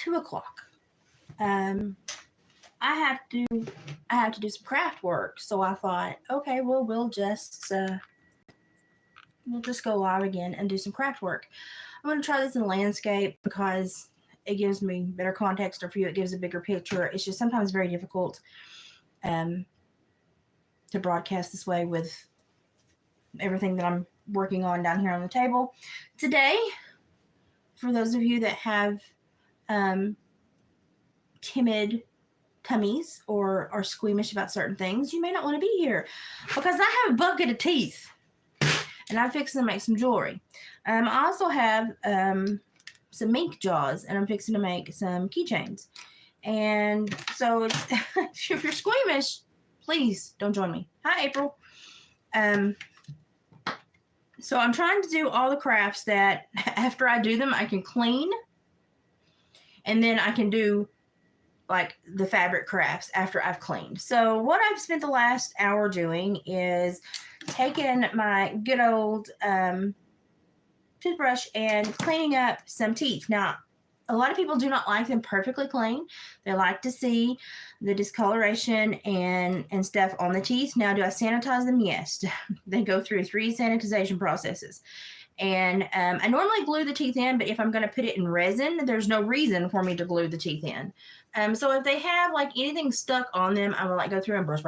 2 o'clock. I have to do some craft work. So I thought, okay, well, we'll just go live again and do some craft work. I'm going to try this in landscape because it gives me better context, or for you, it gives a bigger picture. It's just sometimes very difficult to broadcast this way with everything that I'm working on down here on the table. Today, for those of you that have timid tummies or are squeamish about certain things, you may not want to be here because I have a bucket of teeth and I'm fixing to make some jewelry. I also have some mink jaws and I'm fixing to make some keychains. And so if you're squeamish, please don't join me. Hi, April. So I'm trying to do all the crafts that after I do them, I can clean. And then I can do like the fabric crafts after I've cleaned. So what I've spent the last hour doing is taking my good old toothbrush and cleaning up some teeth. Now, a lot of people do not like them perfectly clean. They like to see the discoloration and stuff on the teeth. Now, do I sanitize them? Yes. They go through 3 sanitization processes. And I normally glue the teeth in, but if I'm going to put it in resin, there's no reason for me to glue the teeth in. So if they have like anything stuck on them, I will like go through and brush,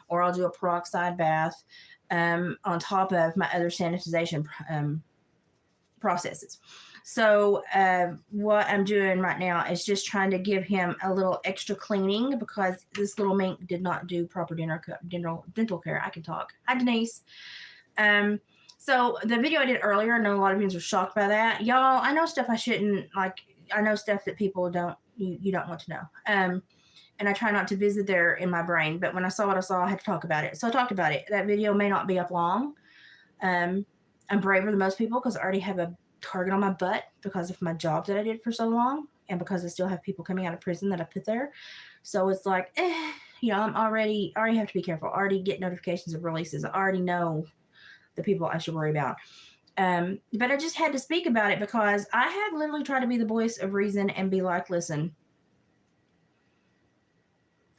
or I'll do a peroxide bath on top of my other sanitization processes. So what I'm doing right now is just trying to give him a little extra cleaning because this little mink did not do proper dental care. I can talk. Hi, Denise. So the video I did earlier, I know a lot of you are shocked by that. Y'all, I know stuff I shouldn't, like, I know stuff that people you don't want to know. And I try not to visit there in my brain, but when I saw what I saw, I had to talk about it. So I talked about it. That video may not be up long. I'm braver than most people because I already have a target on my butt because of my job that I did for so long and because I still have people coming out of prison that I put there. So it's like, I'm already have to be careful. I already get notifications of releases. I already know the people I should worry about. But I just had to speak about it because I have literally tried to be the voice of reason and be like, listen,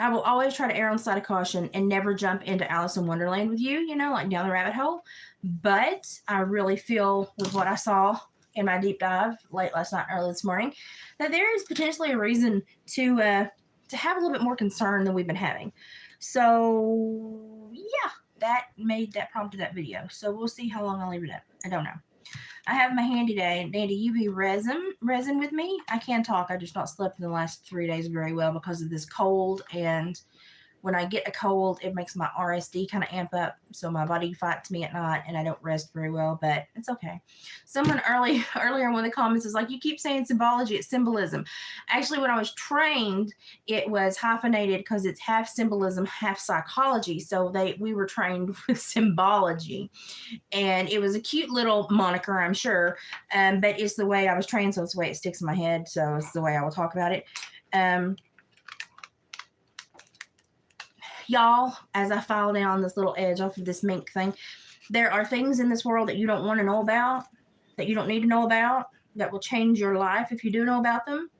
I will always try to err on the side of caution and never jump into Alice in Wonderland with you, like down the rabbit hole. But I really feel with what I saw in my deep dive late last night, early this morning, that there is potentially a reason to have a little bit more concern than we've been having. So yeah, that prompted that video. So we'll see how long I'll leave it up. I don't know. I have my handy dandy UV resin with me. I can talk. I just not slept in the last 3 days very well because of this cold. And when I get a cold, it makes my RSD kind of amp up. So my body fights me at night and I don't rest very well, but it's okay. Someone earlier in one of the comments is like, you keep saying symbology, it's symbolism. Actually, when I was trained, it was hyphenated because it's half symbolism, half psychology. So we were trained with symbology. And it was a cute little moniker, I'm sure. But it's the way I was trained, so it's the way it sticks in my head. So it's the way I will talk about it. Y'all, as I file down this little edge off of this mink thing, there are things in this world that you don't want to know about, that you don't need to know about, that will change your life if you do know about them.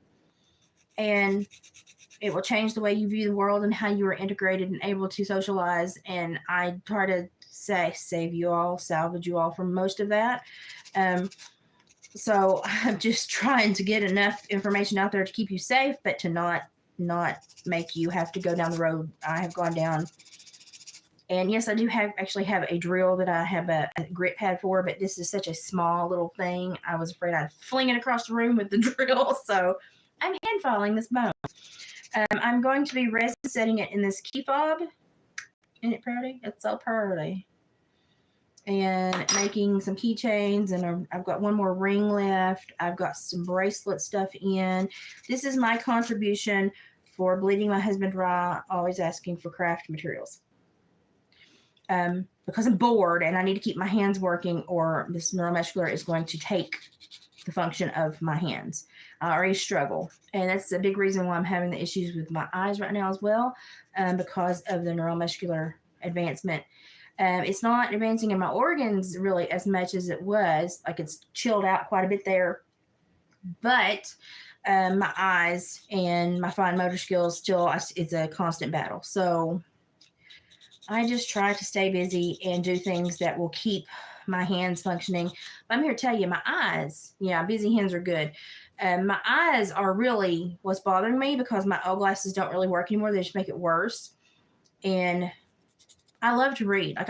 And it will change the way you view the world and how you are integrated and able to socialize. And I try to save you all, salvage you all from most of that. So I'm just trying to get enough information out there to keep you safe, but to not make you have to go down the road I have gone down. And yes, I do actually have a drill that I have a grit pad for, but this is such a small little thing. I was afraid I'd fling it across the room with the drill. So I'm hand filing this bone. I'm going to be resin setting it in this key fob. Isn't it pretty? It's so pretty. And making some keychains, and I've got one more ring left. I've got some bracelet stuff in. This is my contribution for bleeding my husband dry, always asking for craft materials. Because I'm bored and I need to keep my hands working, or this neuromuscular is going to take the function of my hands. I already struggle, and that's a big reason why I'm having the issues with my eyes right now as well, because of the neuromuscular advancement. It's not advancing in my organs really as much as it was. Like, it's chilled out quite a bit there. But my eyes and my fine motor skills still, it's a constant battle. So I just try to stay busy and do things that will keep my hands functioning. But I'm here to tell you, my eyes, yeah, busy hands are good. My eyes are really what's bothering me because my old glasses don't really work anymore. They just make it worse. And I love to read. Like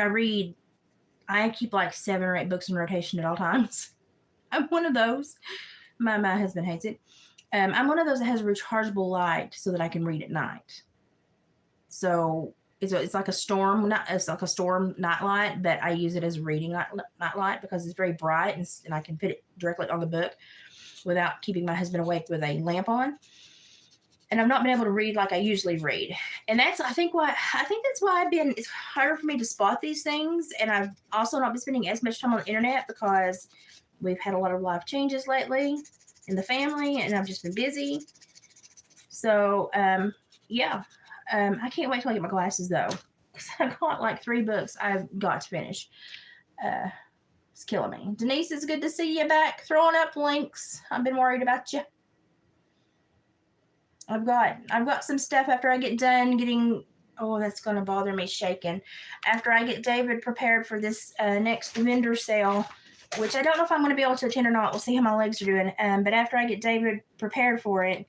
I keep like 7 or 8 books in rotation at all times. I'm one of those. My husband hates it. I'm one of those that has a rechargeable light so that I can read at night. So it's like a storm, not it's like a storm night light, but I use it as a reading night light because it's very bright and I can put it directly on the book without keeping my husband awake with a lamp on. And I've not been able to read like I usually read. And that's I think that's why it's harder for me to spot these things. And I've also not been spending as much time on the internet because we've had a lot of life changes lately in the family and I've just been busy. So yeah. I can't wait till I get my glasses though. Because I've got like 3 books I've got to finish. It's killing me. Denise, it's good to see you back. Throwing up links. I've been worried about you. I've got some stuff after I get done getting. Oh, that's going to bother me shaking. After I get David prepared for this next vendor sale, which I don't know if I'm going to be able to attend or not. We'll see how my legs are doing. But after I get David prepared for it,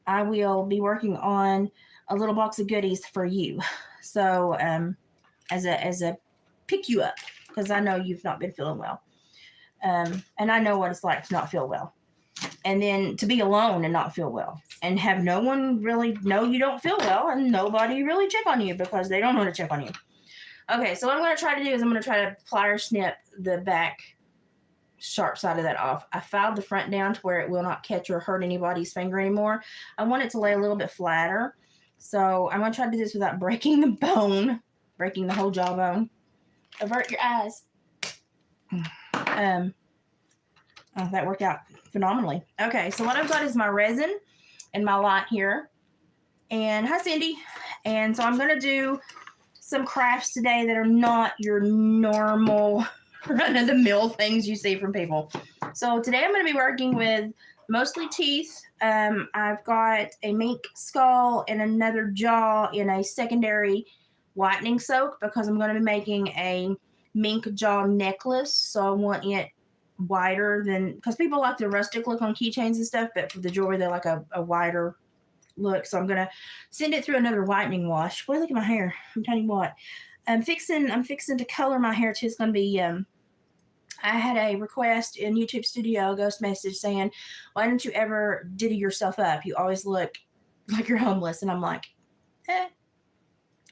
I will be working on a little box of goodies for you. So as a pick you up, because I know you've not been feeling well. And I know what it's like to not feel well. And then to be alone and not feel well. And have no one really know you don't feel well and nobody really check on you because they don't know to check on you. Okay, so what I'm going to try to do is I'm going to try to plier snip the back sharp side of that off. I filed the front down to where it will not catch or hurt anybody's finger anymore. I want it to lay a little bit flatter. So I'm going to try to do this without breaking the bone, breaking the whole jawbone. Avert your eyes. Oh, that worked out phenomenally. Okay, so what I've got is my resin and my light here. And hi, Cindy. And so I'm going to do some crafts today that are not your normal run-of-the-mill things you see from people. So today I'm going to be working with mostly teeth. I've got a mink skull and another jaw in a secondary whitening soak because I'm going to be making a mink jaw necklace. So I want it wider than, because people like the rustic look on keychains and stuff, but for the jewelry they like a wider look. So I'm gonna send it through another whitening wash. Boy, look at my hair. I'm telling you what. I'm fixing to color my hair too. It's gonna be I had a request in YouTube Studio, a ghost message saying, why don't you ever diddy yourself up? You always look like you're homeless. And I'm like, eh.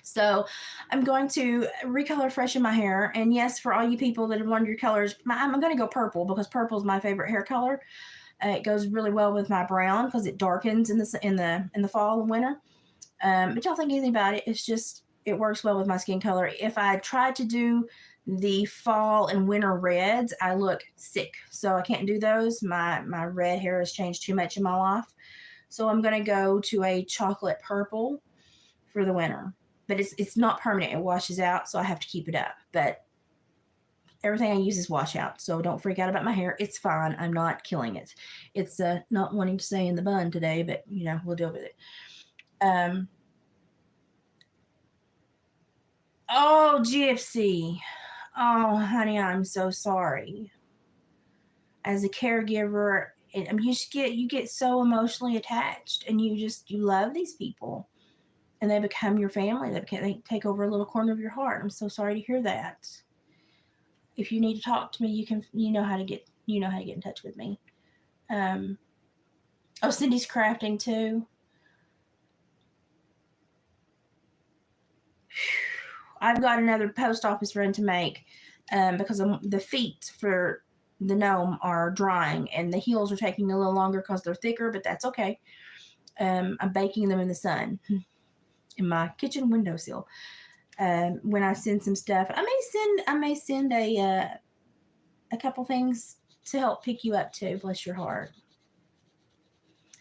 So I'm going to recolor freshen my hair. And yes, for all you people that have wondered your colors, I'm going to go purple because purple is my favorite hair color. It goes really well with my brown because it darkens in the fall and winter. But don't think anything about it. It's just it works well with my skin color. If I tried to do the fall and winter reds, I look sick. So I can't do those. My red hair has changed too much in my life. So I'm going to go to a chocolate purple for the winter. But it's not permanent. It washes out, so I have to keep it up. But everything I use is wash out, so don't freak out about my hair. It's fine. I'm not killing it. It's not wanting to stay in the bun today, but, we'll deal with it. Oh, Gypsy. Oh, honey, I'm so sorry. As a caregiver, you get so emotionally attached, and you love these people. And they become your family. They take over a little corner of your heart. I'm so sorry to hear that. If you need to talk to me, you know how to get in touch with me. Cindy's crafting too. I've got another post office run to make because the feet for the gnome are drying and the heels are taking a little longer because they're thicker, but that's okay. I'm baking them in the sun. In my kitchen windowsill. When I send some stuff, I may send a couple things to help pick you up too. Bless your heart.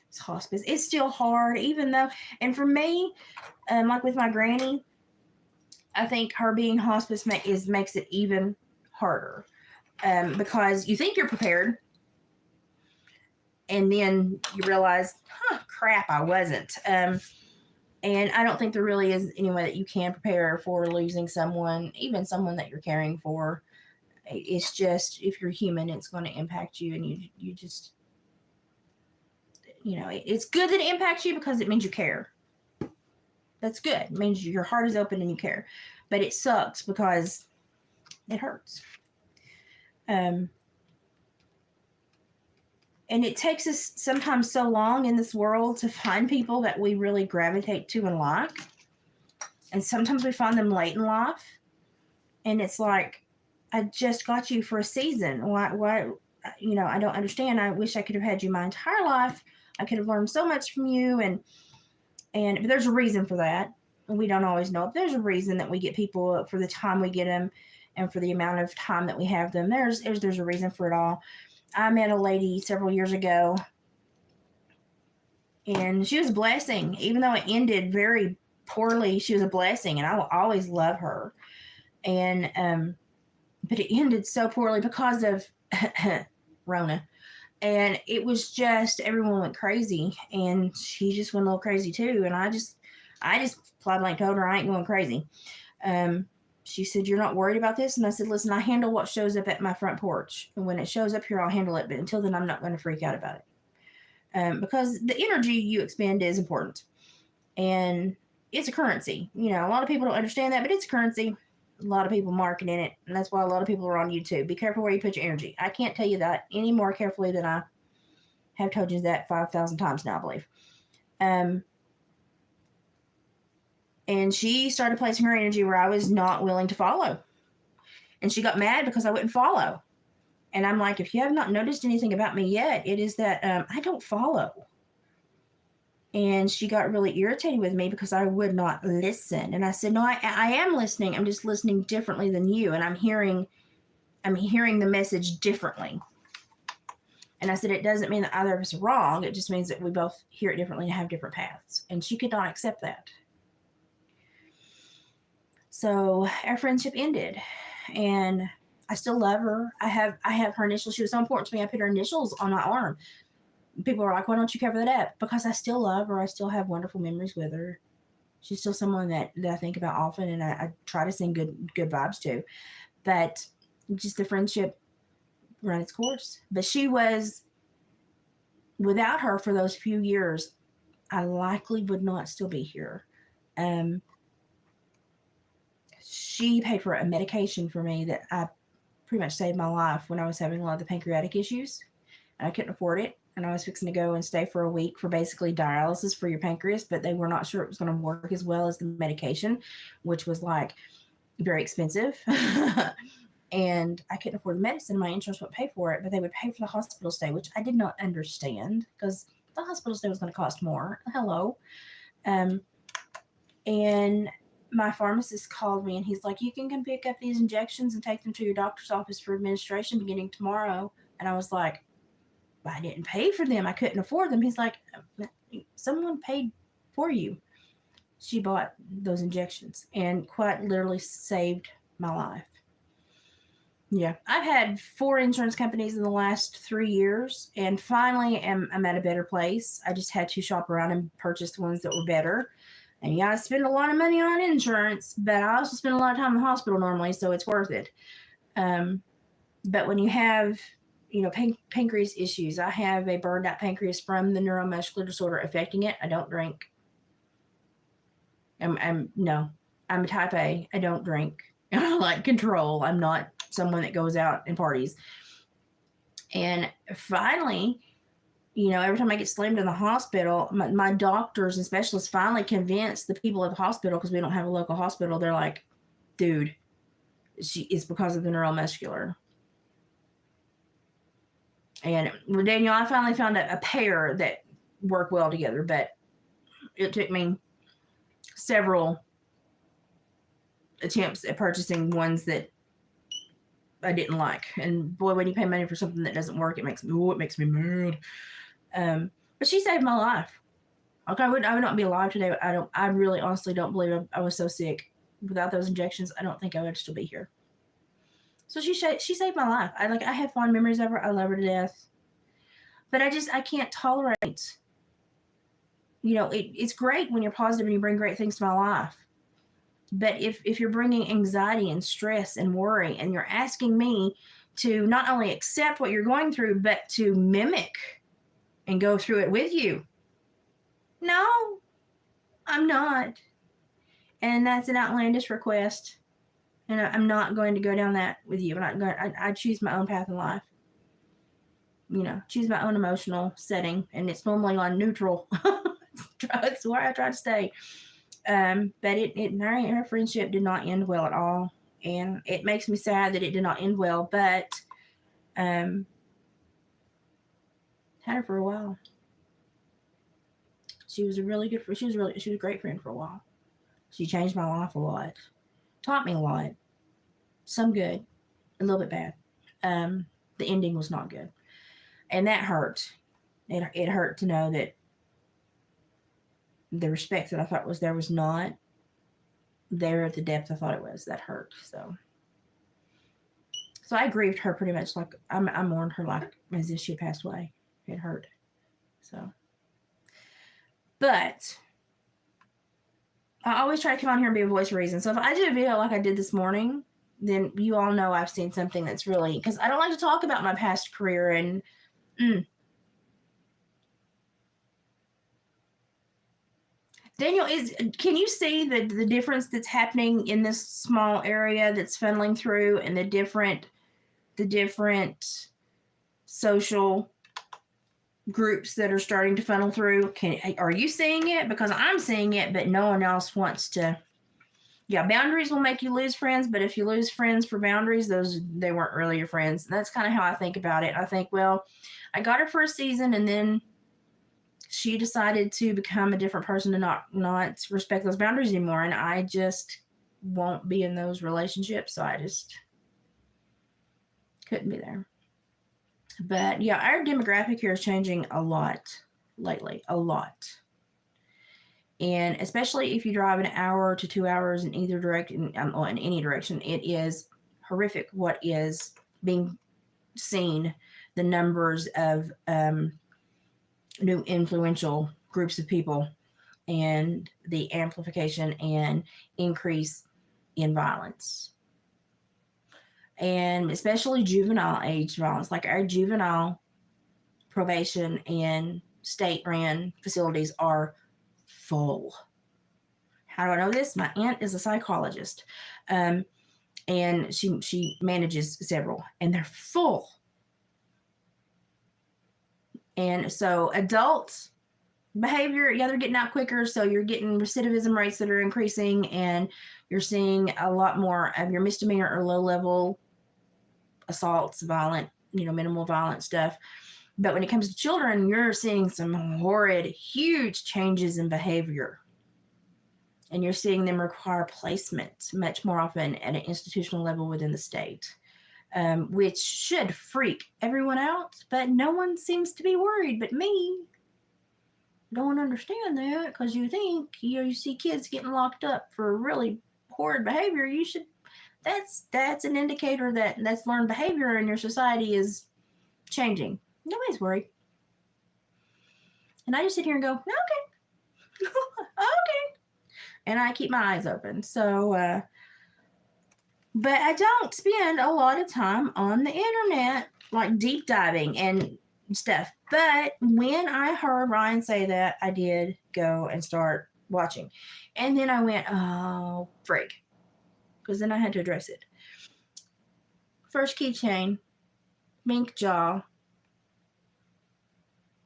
It's hospice. It's still hard, even though, and for me, like with my granny, I think her being hospice makes it even harder because you think you're prepared. and then you realize, crap, I wasn't. And I don't think there really is any way that you can prepare for losing someone, even someone that you're caring for. It's just, if you're human, it's going to impact you, and you just, it's good that it impacts you because it means you care. That's good. It means your heart is open and you care. But it sucks because it hurts. And it takes us sometimes so long in this world to find people that we really gravitate to and like. And sometimes we find them late in life. And it's like, I just got you for a season. Why, I don't understand. I wish I could have had you my entire life. I could have learned so much from you. But there's a reason for that. We don't always know. But there's a reason that we get people for the time we get them and for the amount of time that we have them. There's a reason for it all. I met a lady several years ago, and she was a blessing. Even though it ended very poorly, she was a blessing, and I will always love her. And but it ended so poorly because of Rona. And it was just, everyone went crazy, and she just went a little crazy too. And I just flat blank told her I ain't going crazy. She said, "You're not worried about this?" And I said, "Listen, I handle what shows up at my front porch. And when it shows up here, I'll handle it. But until then, I'm not going to freak out about it. Because the energy you expend is important. And it's a currency. A lot of people don't understand that, but it's a currency. A lot of people market in it. And that's why a lot of people are on YouTube. Be careful where you put your energy. I can't tell you that any more carefully than I have told you that 5,000 times now, I believe. And she started placing her energy where I was not willing to follow. And she got mad because I wouldn't follow. And I'm like, if you have not noticed anything about me yet, it is that I don't follow. And she got really irritated with me because I would not listen. And I said, no, I am listening. I'm just listening differently than you. And I'm hearing the message differently. And I said, it doesn't mean that either of us are wrong. It just means that we both hear it differently and have different paths. And she could not accept that. So our friendship ended. And I still love her. I have her initials. She was so important to me. I put her initials on my arm. People are like, why don't you cover that up? Because I still love her. I still have wonderful memories with her. She's still someone that I think about often, and I try to send good vibes to. But just the friendship ran its course. But she was, without her for those few years, I likely would not still be here. She paid for a medication for me that I pretty much saved my life when I was having a lot of the pancreatic issues. And I couldn't afford it. And I was fixing to go and stay for a week for basically dialysis for your pancreas, but they were not sure it was going to work as well as the medication, which was like very expensive. And I couldn't afford the medicine. My insurance wouldn't pay for it, but they would pay for the hospital stay, which I did not understand because the hospital stay was going to cost more. Hello. And my pharmacist called me and he's like, you can come pick up these injections and take them to your doctor's office for administration beginning tomorrow. And I was like, I didn't pay for them. I couldn't afford them. He's like, someone paid for you. She bought those injections and quite literally saved my life. Yeah, I've had 4 insurance companies in the last 3 years, and finally I'm at a better place. I just had to shop around and purchase the ones that were better. And you gotta spend a lot of money on insurance, but I also spend a lot of time in the hospital normally, so it's worth it. But when you have pancreas issues. I have a burned out pancreas from the neuromuscular disorder affecting it. I don't drink. I'm a type A. I don't drink. I like control. I'm not someone that goes out and parties. And finally, every time I get slammed in the hospital, my doctors and specialists finally convinced the people at the hospital, because we don't have a local hospital. They're like, dude, it's because of the neuromuscular. And with Daniel, I finally found a pair that work well together, but it took me several attempts at purchasing ones that I didn't like. And boy, when you pay money for something that doesn't work, it makes me mad. But she saved my life. Like I would not be alive today. I really honestly don't believe I was so sick. Without those injections, I don't think I would still be here. So she saved my life. I have fond memories of her. I love her to death. But I can't tolerate, it's great when you're positive and you bring great things to my life. But if you're bringing anxiety and stress and worry, and you're asking me to not only accept what you're going through, but to mimic and go through it with you, no, I'm not. And that's an outlandish request. And I'm not going to go down that with you. I choose my own path in life. Choose my own emotional setting. And it's normally on neutral. That's where I try to stay. But our friendship did not end well at all. And it makes me sad that it did not end well. But had her for a while. She was a really good friend. She was a great friend for a while. She changed my life a lot. Taught me a lot. Some good, a little bit bad. The ending was not good. And that hurt. It hurt to know that the respect that I thought was there was not there at the depth I thought it was. That hurt. So I grieved her pretty much like I mourned her like as if she had passed away. It hurt. So, but I always try to come on here and be a voice of reason. So if I do a video like I did this morning, then you all know I've seen something that's really, because I don't like to talk about my past career and Daniel, can you see the difference that's happening in this small area that's funneling through, and the different social groups that are starting to funnel through? Are you seeing it? Because I'm seeing it, but no one else wants to. Yeah, boundaries will make you lose friends, but if you lose friends for boundaries, they weren't really your friends. That's kind of how I think about it. I think, well, I got her for a season, and then she decided to become a different person and not respect those boundaries anymore. And I just won't be in those relationships. So I just couldn't be there. But yeah, our demographic here is changing a lot lately, a lot. And especially if you drive an hour to 2 hours in either direction, or in any direction, it is horrific what is being seen. The numbers of new influential groups of people, and the amplification and increase in violence, and especially juvenile age violence. Like our juvenile probation and state-ran facilities are full. How do I know this? My aunt is a psychologist, and she manages several, and they're full. And so adult behavior, yeah, they're getting out quicker. So you're getting recidivism rates that are increasing, and you're seeing a lot more of your misdemeanor or low-level assaults, violent, minimal violent stuff. But when it comes to children, you're seeing some horrid, huge changes in behavior. And you're seeing them require placement much more often at an institutional level within the state. Which should freak everyone out, but no one seems to be worried but me. Don't understand that, because you think, you see kids getting locked up for really horrid behavior, that's an indicator that's learned behavior in your society is changing. Nobody's worried. And I just sit here and go, okay. Okay. And I keep my eyes open. So, but I don't spend a lot of time on the internet, like deep diving and stuff. But when I heard Ryan say that, I did go and start watching. And then I went, oh, frig. Because then I had to address it. First keychain, mink jaw,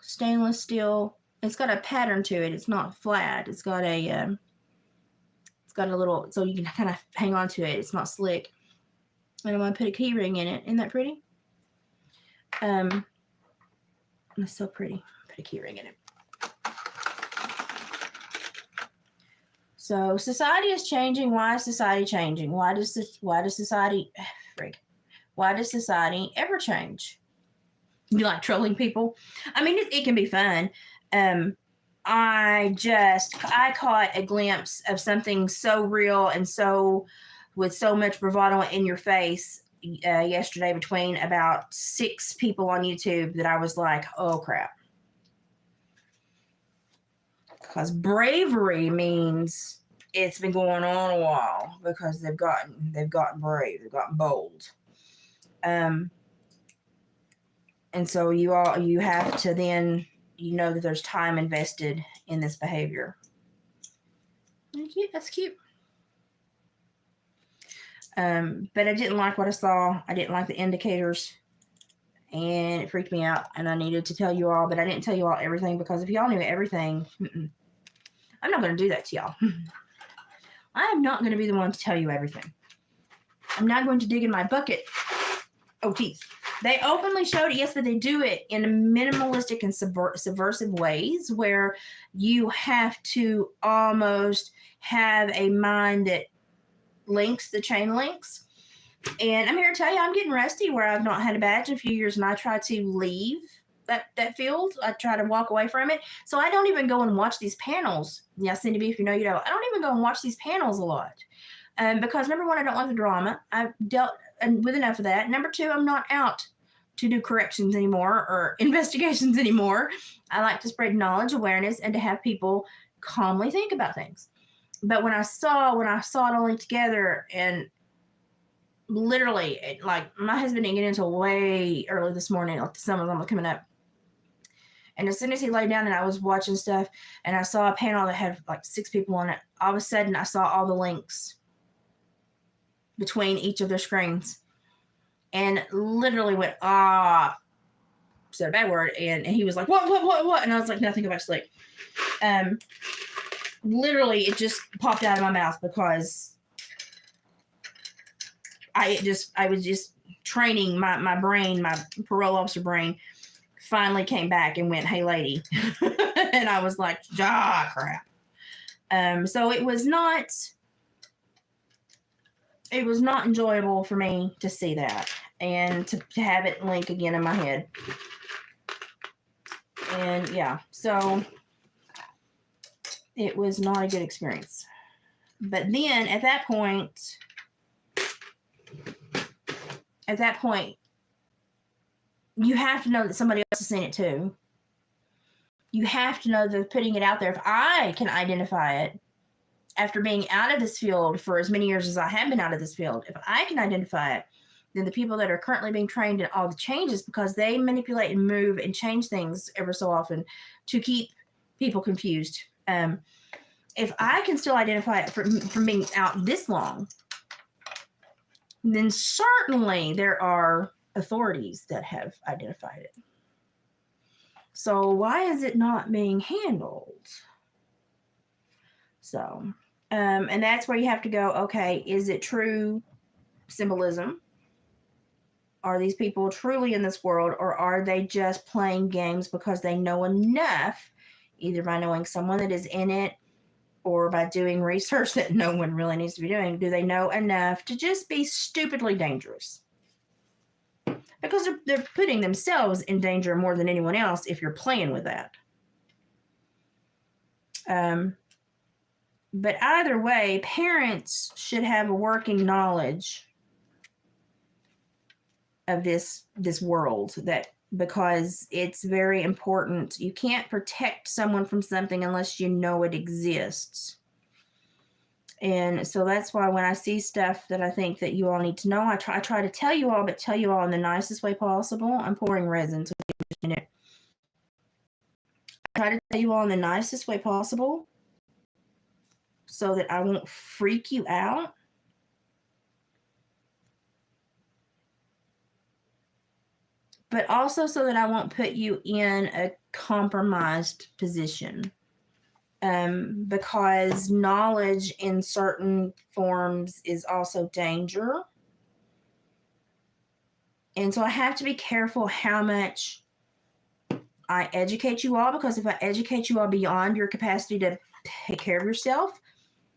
stainless steel. It's got a pattern to it. It's not flat. It's got a little, so you can kind of hang on to it. It's not slick. And I'm going to put a key ring in it. Isn't that pretty? It's so pretty. Put a key ring in it. So society is changing. Why is society changing? Why does society ever change? You like trolling people? I mean, it can be fun. I caught a glimpse of something so real and so with so much bravado in your face yesterday between about 6 people on YouTube that I was like, oh crap. Because bravery means it's been going on a while because they've gotten brave, they've gotten bold. And so you have to then, that there's time invested in this behavior. Cute, that's cute. But I didn't like what I saw. I didn't like the indicators, and it freaked me out, and I needed to tell you all, but I didn't tell you all everything, because if y'all knew everything, I'm not going to do that to y'all. I am not going to be the one to tell you everything. I'm not going to dig in my bucket. Oh, teeth. They openly showed it, yes, but they do it in minimalistic and subversive ways where you have to almost have a mind that links the chain links. And I'm here to tell you, I'm getting rusty where I've not had a badge in a few years, and I try to leave that field. I try to walk away from it. So I don't even go and watch these panels. Yeah, Cindy B, if you know, you know. I don't even go and watch these panels a lot. Because number one, I don't like the drama. I've dealt with enough of that. Number two, I'm not out to do corrections anymore or investigations anymore. I like to spread knowledge, awareness, and to have people calmly think about things. But when I saw it all linked together, and literally, like, my husband didn't get into way early this morning, like some of them are coming up. And as soon as he laid down and I was watching stuff and I saw a panel that had like 6 people on it, all of a sudden I saw all the links between each of their screens, and literally went, said a bad word. And he was like, what? And I was like, nothing, go back to sleep. Literally, it just popped out of my mouth because I was just training my brain, my parole officer brain finally came back and went, hey, lady. And I was like, crap. So it was not enjoyable for me to see that and to have it link again in my head. And yeah, so it was not a good experience. But then at that point, you have to know that somebody else has seen it too. You have to know they're putting it out there. If I can identify it after being out of this field for as many years as I have been out of this field, if I can identify it, then the people that are currently being trained in all the changes, because they manipulate and move and change things ever so often to keep people confused. If I can still identify it from being out this long, then certainly there are authorities that have identified it. So why is it not being handled? So, and that's where you have to go, okay, is it true symbolism? Are these people truly in this world, or are they just playing games because they know enough, either by knowing someone that is in it or by doing research that no one really needs to be doing? Do they know enough to just be stupidly dangerous? Because they're putting themselves in danger more than anyone else if you're playing with that. But either way, parents should have a working knowledge of this world, that because it's very important. You can't protect someone from something unless you know it exists. And so that's why when I see stuff that I think that you all need to know, I try to tell you all, but tell you all in the nicest way possible. I'm pouring resin, so just a minute. I try to tell you all in the nicest way possible so that I won't freak you out. But also so that I won't put you in a compromised position. Because knowledge in certain forms is also danger. And so I have to be careful how much I educate you all, because if I educate you all beyond your capacity to take care of yourself,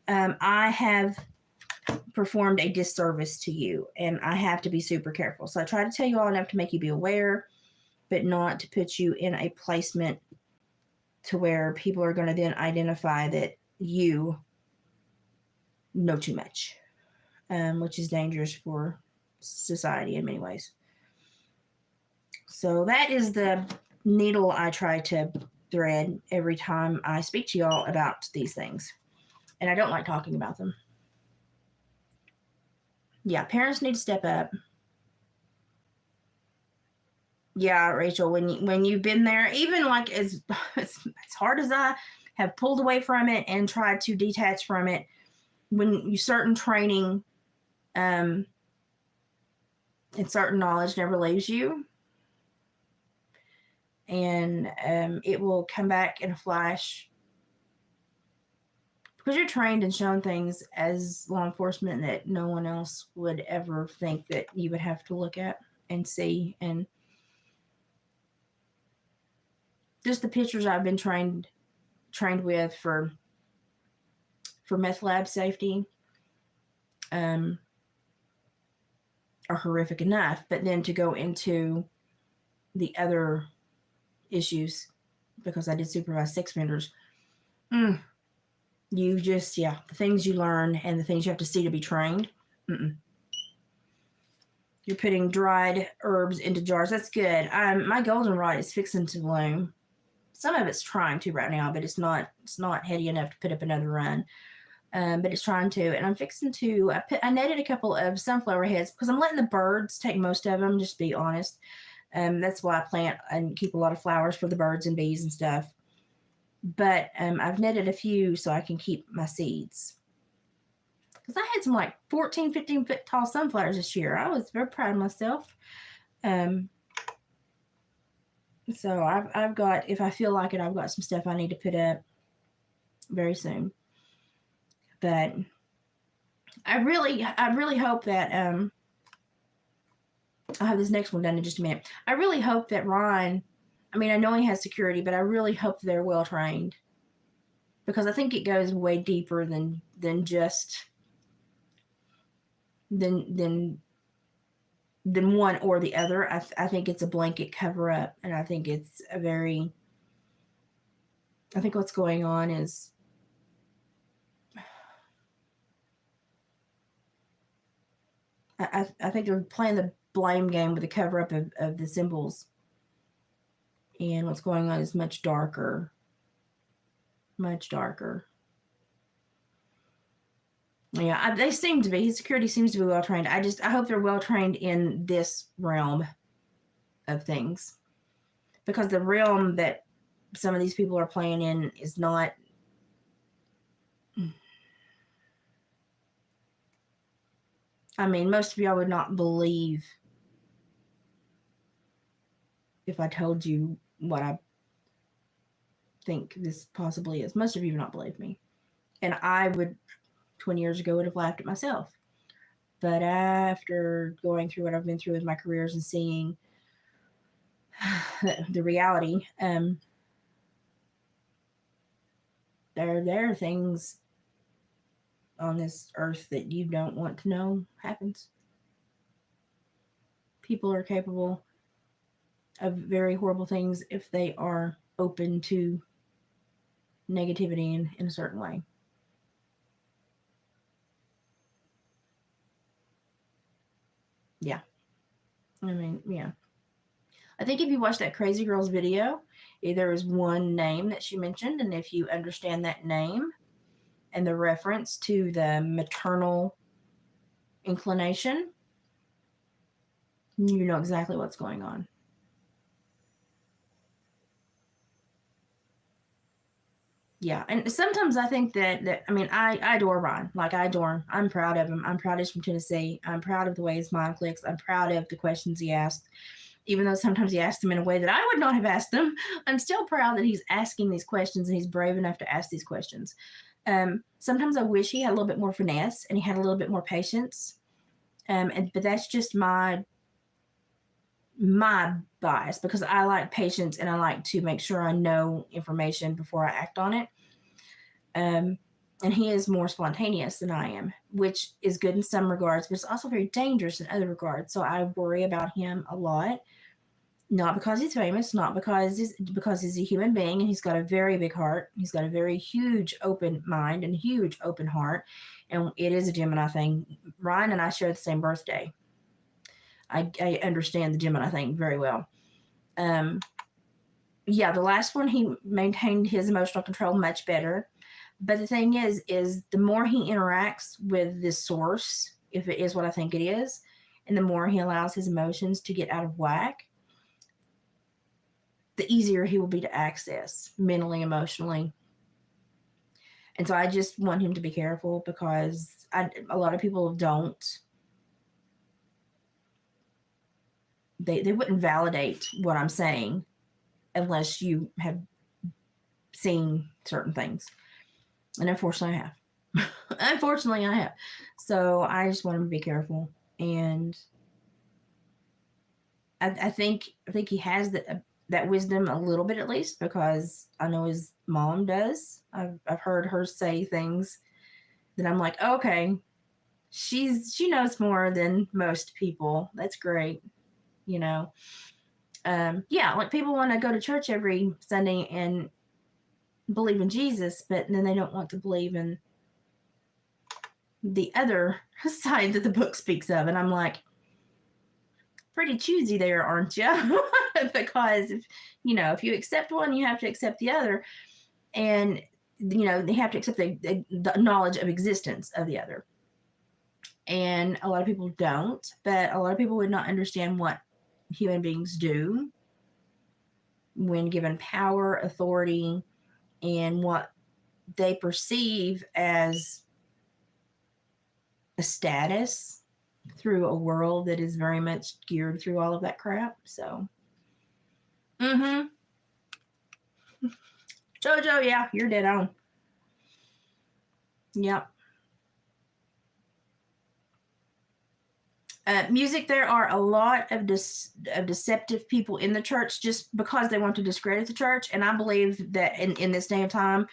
I have performed a disservice to you, and I have to be super careful. So I try to tell you all enough to make you be aware, but not to put you in a placement to where people are going to then identify that you know too much, which is dangerous for society in many ways. So that is the needle I try to thread every time I speak to y'all about these things. And I don't like talking about them. Yeah, parents need to step up. Yeah, Rachel, when you've been there, even like as hard as I have pulled away from it and tried to detach from it, when you certain training and certain knowledge never leaves you, and it will come back in a flash because you're trained and shown things as law enforcement that no one else would ever think that you would have to look at and see. And just the pictures I've been trained with for meth lab safety are horrific enough, but then to go into the other issues, because I did supervise sex offenders, you just, the things you learn and the things you have to see to be trained. You're putting dried herbs into jars. That's good. My goldenrod is fixing to bloom. Some of it's trying to right now, but it's not heady enough to put up another run. But it's trying to, and I'm fixing to. I netted a couple of sunflower heads because I'm letting the birds take most of them. Just to be honest, that's why I plant and keep a lot of flowers for the birds and bees and stuff. But I've netted a few so I can keep my seeds. Because I had some like 14, 15 foot tall sunflowers this year. I was very proud of myself. So I've got, if I feel like it, I've got some stuff I need to put up very soon. But I really hope that I'll have this next one done in just a minute. I really hope that Ron, I mean, I know he has security, but I really hope they're well trained, because I think it goes way deeper than just than one or the other. I think it's a blanket cover up, and I think it's I think what's going on is I think they're playing the blame game with the cover up of the symbols, and what's going on is much darker. Yeah, they seem to be. His security seems to be well trained. I hope they're well trained in this realm of things, because the realm that some of these people are playing in is not. I mean, most of y'all would not believe if I told you what I think this possibly is. Most of you would not believe me. And I would, 20 years ago, would have laughed at myself. But after going through what I've been through with my careers and seeing the reality, there are things on this earth that you don't want to know happens. People are capable of very horrible things if they are open to negativity in a certain way. Yeah. I mean, yeah. I think if you watch that Crazy Girls video, there is one name that she mentioned, and if you understand that name and the reference to the maternal inclination, you know exactly what's going on. Yeah, and sometimes I think that I mean, I adore Ron. Like, I adore him. I'm proud of him. I'm proud he's from Tennessee. I'm proud of the way his mind clicks. I'm proud of the questions he asks, even though sometimes he asks them in a way that I would not have asked them. I'm still proud that he's asking these questions and he's brave enough to ask these questions. Sometimes I wish he had a little bit more finesse and he had a little bit more patience. But that's just my bias, because I like patience and I like to make sure I know information before I act on it. And he is more spontaneous than I am, which is good in some regards, but it's also very dangerous in other regards. So I worry about him a lot, not because he's famous, not because he's a human being and he's got a very big heart. He's got a very huge open mind and huge open heart, and it is a Gemini thing. Ryan and I share the same birthday. I understand the Gemini thing very well. Yeah, the last one, he maintained his emotional control much better. But the thing is the more he interacts with this source, if it is what I think it is, and the more he allows his emotions to get out of whack, the easier he will be to access mentally, emotionally. And so I just want him to be careful, because a lot of people don't. They wouldn't validate what I'm saying unless you have seen certain things. And unfortunately, I have. Unfortunately, I have. So I just want him to be careful. And I think he has that wisdom a little bit, at least, because I know his mom does. I've heard her say things that I'm like, okay, she knows more than most people. That's great, you know. Yeah, like people want to go to church every Sunday and believe in Jesus, but then they don't want to believe in the other side that the book speaks of. And I'm like, pretty choosy there, aren't you? Because if you accept one, you have to accept the other, and they have to accept the knowledge of existence of the other. And a lot of people don't, but a lot of people would not understand what human beings do when given power, authority, and what they perceive as a status through a world that is very much geared through all of that crap. So, Jojo, yeah, you're dead on. Yep. Music, there are a lot of deceptive people in the church just because they want to discredit the church. And I believe that in this day and time,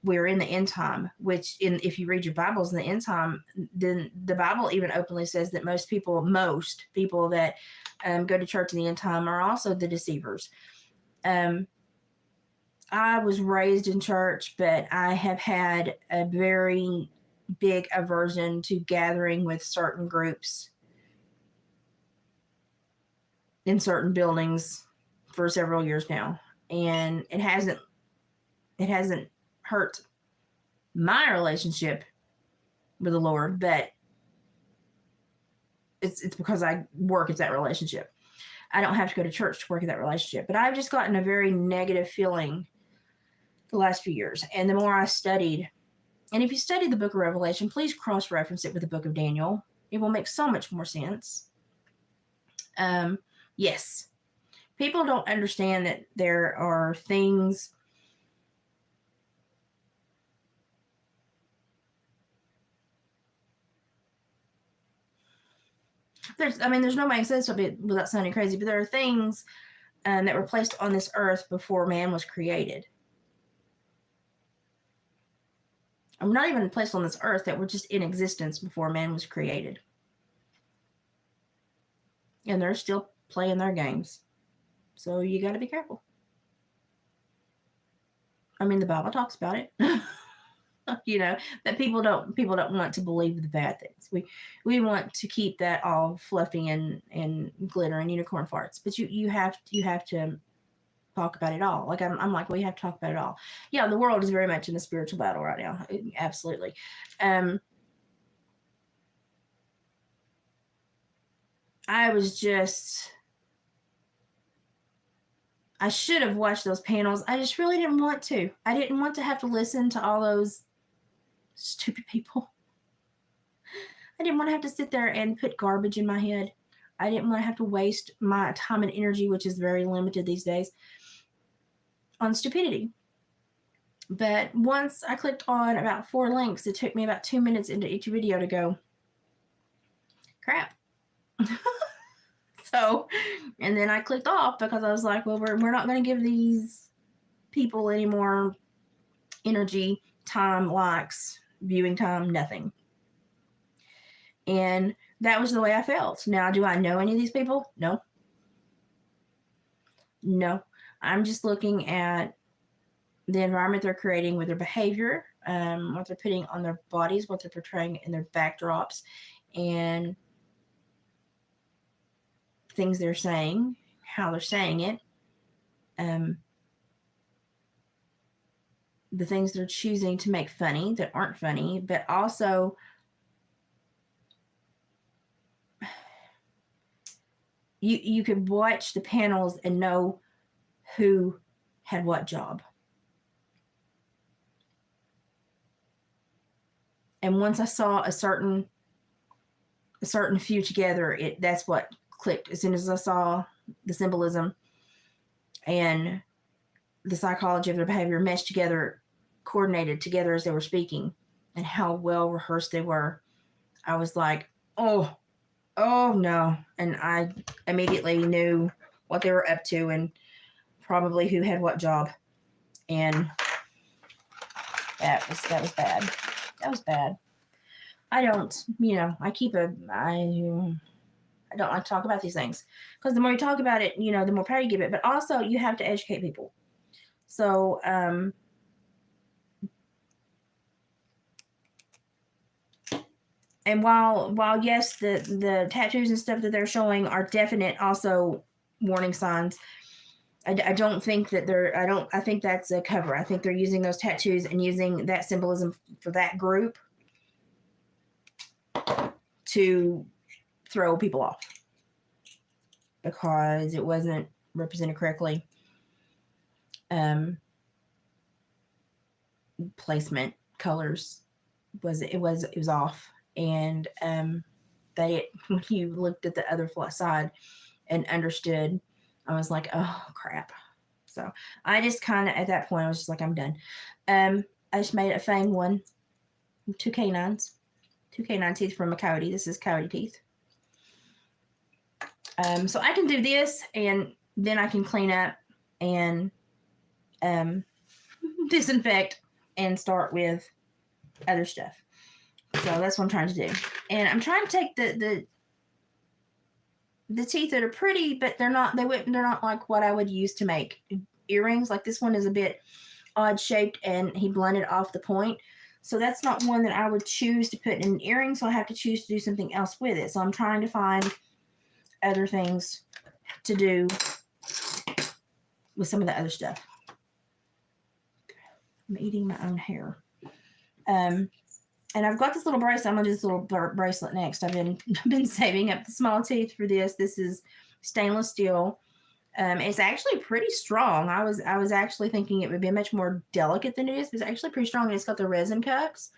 we're in the end time, which if you read your Bibles in the end time, then the Bible even openly says that most people that go to church in the end time are also the deceivers. I was raised in church, but I have had a very big aversion to gathering with certain groups in certain buildings for several years now. And it hasn't hurt my relationship with the Lord, but it's because I work at that relationship. I don't have to go to church to work at that relationship, but I've just gotten a very negative feeling the last few years. And the more I studied, and if you study the book of Revelation, please cross-reference it with the book of Daniel. It will make so much more sense. Yes, people don't understand that there are things there's no making sense of it without sounding crazy, but there are things that were placed on this earth before man was created. I'm not even placed on this earth, that were just in existence before man was created. And they're still playing their games. So you got to be careful. I mean, the Bible talks about it. That people don't want to believe the bad things. We want to keep that all fluffy and glitter and unicorn farts. But you have to talk about it all. Like I'm like, we have to talk about it all. Yeah, the world is very much in a spiritual battle right now. Absolutely. I should have watched those panels. I just really didn't want to. I didn't want to have to listen to all those stupid people. I didn't want to have to sit there and put garbage in my head. I didn't want to have to waste my time and energy, which is very limited these days, on stupidity. But once I clicked on about 4 links, it took me about 2 minutes into each video to go, crap. So, and then I clicked off because I was like, well, we're not going to give these people any more energy, time, likes, viewing time, nothing. And that was the way I felt. Now, do I know any of these people? No. I'm just looking at the environment they're creating with their behavior, what they're putting on their bodies, what they're portraying in their backdrops, and things they're saying, how they're saying it, the things they're choosing to make funny that aren't funny, but also you could watch the panels and know who had what job. And once I saw a certain few together, that's what clicked. As soon as I saw the symbolism and the psychology of their behavior meshed together, coordinated together as they were speaking, and how well rehearsed they were, I was like, oh no. And I immediately knew what they were up to and probably who had what job. And that was bad. That was bad. I don't, I don't like to talk about these things, because the more you talk about it, the more power you give it. But also, you have to educate people. So, and while yes, the tattoos and stuff that they're showing are definite, also warning signs. I don't think that I think that's a cover. I think they're using those tattoos and using that symbolism for that group to throw people off, because it wasn't represented correctly. Placement, colors was off, and when you looked at the other side and understood, I was like, oh crap. So I just kind of, at that point, I was just like, I'm done. I just made a fang one, 2 canines, 2 canine teeth from a coyote. This is coyote teeth. So I can do this, and then I can clean up and disinfect and start with other stuff. So that's what I'm trying to do. And I'm trying to take the teeth that are pretty, but they're not like what I would use to make earrings. Like, this one is a bit odd shaped, and he blended off the point. So that's not one that I would choose to put in an earring. So I have to choose to do something else with it. So I'm trying to find other things to do with some of the other stuff. I'm eating my own hair. And I've got this little bracelet. I'm gonna do this little bracelet next. I've been saving up the small teeth for this. This is stainless steel. It's actually pretty strong. I was actually thinking it would be much more delicate than it is, but it's actually pretty strong, and it's got the resin cups.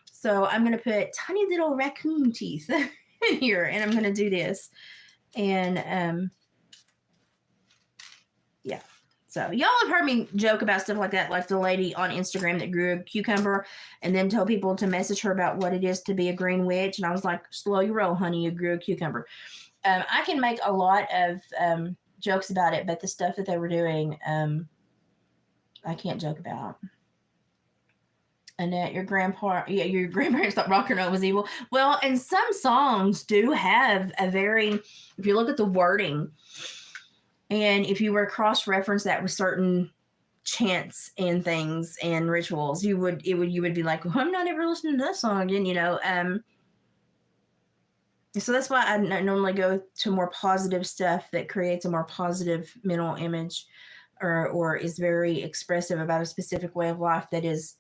So I'm gonna put tiny little raccoon teeth in here, and I'm gonna do this. And yeah. So y'all have heard me joke about stuff like that, like the lady on Instagram that grew a cucumber and then told people to message her about what it is to be a green witch. And I was like, slow your roll, honey, you grew a cucumber. I can make a lot of jokes about it, but the stuff that they were doing, I can't joke about. Annette, your grandparents thought rock and roll was evil. Well, and some songs do have a very, if you look at the wording, and if you were to cross-reference that with certain chants and things and rituals, you would be like, well, I'm not ever listening to that song again, So that's why I normally go to more positive stuff that creates a more positive mental image, or is very expressive about a specific way of life that is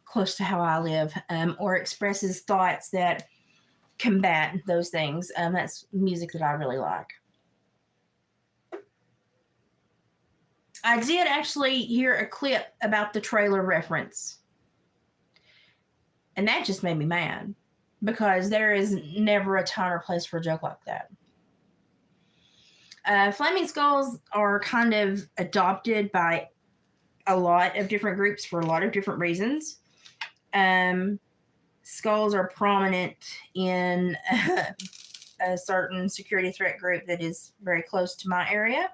close to how I live, or expresses thoughts that combat those things. That's music that I really like. I did actually hear a clip about the trailer reference, and that just made me mad, because there is never a time or place for a joke like that. Flaming skulls are kind of adopted by a lot of different groups for a lot of different reasons. Skulls are prominent in a certain security threat group that is very close to my area.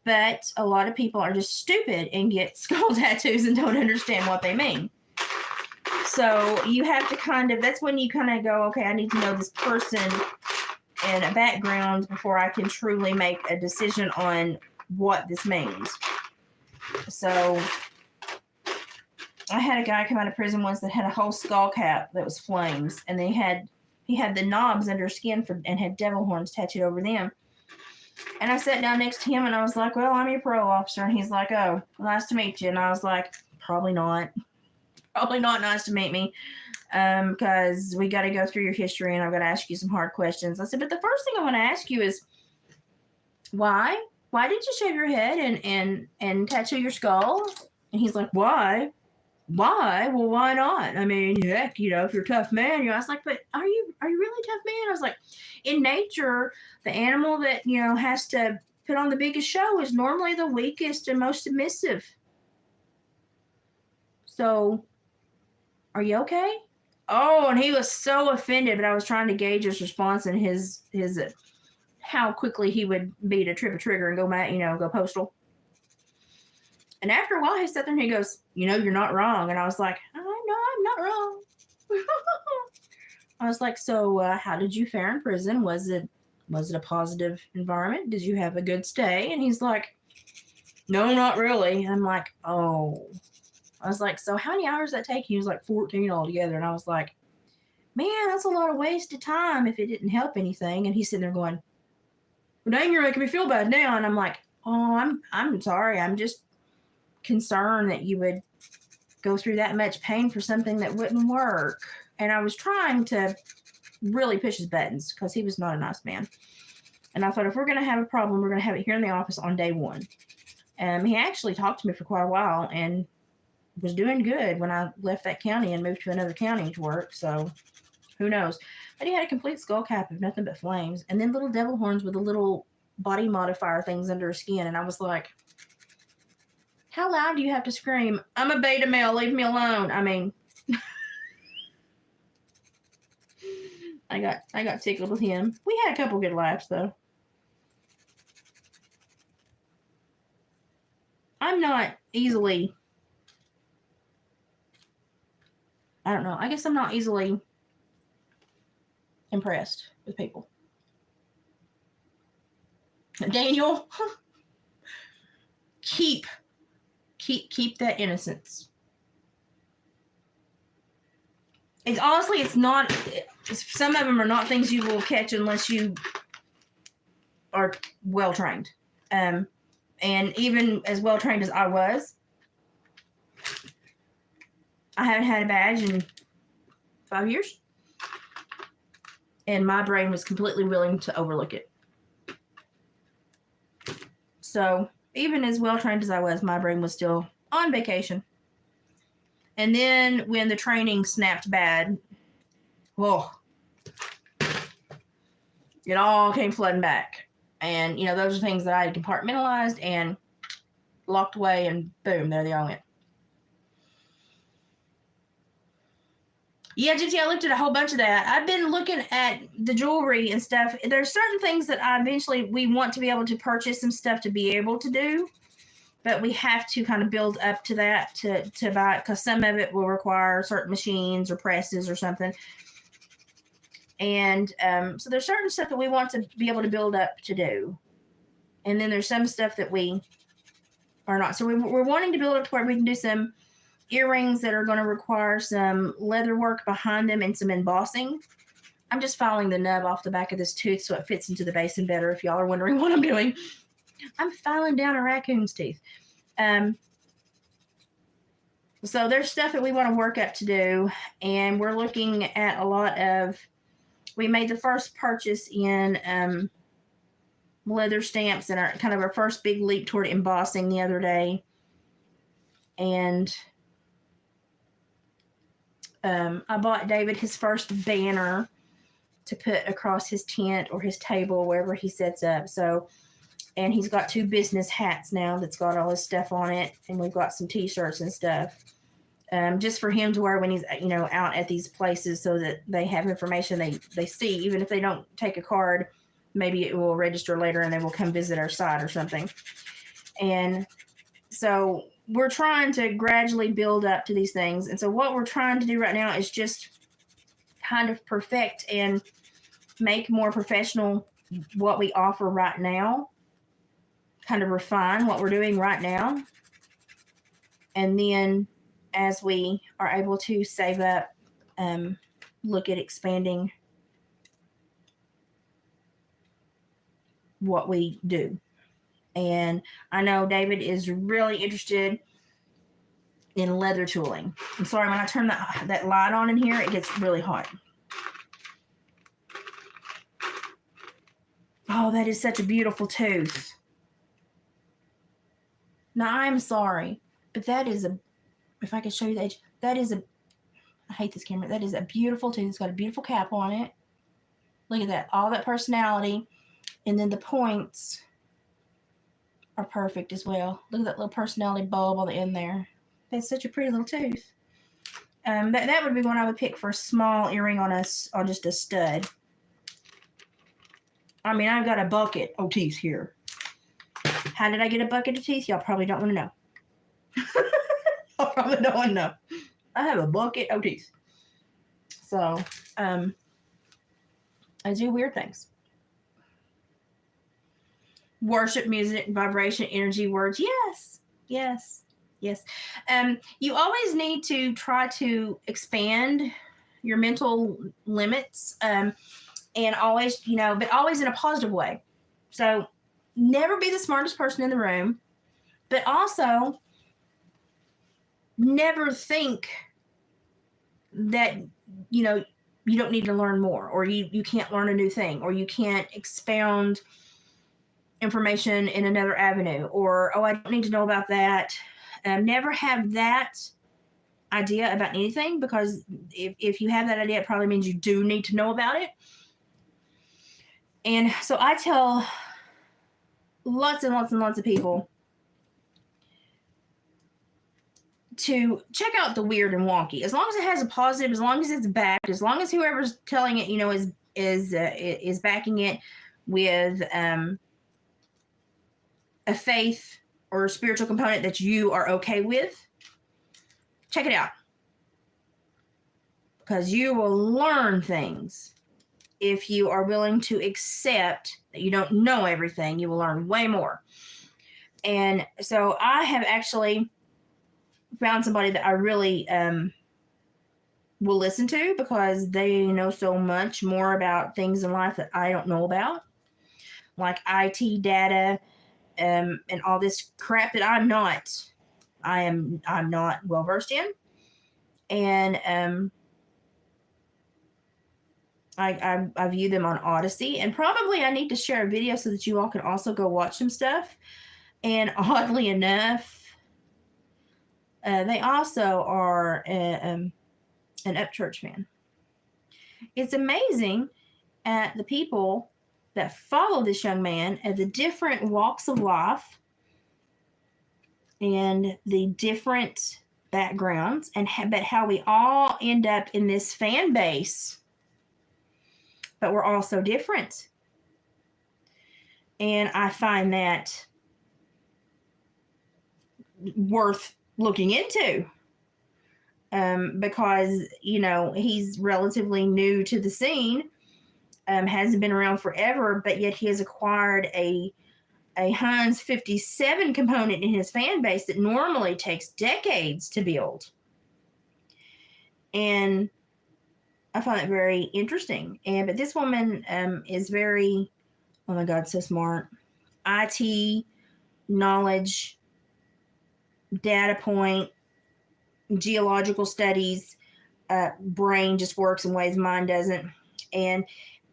But a lot of people are just stupid and get skull tattoos and don't understand what they mean. So you have to that's when you kind of go, okay, I need to know this person and a background before I can truly make a decision on what this means. So I had a guy come out of prison once that had a whole skull cap that was flames, and they had he had the knobs under his skin and had devil horns tattooed over them. And I sat down next to him and I was like, well, I'm your parole officer. And he's like, oh, nice to meet you. And I was like, probably not. Probably not nice to meet me. Because we got to go through your history and I've got to ask you some hard questions. I said, but the first thing I want to ask you is why? Why did you shave your head and tattoo your skull? And he's like, why? Why? Well, why not? I mean, heck, you know, if you're a tough man, you know, I was like, but are you really a tough man? I was like, in nature, the animal that, you know, has to put on the biggest show is normally the weakest and most submissive. So, are you okay? Oh, and he was so offended, but I was trying to gauge his response and his how quickly he would be to trip a trigger and go mad, you know, go postal. And after a while, he sat there and he goes, you know, you're not wrong. And I was like, I know I'm not wrong. I was like, so how did you fare in prison? Was it a positive environment? Did you have a good stay? And he's like, no, not really. And I'm like, oh. I was like, so how many hours did that take? He was like 14 altogether. And I was like, man, that's a lot of wasted time if it didn't help anything. And he's sitting there going, well, dang, you're making me feel bad now. And I'm like, oh, I'm sorry. I'm just concerned that you would go through that much pain for something that wouldn't work. And I was trying to really push his buttons because he was not a nice man. And I thought, if we're going to have a problem, we're going to have it here in the office on day one. He actually talked to me for quite a while and was doing good when I left that county and moved to another county to work. So who knows? But he had a complete skull cap of nothing but flames and then little devil horns with the little body modifier things under his skin. And I was like, how loud do you have to scream? I'm a beta male. Leave me alone. I mean, I got tickled with him. We had a couple good laughs though. I'm not easily, I don't know. I guess I'm not easily impressed with people. Daniel, keep that innocence. It's honestly, it's not. Some of them are not things you will catch unless you are well trained. And even as well trained as I was, I haven't had a badge in 5 years, and my brain was completely willing to overlook it. So even as well trained as I was, my brain was still on vacation. And then when the training snapped bad, whoa, it all came flooding back. And, you know, those are things that I had compartmentalized and locked away, and boom, there they all went. Yeah, Gypsy, I looked at a whole bunch of that. I've been looking at the jewelry and stuff. There's certain things that we want to be able to purchase some stuff to be able to do, but we have to kind of build up to that to buy it, because some of it will require certain machines or presses or something. And so there's certain stuff that we want to be able to build up to do. And then there's some stuff that we are not. So we're wanting to build up to where we can do some earrings that are going to require some leather work behind them and some embossing. I'm just filing the nub off the back of this tooth so it fits into the basin better, if y'all are wondering what I'm doing. I'm filing down a raccoon's teeth. So there's stuff that we want to work up to do, and we're looking at a lot of, we made the first purchase in leather stamps and our first big leap toward embossing the other day. And I bought David his first banner to put across his tent or his table, wherever he sets up. So, and he's got 2 business hats now that's got all his stuff on it. And we've got some t-shirts and stuff. Just for him to wear when he's, you know, out at these places, so that they have information they see. Even if they don't take a card, maybe it will register later and they will come visit our site or something. And so we're trying to gradually build up to these things. And so what we're trying to do right now is just kind of perfect and make more professional what we offer right now, kind of refine what we're doing right now. And then as we are able to save up, look at expanding what we do. And I know David is really interested in leather tooling. I'm sorry, when I turn that light on in here, it gets really hot. Oh, that is such a beautiful tooth. Now, I'm sorry, but that is if I could show you the edge, that is I hate this camera. That is a beautiful tooth. It's got a beautiful cap on it. Look at that. All that personality. And then the points are perfect as well. Look at that little personality bulb on the end there. That's such a pretty little tooth. That would be one I would pick for a small earring on just a stud. I mean, I've got a bucket of teeth here. How did I get a bucket of teeth? Y'all probably don't want to know. Y'all probably don't want to know. I have a bucket of teeth. So, I do weird things. Worship, music, vibration, energy, words. Yes, yes, yes. You always need to try to expand your mental limits, and always, but always in a positive way. So never be the smartest person in the room, but also never think that, you don't need to learn more, or you can't learn a new thing, or you can't expound information in another avenue, or, oh, I don't need to know about that. Never have that idea about anything, because if you have that idea, it probably means you do need to know about it. And so I tell lots and lots and lots of people to check out the weird and wonky, as long as it has a positive, as long as it's backed, as long as whoever's telling it, is backing it with a faith or a spiritual component that you are okay with. Check it out, because you will learn things. If you are willing to accept that you don't know everything, you will learn way more. And so I have actually found somebody that I really will listen to, because they know so much more about things in life that I don't know about, like IT data and all this crap that I'm not well versed in. And I view them on Odyssey, and probably I need to share a video so that you all can also go watch some stuff. And oddly enough, they also are an Upchurch fan. It's amazing at the people that follow this young man at the different walks of life and the different backgrounds, but how we all end up in this fan base, but we're all so different. And I find that worth looking into, because, he's relatively new to the scene, hasn't been around forever, but yet he has acquired a Heinz 57 component in his fan base that normally takes decades to build. And I find it very interesting. But this woman is very, oh my God, so smart. IT knowledge, data point, geological studies, brain just works in ways mine doesn't. And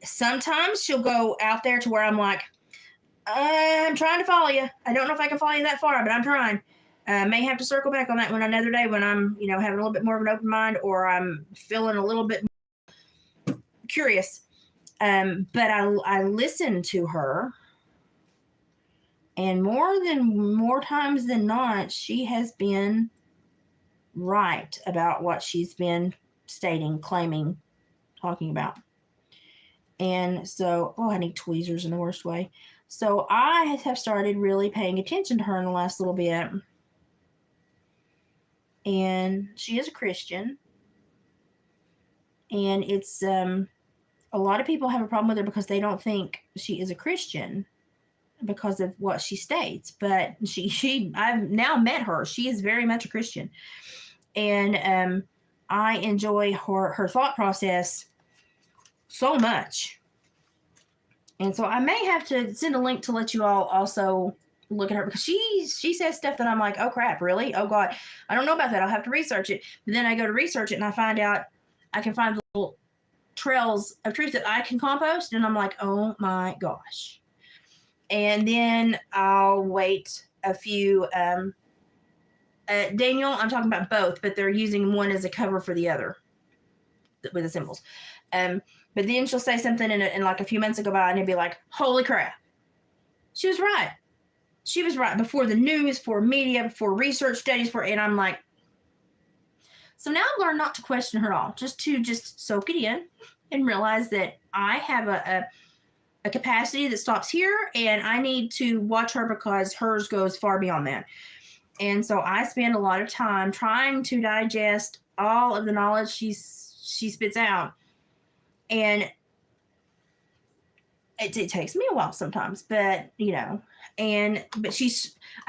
sometimes she'll go out there to where I'm like, I'm trying to follow you. I don't know if I can follow you that far, but I'm trying. May have to circle back on that one another day when I'm, having a little bit more of an open mind, or I'm feeling a little bit curious. But I listen to her, and more times than not, she has been right about what she's been stating, claiming, talking about. And so, I need tweezers in the worst way. So I have started really paying attention to her in the last little bit. And she is a Christian. And it's, a lot of people have a problem with her because they don't think she is a Christian because of what she states. But I've now met her. She is very much a Christian. And I enjoy her thought process so much. And so I may have to send a link to let you all also look at her, because she says stuff that I'm like, oh crap, really? Oh God, I don't know about that. I'll have to research it. But then I go to research it and I find out I can find little trails of truth that I can compost, and I'm like, oh my gosh. And then I'll wait a few. Daniel, I'm talking about both, but they're using one as a cover for the other with the symbols. But then she'll say something and like a few months go by and it'd be like, holy crap. She was right. She was right before the news, before media, before research studies, and I'm like, so now I've learned not to question her at all, just to soak it in and realize that I have a capacity that stops here, and I need to watch her because hers goes far beyond that. And so I spend a lot of time trying to digest all of the knowledge she spits out. And it takes me a while sometimes, but I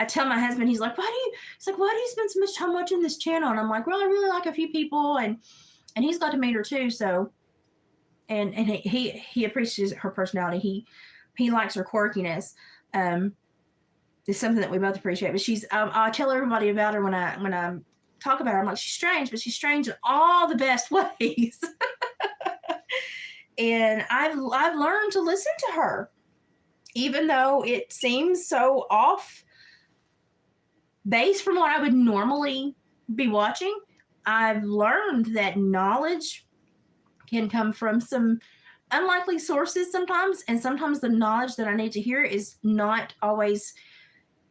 tell my husband, he's like, why do you spend so much time watching this channel? And I'm like, well, I really like a few people, and he's got to meet her too. So, and he appreciates her personality. He likes her quirkiness. It's something that we both appreciate. But I tell everybody about her when I talk about her. I'm like, she's strange, but she's strange in all the best ways. And I've learned to listen to her, even though it seems so off base from what I would normally be watching. I've learned that knowledge can come from some unlikely sources sometimes, and sometimes the knowledge that I need to hear is not always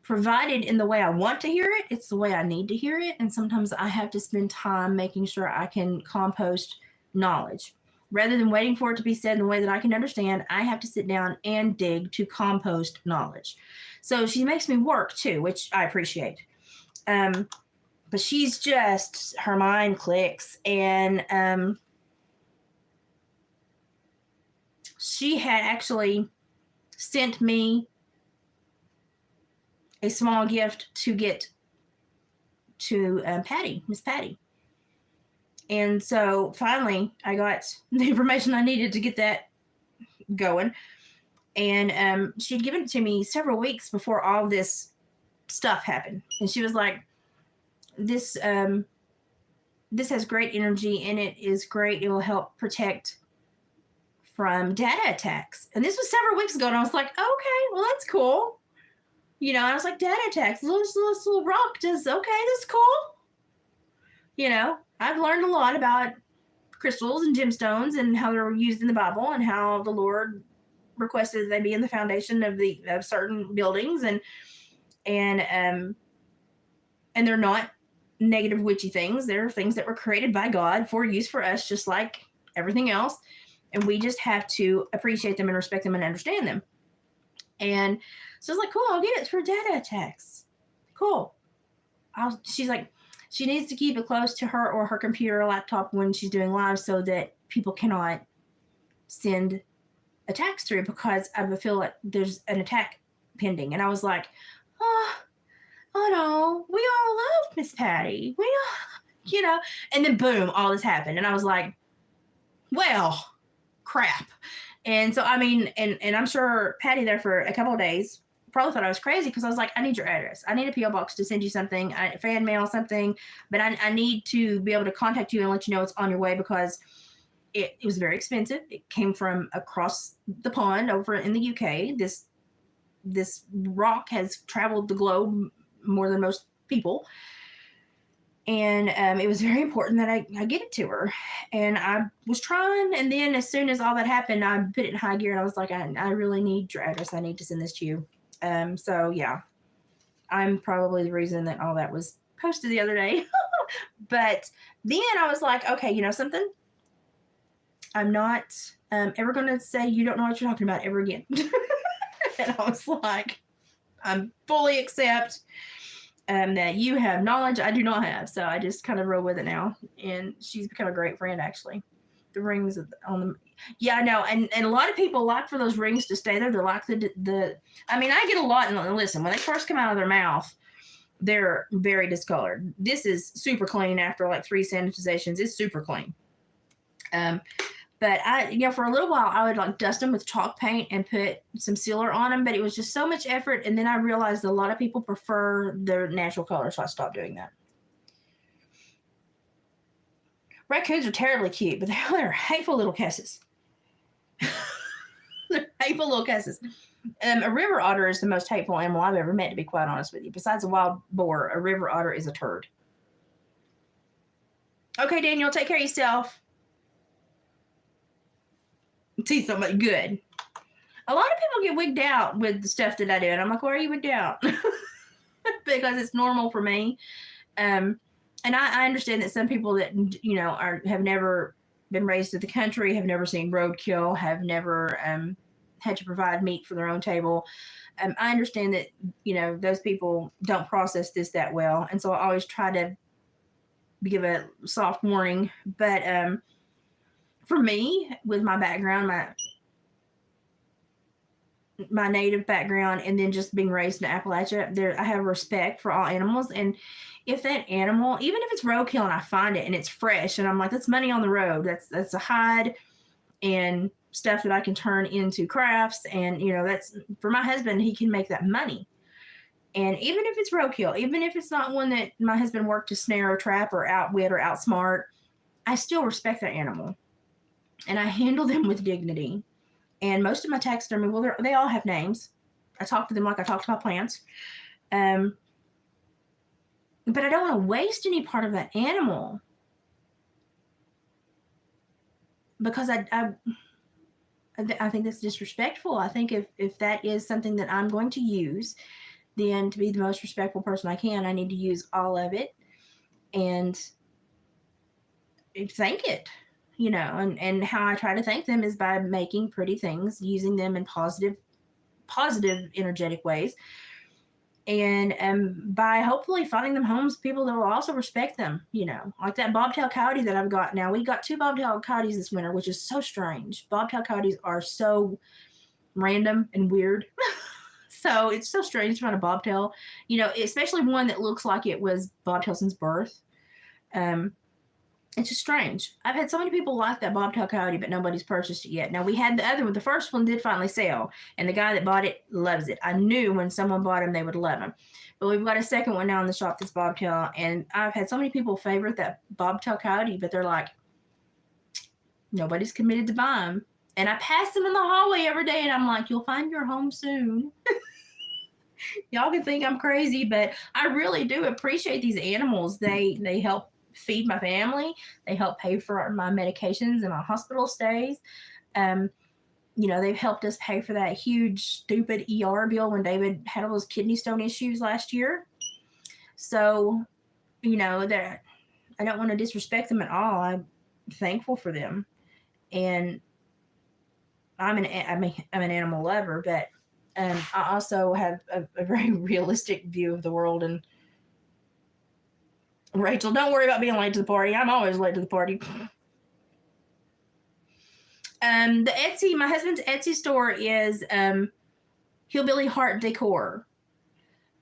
provided in the way I want to hear it. It's the way I need to hear it. And sometimes I have to spend time making sure I can compost knowledge. Rather than waiting for it to be said in the way that I can understand, I have to sit down and dig to compost knowledge. So she makes me work too, which I appreciate. But she's just, her mind clicks. And she had actually sent me a small gift to get to Patty, Miss Patty. And so finally I got the information I needed to get that going. And she'd given it to me several weeks before all this stuff happened. And she was like, this has great energy and it is great. It will help protect from data attacks. And this was several weeks ago. And I was like, okay, well, that's cool. I was like, data attacks, this little rock does, okay, that's cool. I've learned a lot about crystals and gemstones and how they're used in the Bible and how the Lord requested that they be in the foundation of certain buildings, and they're not negative witchy things. They're things that were created by God for use for us, just like everything else. And we just have to appreciate them and respect them and understand them. And so I was like, cool, I'll get it for data attacks. Cool. She's like, she needs to keep it close to her or her computer or laptop when she's doing live so that people cannot send attacks through, because I feel like there's an attack pending. And I was like, oh no, we all love Miss Patty. We all, and then boom, all this happened. And I was like, well, crap. And so, and I'm sure Patty there for a couple of days probably thought I was crazy, because I was like, I need your address. I need a P.O. box to send you something, fan mail, something. But I need to be able to contact you and let you know it's on your way, because it was very expensive. It came from across the pond over in the UK. This rock has traveled the globe more than most people. And it was very important that I get it to her. And I was trying. And then as soon as all that happened, I put it in high gear. And I was like, I really need your address. I need to send this to you. So, yeah, I'm probably the reason that all that was posted the other day. But then I was like, okay, you know something? I'm not ever going to say you don't know what you're talking about ever again. And I was like, I'm fully accept that you have knowledge I do not have. So I just kind of roll with it now. And she's become a great friend, actually. The rings on the... Yeah, I know. And a lot of people like for those rings to stay there. They like the I get a lot. And listen, when they first come out of their mouth, they're very discolored. This is super clean after like 3 sanitizations. It's super clean. But for a little while, I would like dust them with chalk paint and put some sealer on them. But it was just so much effort. And then I realized a lot of people prefer their natural color, so I stopped doing that. Raccoons are terribly cute, but they're hateful little cusses. They're hateful little cusses. A river otter is the most hateful animal I've ever met, to be quite honest with you. Besides a wild boar, a river otter is a turd. Okay, Daniel, take care of yourself. See somebody good. A lot of people get wigged out with the stuff that I do, and I'm like, why are you wigged out? Because it's normal for me. And I understand that some people that have never been raised in the country, have never seen roadkill, have never had to provide meat for their own table. I understand that those people don't process this that well, and so I always try to give a soft warning. But for me, with my background, my native background, and then just being raised in Appalachia, I have respect for all animals. And if that animal, even if it's roadkill and I find it and it's fresh and I'm like, that's money on the road, that's a hide and stuff that I can turn into crafts. And that's for my husband, he can make that money. And even if it's roadkill, even if it's not one that my husband worked to snare or trap or outwit or outsmart, I still respect that animal and I handle them with dignity. And most of my taxidermy, well, they all have names. I talk to them like I talk to my plants. But I don't want to waste any part of that animal because I think that's disrespectful. I think if that is something that I'm going to use, then to be the most respectful person I can, I need to use all of it and thank it. And how I try to thank them is by making pretty things, using them in positive, energetic ways. And by hopefully finding them homes, people that will also respect them, like that bobtail coyote that I've got now. We got 2 bobtail coyotes this winter, which is so strange. Bobtail coyotes are so random and weird. So it's so strange to find a bobtail, especially one that looks like it was bobtail since birth. It's just strange. I've had so many people like that bobtail coyote, but nobody's purchased it yet. Now, we had the other one. The first one did finally sell, and the guy that bought it loves it. I knew when someone bought him, they would love him. But we've got a second one now in the shop that's bobtail, and I've had so many people favorite that bobtail coyote, but they're like, nobody's committed to buy them. And I pass them in the hallway every day, and I'm like, you'll find your home soon. Y'all can think I'm crazy, but I really do appreciate these animals. They help feed my family. They help pay for my medications and my hospital stays. They've helped us pay for that huge, stupid ER bill when David had all those kidney stone issues last year. So, I don't want to disrespect them at all. I'm thankful for them. And I'm an animal lover, but I also have a very realistic view of the world. And Rachel, don't worry about being late to the party. I'm always late to the party. The Etsy, my husband's Etsy store is Hillbilly Heart Decor.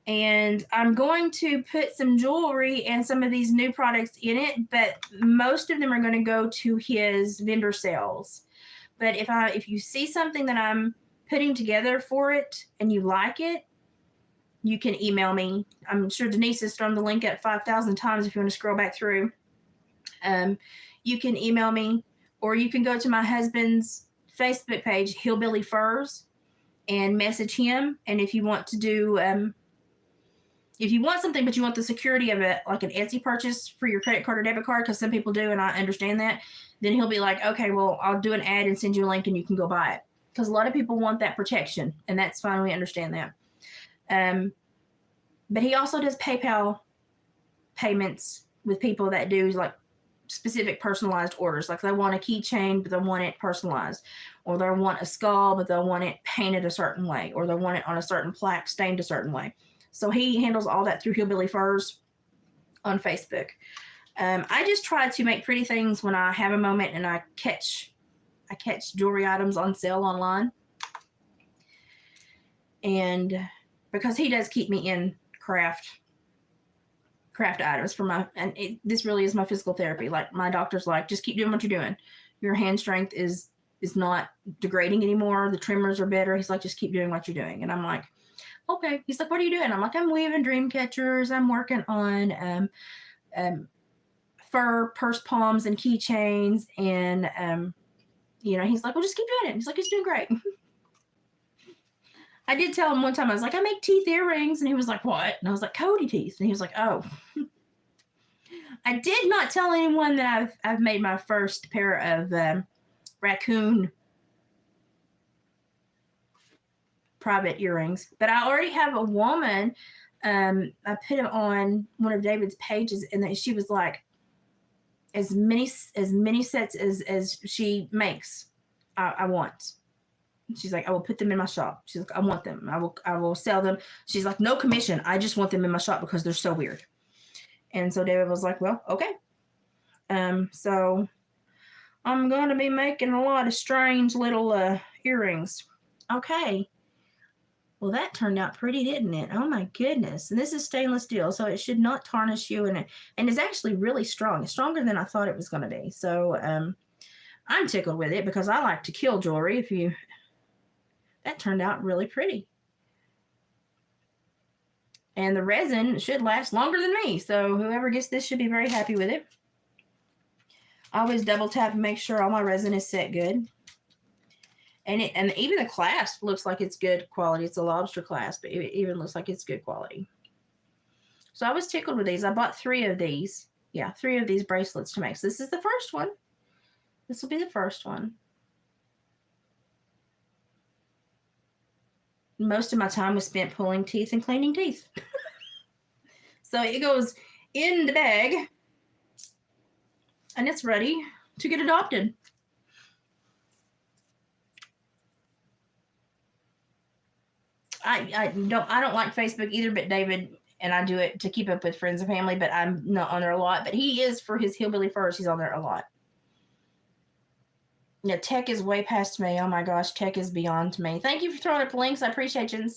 And I'm going to put some jewelry and some of these new products in it, but most of them are going to go to his vendor sales. But if you see something that I'm putting together for it and you like it, you can email me. I'm sure Denise has thrown the link at 5,000 times if you want to scroll back through. You can email me, or you can go to my husband's Facebook page, Hillbilly Furs, and message him. And if you want to do, if you want something, but you want the security of it, like an Etsy purchase for your credit card or debit card, because some people do, and I understand that, then he'll be like, okay, well, I'll do an ad and send you a link and you can go buy it. Because a lot of people want that protection, and that's fine. We understand that. But he also does PayPal payments with people that do like specific personalized orders. Like they want a keychain, but they want it personalized, or they want a skull, but they want it painted a certain way, or they want it on a certain plaque stained a certain way. So he handles all that through Hillbilly Furs on Facebook. I just try to make pretty things when I have a moment and I catch jewelry items on sale online. And because he does keep me in craft items for this really is my physical therapy. Like my doctor's like, just keep doing what you're doing. your hand strength is not degrading anymore. The trimmers are better. He's like, just keep doing what you're doing. And I'm like, okay. He's like, what are you doing? I'm like, I'm weaving dream catchers. I'm working on fur purse palms and keychains. And, he's like, well, just keep doing it. He's like, it's doing great. I did tell him one time, I was like, I make teeth earrings. And he was like, what? And I was like, Cody teeth. And he was like, oh. I did not tell anyone that I've made my first pair of raccoon private earrings, but I already have a woman. I put it on one of David's pages, and then she was like, as many sets as she makes, I want. She's like, I will put them in my shop. She's like, I want them. I will sell them. She's like, no commission. I just want them in my shop because they're so weird. And so David was like, well, okay. So I'm going to be making a lot of strange little earrings. Okay. Well, that turned out pretty, didn't it? Oh my goodness. And this is stainless steel, so it should not tarnish you. And it's actually really strong. It's stronger than I thought it was going to be. So I'm tickled with it because I like to kill jewelry. That turned out really pretty. And the resin should last longer than me. So whoever gets this should be very happy with it. I always double tap and make sure all my resin is set good. And even the clasp looks like it's good quality. It's a lobster clasp, but it even looks like it's good quality. So I was tickled with these. I bought 3 of these. Yeah, 3 of these bracelets to make. So this is the first one. This will be the first one. Most of my time was spent pulling teeth and cleaning teeth. So it goes in the bag. And it's ready to get adopted. I don't like Facebook either, but David and I do it to keep up with friends and family, but I'm not on there a lot. But he is for his hillbilly furs. He's on there a lot. Yeah, tech is way past me. Oh my gosh, tech is beyond me. Thank you for throwing up links. I appreciate you.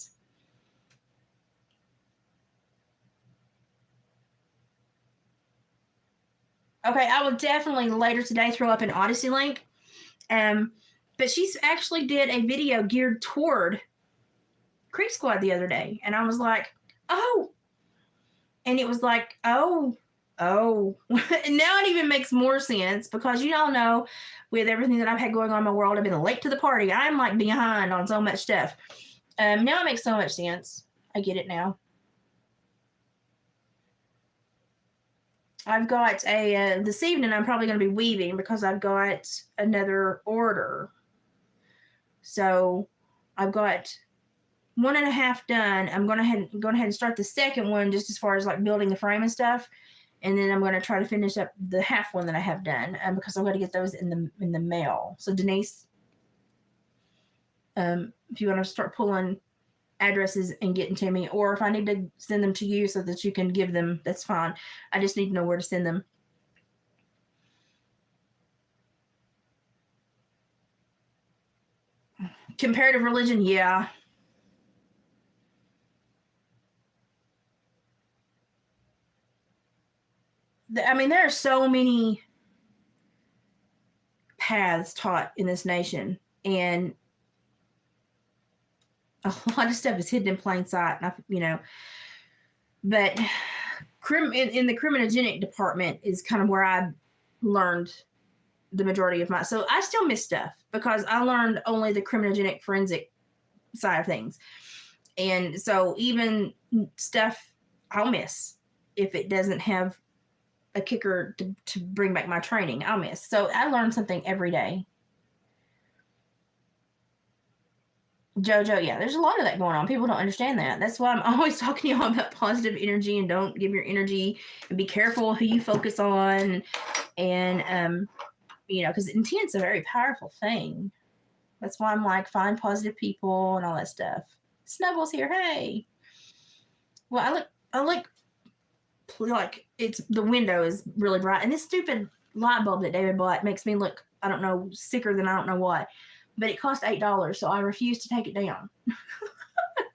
Okay, I will definitely later today throw up an Odyssey link. But she's actually did a video geared toward Creek Squad the other day. And I was like, oh. And it was like, oh. And now it even makes more sense because you all know with everything that I've had going on in my world, I've been late to the party. I'm like behind on so much stuff. Now it makes so much sense. I get it now. I've got this evening I'm probably going to be weaving because I've got another order. So I've got 1.5 done. I'm going ahead and start the second one just as far as like building the frame and stuff. And then I'm going to try to finish up the half one that I have done because I'm going to get those in the mail. So Denise, if you want to start pulling addresses and getting to me, or if I need to send them to you so that you can give them, that's fine. I just need to know where to send them. Comparative religion, yeah. I mean, there are so many paths taught in this nation, and a lot of stuff is hidden in plain sight. But in the criminogenic department is kind of where I learned the majority of my. So I still miss stuff because I learned only the criminogenic forensic side of things, and so even stuff I'll miss if it doesn't have a kicker to bring back my training. I'll miss. So I learn something every day. JoJo, yeah, there's a lot of that going on. People don't understand that. That's why I'm always talking to y'all about positive energy and don't give your energy and be careful who you focus on. And, because intent's a very powerful thing. That's why I'm like, find positive people and all that stuff. Snuggles here. Hey. Well, I look like the window is really bright. And this stupid light bulb that David bought makes me look, I don't know, sicker than I don't know what. But it cost $8, so I refused to take it down.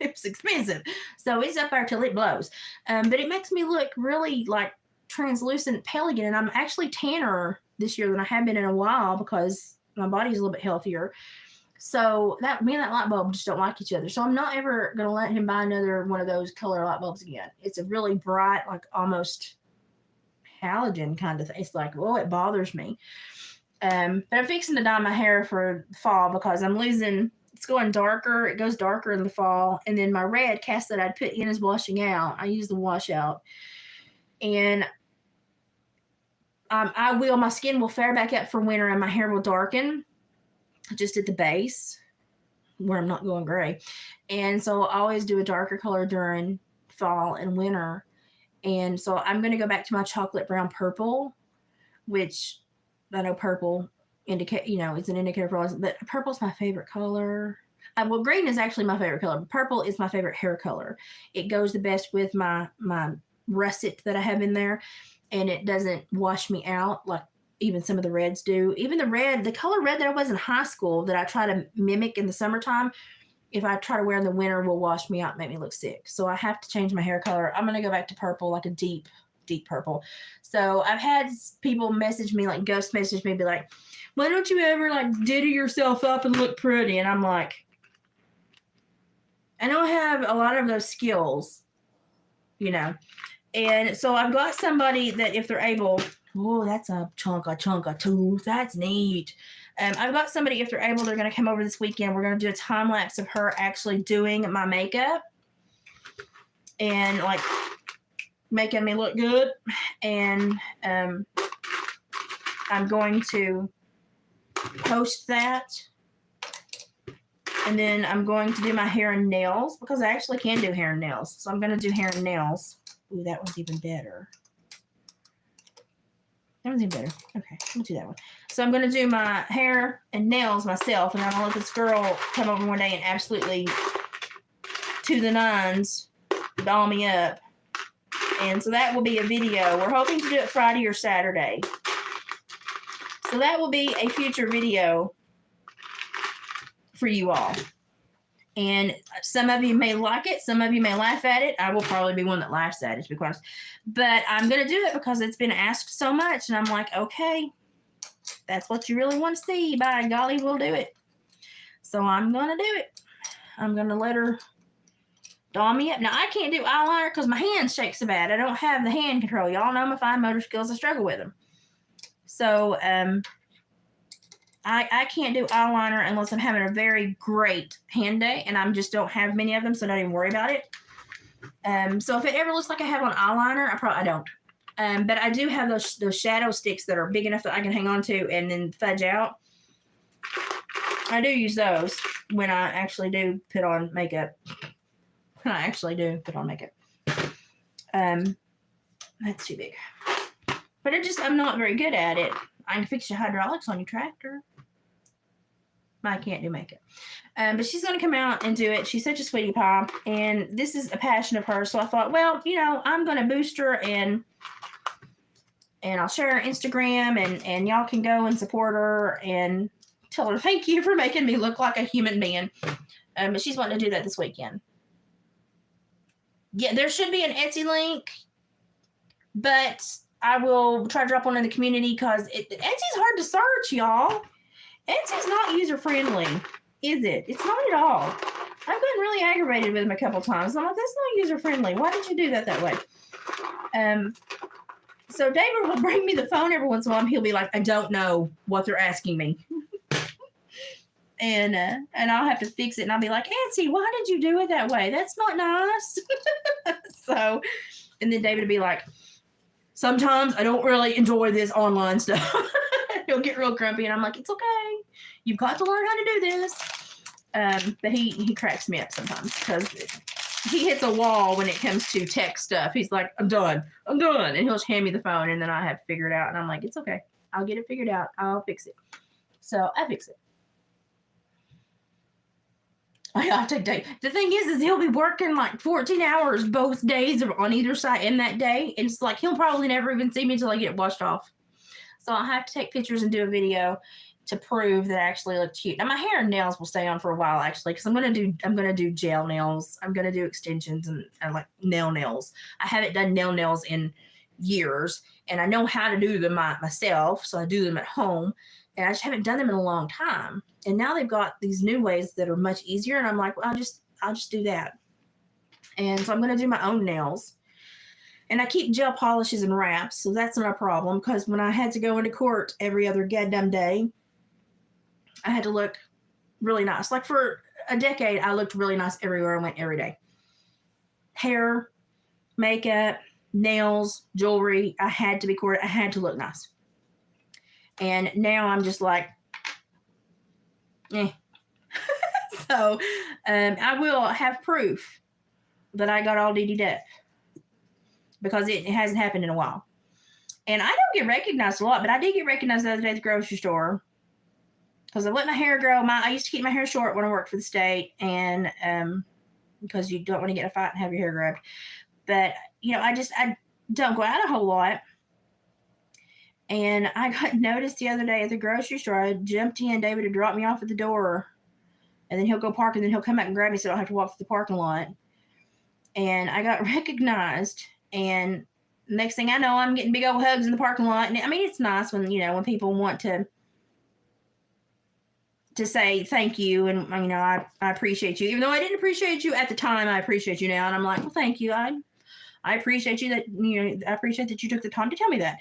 It was expensive. So it's up there till it blows. But it makes me look really like translucent pale again. And I'm actually tanner this year than I have been in a while because my body's a little bit healthier. So that me and that light bulb just don't like each other. So I'm not ever gonna let him buy another one of those color light bulbs again. It's a really bright, like almost halogen kind of thing. It's like, oh, it bothers me. But I'm fixing to dye my hair for fall because I'm losing. It's going darker. It goes darker in the fall, and then my red cast that I'd put in is washing out. I use the washout, and my skin will flare back up for winter, and my hair will darken just at the base where I'm not going gray. And so I always do a darker color during fall and winter. And so I'm going to go back to my chocolate brown purple, which I know purple indicate, it's an indicator for all, but purple's my favorite color. Well, green is actually my favorite color, but purple is my favorite hair color. It goes the best with my russet that I have in there, and it doesn't wash me out like even some of the reds do. Even the color red that I was in high school that I try to mimic in the summertime, if I try to wear in the winter, will wash me out and make me look sick. So I have to change my hair color. I'm going to go back to purple, like a deep, deep purple. So I've had people message me, like ghost message me, be like, why don't you ever like ditty yourself up and look pretty? And I'm like, I don't have a lot of those skills, And so I've got somebody that if they're able, oh, that's a chunk of tooth. That's neat. I've got somebody, if they're able, they're going to come over this weekend. We're going to do a time lapse of her actually doing my makeup and like making me look good. And I'm going to post that. And then I'm going to do my hair and nails because I actually can do hair and nails. So I'm going to do hair and nails. Ooh, that one's even better. That one's even better. Okay, I'm going to do that one. So I'm going to do my hair and nails myself, and I'm going to let this girl come over one day and absolutely to the nines doll me up. And so that will be a video. We're hoping to do it Friday or Saturday. So that will be a future video for you all. And some of you may like it. Some of you may laugh at it. I will probably be one that laughs at it, to be honest. But I'm going to do it because it's been asked so much. And I'm like, okay, that's what you really want to see. By golly, we'll do it. So I'm going to do it. I'm going to let her doll me up. Now, I can't do eyeliner because my hand shakes so bad. I don't have the hand control. Y'all know my fine motor skills. I struggle with them. So, I can't do eyeliner unless I'm having a very great hand day, and I just don't have many of them, so don't even worry about it. So if it ever looks like I have on eyeliner, I don't. But I do have those shadow sticks that are big enough that I can hang on to and then fudge out. I do use those when I actually do put on makeup. That's too big. But I'm not very good at it. I can fix your hydraulics on your tractor. I can't do makeup. But she's going to come out and do it. She's such a sweetie pie. And this is a passion of hers. So I thought, well, I'm going to boost her and I'll share her Instagram and y'all can go and support her and tell her thank you for making me look like a human being. But she's wanting to do that this weekend. Yeah, there should be an Etsy link. But I will try to drop one in the community because Etsy's hard to search, y'all. Etsy's not user-friendly, is it? It's not at all. I've gotten really aggravated with them a couple times. I'm like, that's not user-friendly. Why did you do that way? So David will bring me the phone every once in a while, and he'll be like, I don't know what they're asking me. and I'll have to fix it, and I'll be like, Etsy, why did you do it that way? That's not nice. So, and then David will be like, sometimes I don't really enjoy this online stuff. He'll get real grumpy, and I'm like, it's okay. You've got to learn how to do this. But he cracks me up sometimes because he hits a wall when it comes to tech stuff. He's like, I'm done. And he'll hand me the phone, and then I have to figure it out. And I'm like, it's okay. I'll get it figured out. I'll fix it. So I fix it. I take day. The thing is he'll be working like 14 hours both days on either side in that day. And it's like he'll probably never even see me until I get washed off. So I'll have to take pictures and do a video to prove that I actually look cute. Now my hair and nails will stay on for a while actually, because I'm gonna do gel nails. I'm gonna do extensions and like nails. I haven't done nails in years, and I know how to do them myself, so I do them at home, and I just haven't done them in a long time. And now they've got these new ways that are much easier, and I'm like, well, I'll just do that. And so I'm going to do my own nails. And I keep gel polishes and wraps, so that's not a problem, because when I had to go into court every other goddamn day, I had to look really nice. Like for a decade, I looked really nice everywhere I went every day. Hair, makeup, nails, jewelry, I had to be courted. I had to look nice. And now I'm just like, eh. So I will have proof that I got all DD'd up, because it hasn't happened in a while. And I don't get recognized a lot, but I did get recognized the other day at the grocery store, because I let my hair grow. I used to keep my hair short when I worked for the state, and because you don't want to get in a fight and have your hair grabbed. But, I don't go out a whole lot. And I got noticed the other day at the grocery store. I jumped in. David had dropped me off at the door, and then he'll go park, and then he'll come back and grab me so I don't have to walk through the parking lot. And I got recognized, and next thing I know, I'm getting big old hugs in the parking lot. And I mean, it's nice when, when people want to say thank you, and I appreciate you. Even though I didn't appreciate you at the time, I appreciate you now. And I'm like, well, thank you. I appreciate you that, I appreciate that you took the time to tell me that.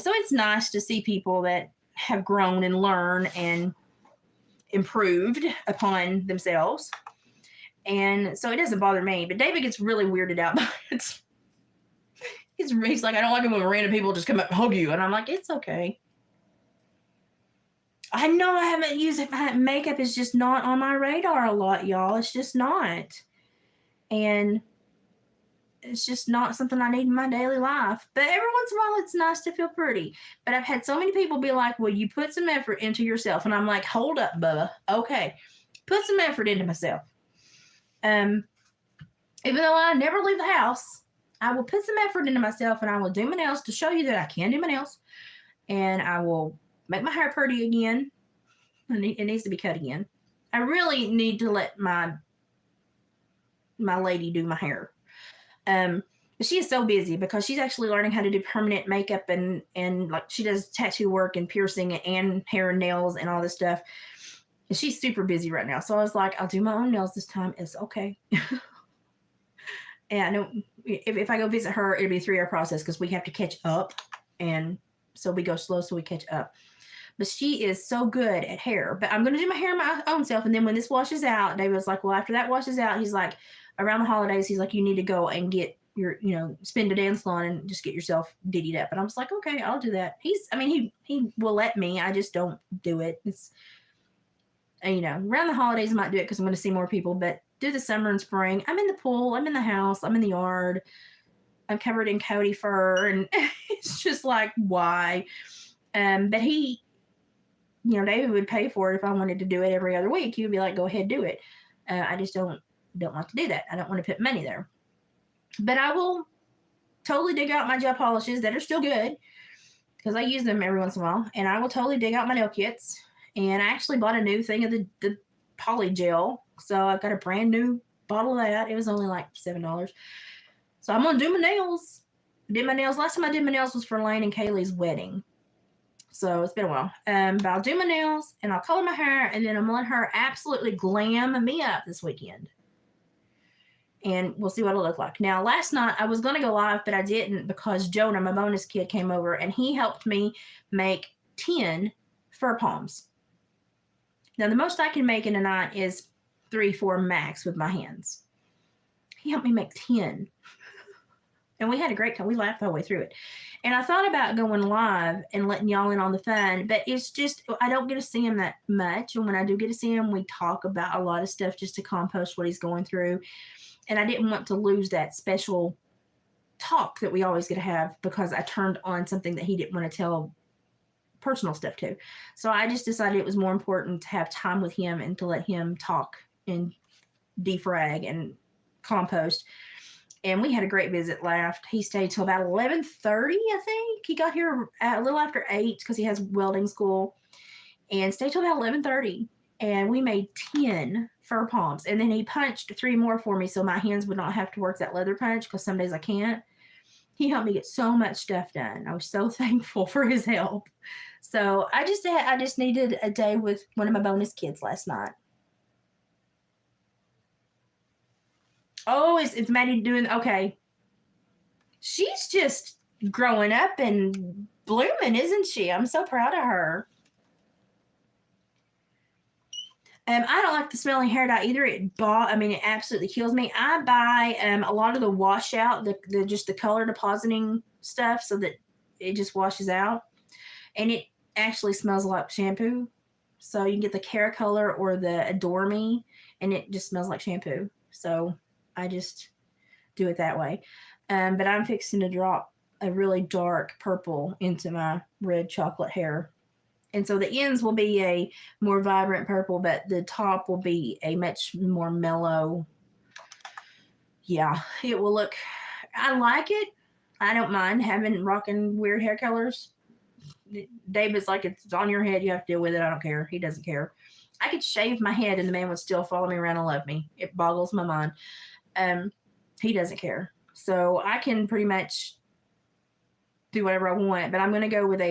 So it's nice to see people that have grown and learned and improved upon themselves. And so it doesn't bother me. But David gets really weirded out by it. He's like, I don't like it when random people just come up and hug you. And I'm like, it's okay. I know I haven't used it. Makeup is just not on my radar a lot, y'all. It's just not. And it's just not something I need in my daily life. But every once in a while, it's nice to feel pretty. But I've had so many people be like, well, you put some effort into yourself. And I'm like, hold up, Bubba. Okay. Put some effort into myself. Even though I never leave the house, I will put some effort into myself, and I will do my nails to show you that I can do my nails. And I will make my hair pretty again. It needs to be cut again. I really need to let my lady do my hair. She is so busy because she's actually learning how to do permanent makeup, and like she does tattoo work and piercing and hair and nails and all this stuff. And she's super busy right now. So I was like, I'll do my own nails this time. It's okay. And I know if I go visit her, it'll be a 3-hour process because we have to catch up. And so we go slow so we catch up. But she is so good at hair. But I'm going to do my hair my own self. And then when this washes out, David was like, well, after that washes out, he's like, around the holidays, he's like, you need to go and get your, spin to dance salon and just get yourself diddied up. And I was like, okay, I'll do that. He will let me. I just don't do it. It's, around the holidays, I might do it because I'm going to see more people. But do the summer and spring. I'm in the pool. I'm in the house. I'm in the yard. I'm covered in Cody fur. And it's just like, why? But he, David would pay for it if I wanted to do it every other week. He would be like, go ahead, do it. I just don't want to do that. I don't want to put money there. But I will totally dig out my gel polishes that are still good because I use them every once in a while. And I will totally dig out my nail kits. And I actually bought a new thing of the poly gel. So I've got a brand new bottle of that. It was only like $7. So I'm going to do my nails. I did my nails. Last time I did my nails was for Lane and Kaylee's wedding. So it's been a while. But I'll do my nails and I'll color my hair. And then I'm going to let her absolutely glam me up this weekend. And we'll see what it'll look like. Now, last night I was going to go live, but I didn't because Jonah, my bonus kid, came over and he helped me make 10 fur palms. Now, the most I can make in a night is 3-4 max with my hands. He helped me make 10. And we had a great time. We laughed the whole way through it. And I thought about going live and letting y'all in on the fun, but it's just, I don't get to see him that much. And when I do get to see him, we talk about a lot of stuff just to compost what he's going through. And I didn't want to lose that special talk that we always get to have because I turned on something that he didn't want to tell personal stuff to. So I just decided it was more important to have time with him and to let him talk and defrag and compost. And we had a great visit. Laughed. He stayed till about 11:30, I think. He got here a little after 8 because he has welding school, and stayed till about 11:30. And we made 10 fur palms. And then he punched 3 more for me so my hands would not have to work that leather punch because some days I can't. He helped me get so much stuff done. I was so thankful for his help. So I just needed a day with one of my bonus kids last night. Oh, it's Maddie doing okay. She's just growing up and blooming, isn't she? I'm so proud of her. I don't like the smelling hair dye either. It absolutely kills me. I buy a lot of the washout, the just the color depositing stuff, so that it just washes out, and it actually smells like shampoo. So you can get the Caracolor or the Adore Me, and it just smells like shampoo. So I just do it that way. But I'm fixing to drop a really dark purple into my red chocolate hair. And so the ends will be a more vibrant purple, but the top will be a much more mellow. Yeah, it will look, I like it. I don't mind rocking weird hair colors. David's like, it's on your head. You have to deal with it. I don't care. He doesn't care. I could shave my head and the man would still follow me around and love me. It boggles my mind. He doesn't care. So I can pretty much do whatever I want, but I'm going to go with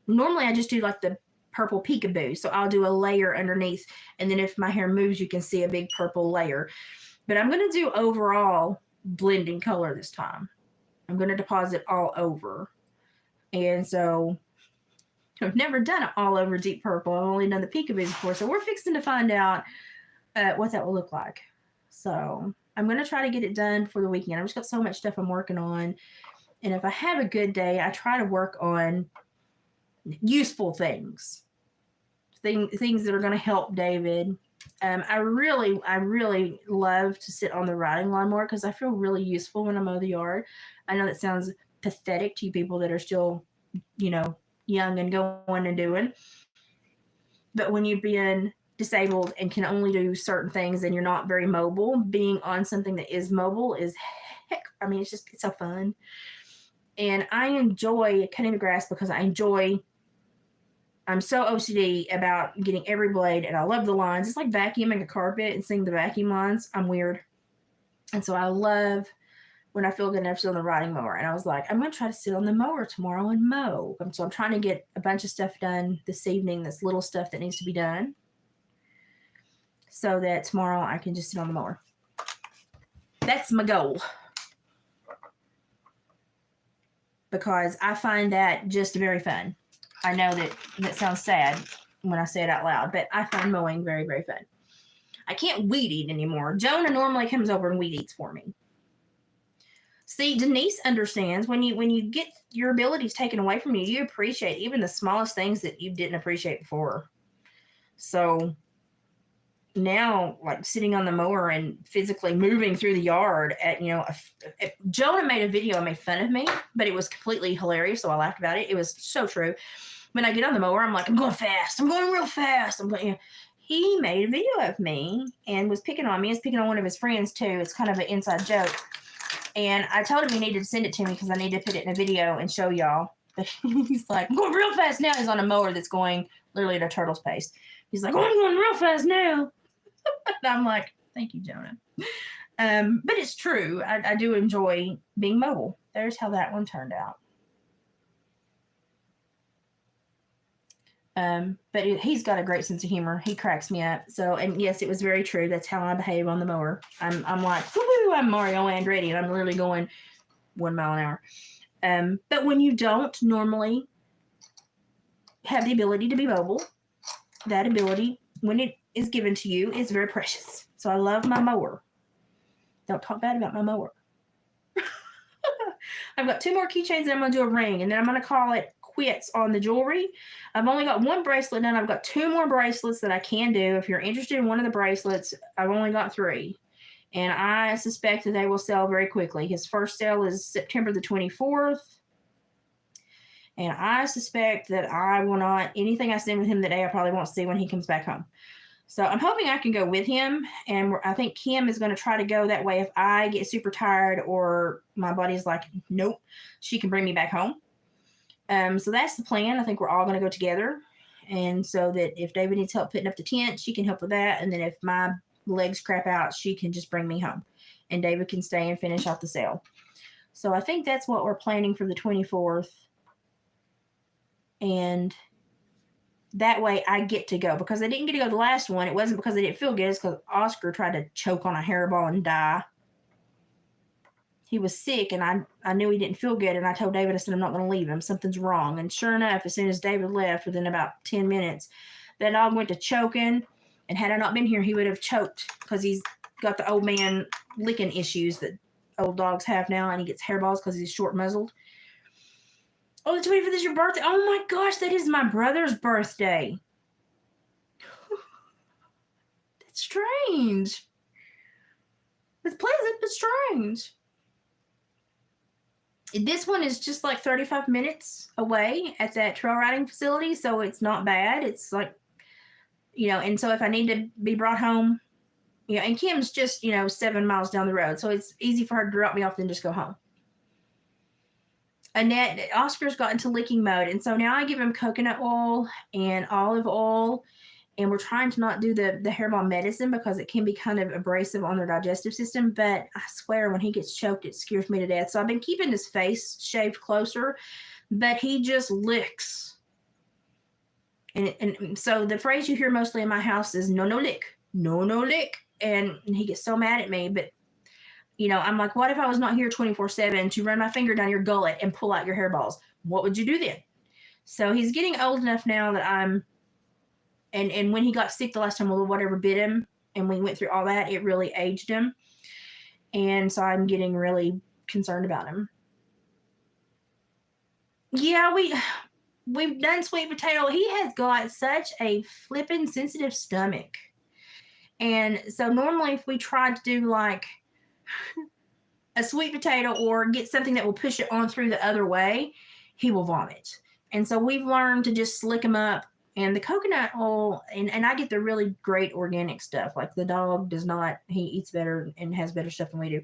normally I just do like the purple peekaboo. So I'll do a layer underneath, and then if my hair moves, you can see a big purple layer. But I'm going to do overall blending color this time. I'm going to deposit all over. And so I've never done it all over deep purple. I've only done the peekaboos before. So we're fixing to find out what that will look like. So I'm going to try to get it done for the weekend. I've just got so much stuff I'm working on. And if I have a good day, I try to work on useful things that are going to help David. I really love to sit on the riding lawnmower because I feel really useful when I mow the yard. I know that sounds pathetic to you people that are still, young and going and doing. But when you've been disabled and can only do certain things and you're not very mobile, being on something that is mobile is it's so fun. And I enjoy cutting the grass because I'm so OCD about getting every blade, and I love the lines. It's like vacuuming a carpet and seeing the vacuum lines. I'm weird. And so I love when I feel good enough to sit on the riding mower. And I was like, I'm going to try to sit on the mower tomorrow and mow. So I'm trying to get a bunch of stuff done this evening, this little stuff that needs to be done, so that tomorrow I can just sit on the mower. That's my goal. Because I find that just very fun. I know that sounds sad when I say it out loud, but I find mowing very, very fun. I can't weed eat anymore. Jonah normally comes over and weed eats for me. See, Denise understands when you get your abilities taken away from you, you appreciate even the smallest things that you didn't appreciate before. So now, like sitting on the mower and physically moving through the yard Jonah made a video and made fun of me, but it was completely hilarious. So I laughed about it. It was so true. When I get on the mower, I'm like, I'm going fast. I'm going real fast. He made a video of me and was picking on me. He's picking on one of his friends too. It's kind of an inside joke. And I told him he needed to send it to me because I need to put it in a video and show y'all. But he's like, I'm going real fast now. He's on a mower that's going literally at a turtle's pace. He's like, oh, I'm going real fast now. And I'm like, thank you, Jonah. But it's true. I do enjoy being mobile. There's how that one turned out. But he's got a great sense of humor. He cracks me up. So, and yes, it was very true. That's how I behave on the mower. I'm like, woo-hoo, I'm Mario Andretti, and I'm literally going 1 mile an hour. But when you don't normally have the ability to be mobile, that ability, when it is given to you, is very precious. So I love my mower. Don't talk bad about my mower. I've got 2 more keychains and I'm going to do a ring, and then I'm going to call it quits on the jewelry. I've only got 1 bracelet done. I've got 2 more bracelets that I can do. If you're interested in one of the bracelets, I've only got 3. And I suspect that they will sell very quickly. His first sale is September the 24th. And I suspect that anything I send with him today, I probably won't see when he comes back home. So I'm hoping I can go with him. And I think Kim is going to try to go that way. If I get super tired or my body's like, nope, she can bring me back home. So that's the plan. I think we're all going to go together. And so that if David needs help putting up the tent, she can help with that. And then if my legs crap out, she can just bring me home. And David can stay and finish off the sale. So I think that's what we're planning for the 24th. And that way I get to go, because I didn't get to go the last one. It wasn't because I didn't feel good. It's because Oscar tried to choke on a hairball and die. He was sick, and I knew he didn't feel good, and I told David, I said, I'm not going to leave him. Something's wrong. And sure enough, as soon as David left, within about 10 minutes, that dog went to choking, and had I not been here, he would have choked, because he's got the old man licking issues that old dogs have now, and he gets hairballs because he's short-muzzled. Oh, the 25th is your birthday. Oh, my gosh, that is my brother's birthday. That's strange. It's pleasant, but strange. This one is just like 35 minutes away at that trail riding facility, so it's not bad. It's like, and so if I need to be brought home, and Kim's just, 7 miles down the road, so it's easy for her to drop me off and just go home. Annette, Oscar's got into licking mode, and so now I give him coconut oil and olive oil, and we're trying to not do the hairball medicine because it can be kind of abrasive on their digestive system. But I swear, when he gets choked, it scares me to death. So I've been keeping his face shaved closer, but he just licks. And so the phrase you hear mostly in my house is no lick, no lick. And he gets so mad at me. But, I'm like, what if I was not here 24/7 to run my finger down your gullet and pull out your hairballs? What would you do then? So he's getting old enough now that And when he got sick the last time, whatever bit him, and we went through all that, it really aged him. And so I'm getting really concerned about him. Yeah, we've done sweet potato. He has got such a flippin' sensitive stomach. And so normally if we tried to do like a sweet potato or get something that will push it on through the other way, he will vomit. And so we've learned to just slick him up. And the coconut oil, and I get the really great organic stuff. Like the dog does not, he eats better and has better stuff than we do.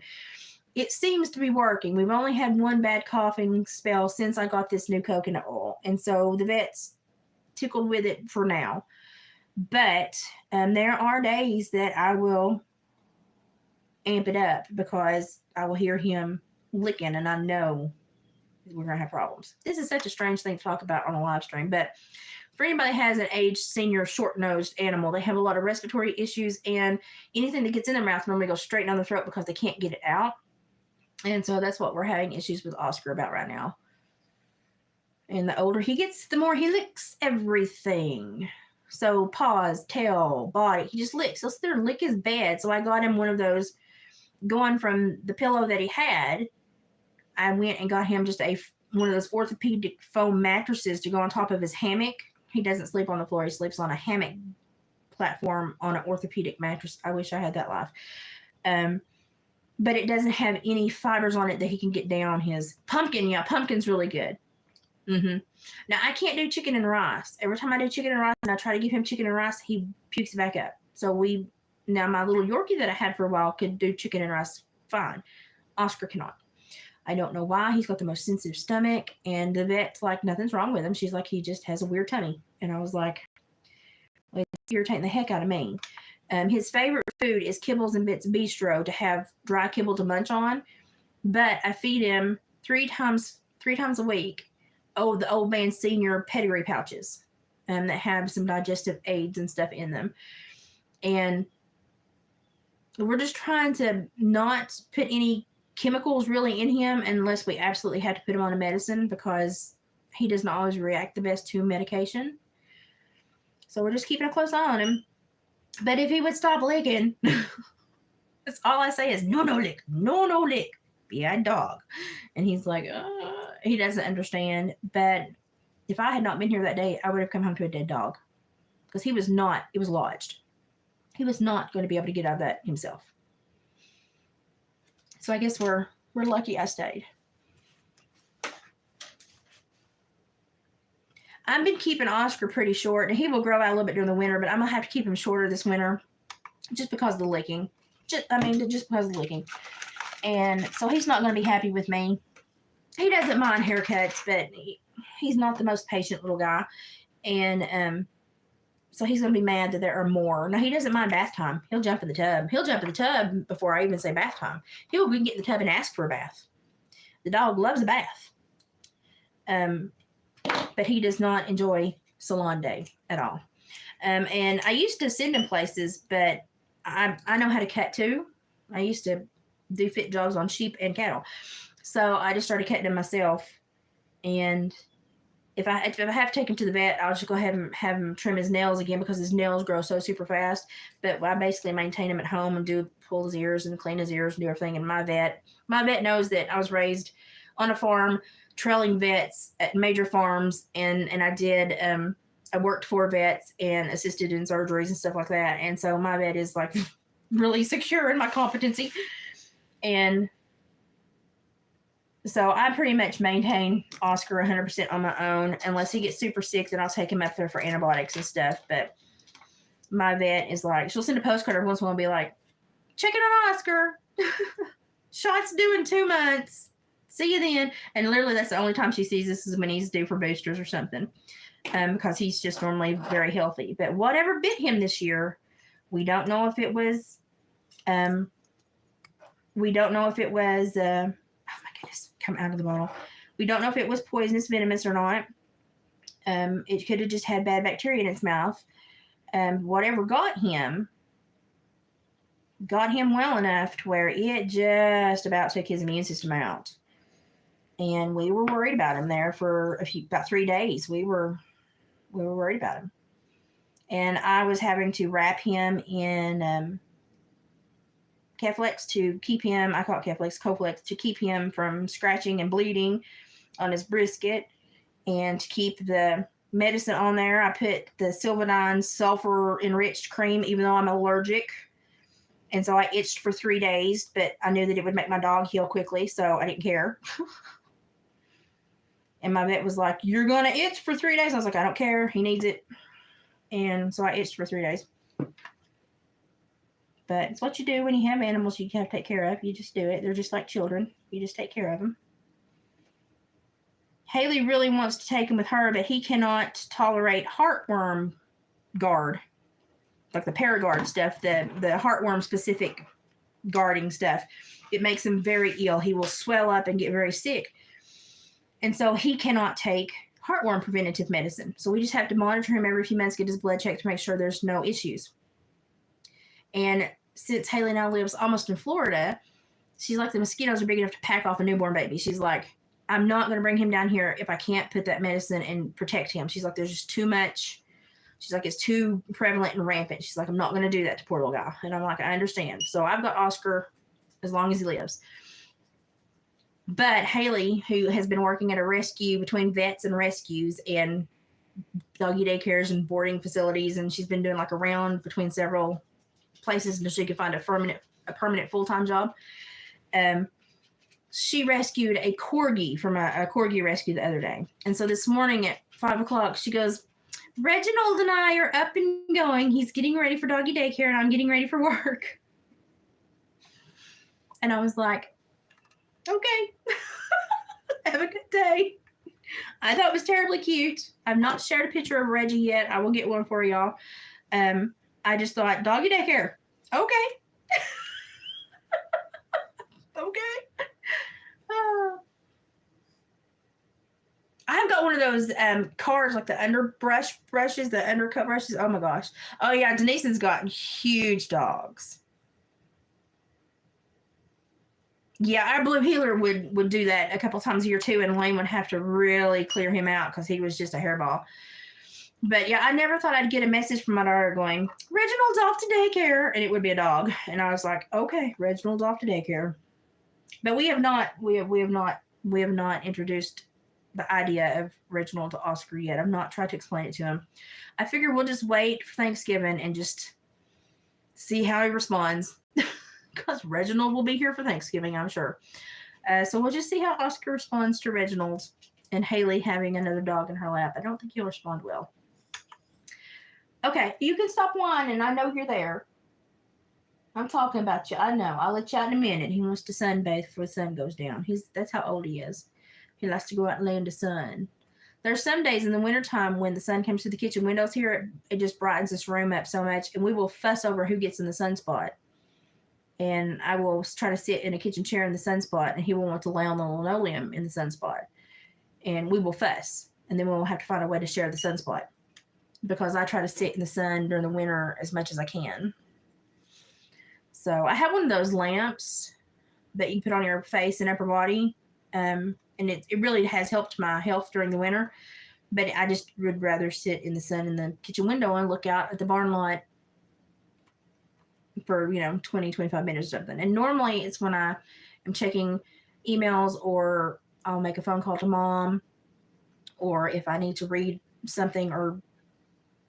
It seems to be working. We've only had one bad coughing spell since I got this new coconut oil. And so the vet's tickled with it for now. But there are days that I will amp it up because I will hear him licking and I know we're going to have problems. This is such a strange thing to talk about on a live stream, but for anybody that has an aged senior short-nosed animal, they have a lot of respiratory issues, and anything that gets in their mouth normally goes straight down the throat because they can't get it out. And so that's what we're having issues with Oscar about right now. And the older he gets, the more he licks everything. So paws, tail, body, he just licks. He'll sit there and lick his bed. So I got him one of those, going from the pillow that he had, I went and got him just one of those orthopedic foam mattresses to go on top of his hammock. He doesn't sleep on the floor. He sleeps on a hammock platform on an orthopedic mattress. I wish I had that life. But it doesn't have any fibers on it that he can get down his pumpkin. Yeah, pumpkin's really good. Now, I can't do chicken and rice. Every time I do chicken and rice and I try to give him chicken and rice, he pukes it back up. So now my little Yorkie that I had for a while could do chicken and rice fine. Oscar cannot. I don't know why. He's got the most sensitive stomach, and the vet's like, nothing's wrong with him. She's like, he just has a weird tummy. And I was like, well, it's irritating the heck out of me. His favorite food is Kibbles and Bits Bistro, to have dry kibble to munch on. But I feed him three times a week. Oh, the old man senior pedigree pouches that have some digestive aids and stuff in them. And we're just trying to not put any chemicals really in him unless we absolutely have to put him on a medicine, because he doesn't always react the best to medication. So we're just keeping a close eye on him. But if he would stop licking, that's all I say is no lick, no lick. Bad dog. And he's like, he doesn't understand. But if I had not been here that day, I would have come home to a dead dog, because it was lodged. He was not going to be able to get out of that himself. So I guess we're lucky I stayed. I've been keeping Oscar pretty short, and he will grow out a little bit during the winter, but I'm going to have to keep him shorter this winter just because of the licking. Just because of the licking. And so he's not going to be happy with me. He doesn't mind haircuts, but he's not the most patient little guy. And so he's going to be mad that there are more. Now, he doesn't mind bath time. He'll jump in the tub. He'll jump in the tub before I even say bath time. He'll get in the tub and ask for a bath. The dog loves a bath. But he does not enjoy salon day at all. And I used to send him places, but I know how to cut too. I used to do fit jobs on sheep and cattle. So I just started cutting them myself. And if I have to take him to the vet, I'll just go ahead and have him trim his nails again because his nails grow so super fast. But I basically maintain him at home and pull his ears and clean his ears and do everything. And my vet knows that I was raised on a farm, trailing vets at major farms, and I worked for vets and assisted in surgeries and stuff like that. And so my vet is like really secure in my competency. And so I pretty much maintain Oscar 100% on my own. Unless he gets super sick, then I'll take him up there for antibiotics and stuff. But my vet is like, she'll send a postcard every once in a while and be like, check in on Oscar. Shot's due in 2 months. See you then. And literally that's the only time she sees us is when he's due for boosters or something. Because he's just normally very healthy. But whatever bit him this year, we don't know if it was oh my goodness, come out of the bottle. We don't know if it was poisonous, venomous or not. It could have just had bad bacteria in its mouth. Whatever got him well enough to where it just about took his immune system out. And we were worried about him there for about 3 days. We were worried about him. And I was having to wrap him in Keflex to keep him, I call it Keflex, Coflex, to keep him from scratching and bleeding on his brisket. And to keep the medicine on there, I put the Silvanine sulfur-enriched cream, even though I'm allergic. And so I itched for 3 days, but I knew that it would make my dog heal quickly, so I didn't care. And my vet was like, you're going to itch for 3 days. I was like, I don't care. He needs it. And so I itched for 3 days. But it's what you do when you have animals you have to take care of. You just do it. They're just like children. You just take care of them. Haley really wants to take him with her, but he cannot tolerate heartworm guard. Like the Paragard stuff, the heartworm specific guarding stuff. It makes him very ill. He will swell up and get very sick. And so he cannot take heartworm preventative medicine. So we just have to monitor him every few months, get his blood checked to make sure there's no issues. And since Haley now lives almost in Florida, she's like, the mosquitoes are big enough to pack off a newborn baby. She's like, I'm not going to bring him down here if I can't put that medicine and protect him. She's like, there's just too much. She's like, it's too prevalent and rampant. She's like, I'm not going to do that to poor little guy. And I'm like, I understand. So I've got Oscar as long as he lives. But Haley, who has been working at a rescue between vets and rescues and doggy daycares and boarding facilities, and she's been doing like a round between several places until she could find a permanent full-time job. She rescued a corgi from a corgi rescue the other day. And so this morning at 5:00, she goes, Reginald and I are up and going. He's getting ready for doggy daycare and I'm getting ready for work. And I was like, okay, have a good day. I thought it was terribly cute. I've not shared a picture of Reggie yet. I will get one for y'all. I just thought, doggy daycare. Okay. Okay. I've got one of those cars, like the brushes, the undercut brushes. Oh my gosh. Oh yeah, Denise has got huge dogs. Yeah, our blue heeler would do that a couple times a year too, and Lane would have to really clear him out because he was just a hairball. But yeah, I never thought I'd get a message from my daughter going, Reginald's off to daycare, and it would be a dog. And I was like, okay, Reginald's off to daycare. But we have not introduced the idea of Reginald to Oscar yet. I've not tried to explain it to him. I figure we'll just wait for Thanksgiving and just see how he responds. Because Reginald will be here for Thanksgiving, I'm sure. So we'll just see how Oscar responds to Reginald and Haley having another dog in her lap. I don't think he'll respond well. Okay, you can stop whining. I know you're there. I'm talking about you. I know. I'll let you out in a minute. He wants to sunbathe before the sun goes down. That's how old he is. He likes to go out and lay in the sun. There's some days in the wintertime when the sun comes through the kitchen windows here, it just brightens this room up so much, and we will fuss over who gets in the sunspot. And I will try to sit in a kitchen chair in the sunspot, and he will want to lay on the linoleum in the sunspot. And we will fuss. And then we'll have to find a way to share the sunspot, because I try to sit in the sun during the winter as much as I can. So I have one of those lamps that you put on your face and upper body. And it really has helped my health during the winter. But I just would rather sit in the sun in the kitchen window and look out at the barn lot for 20, 25 minutes or something. And normally it's when I am checking emails, or I'll make a phone call to mom, or if I need to read something or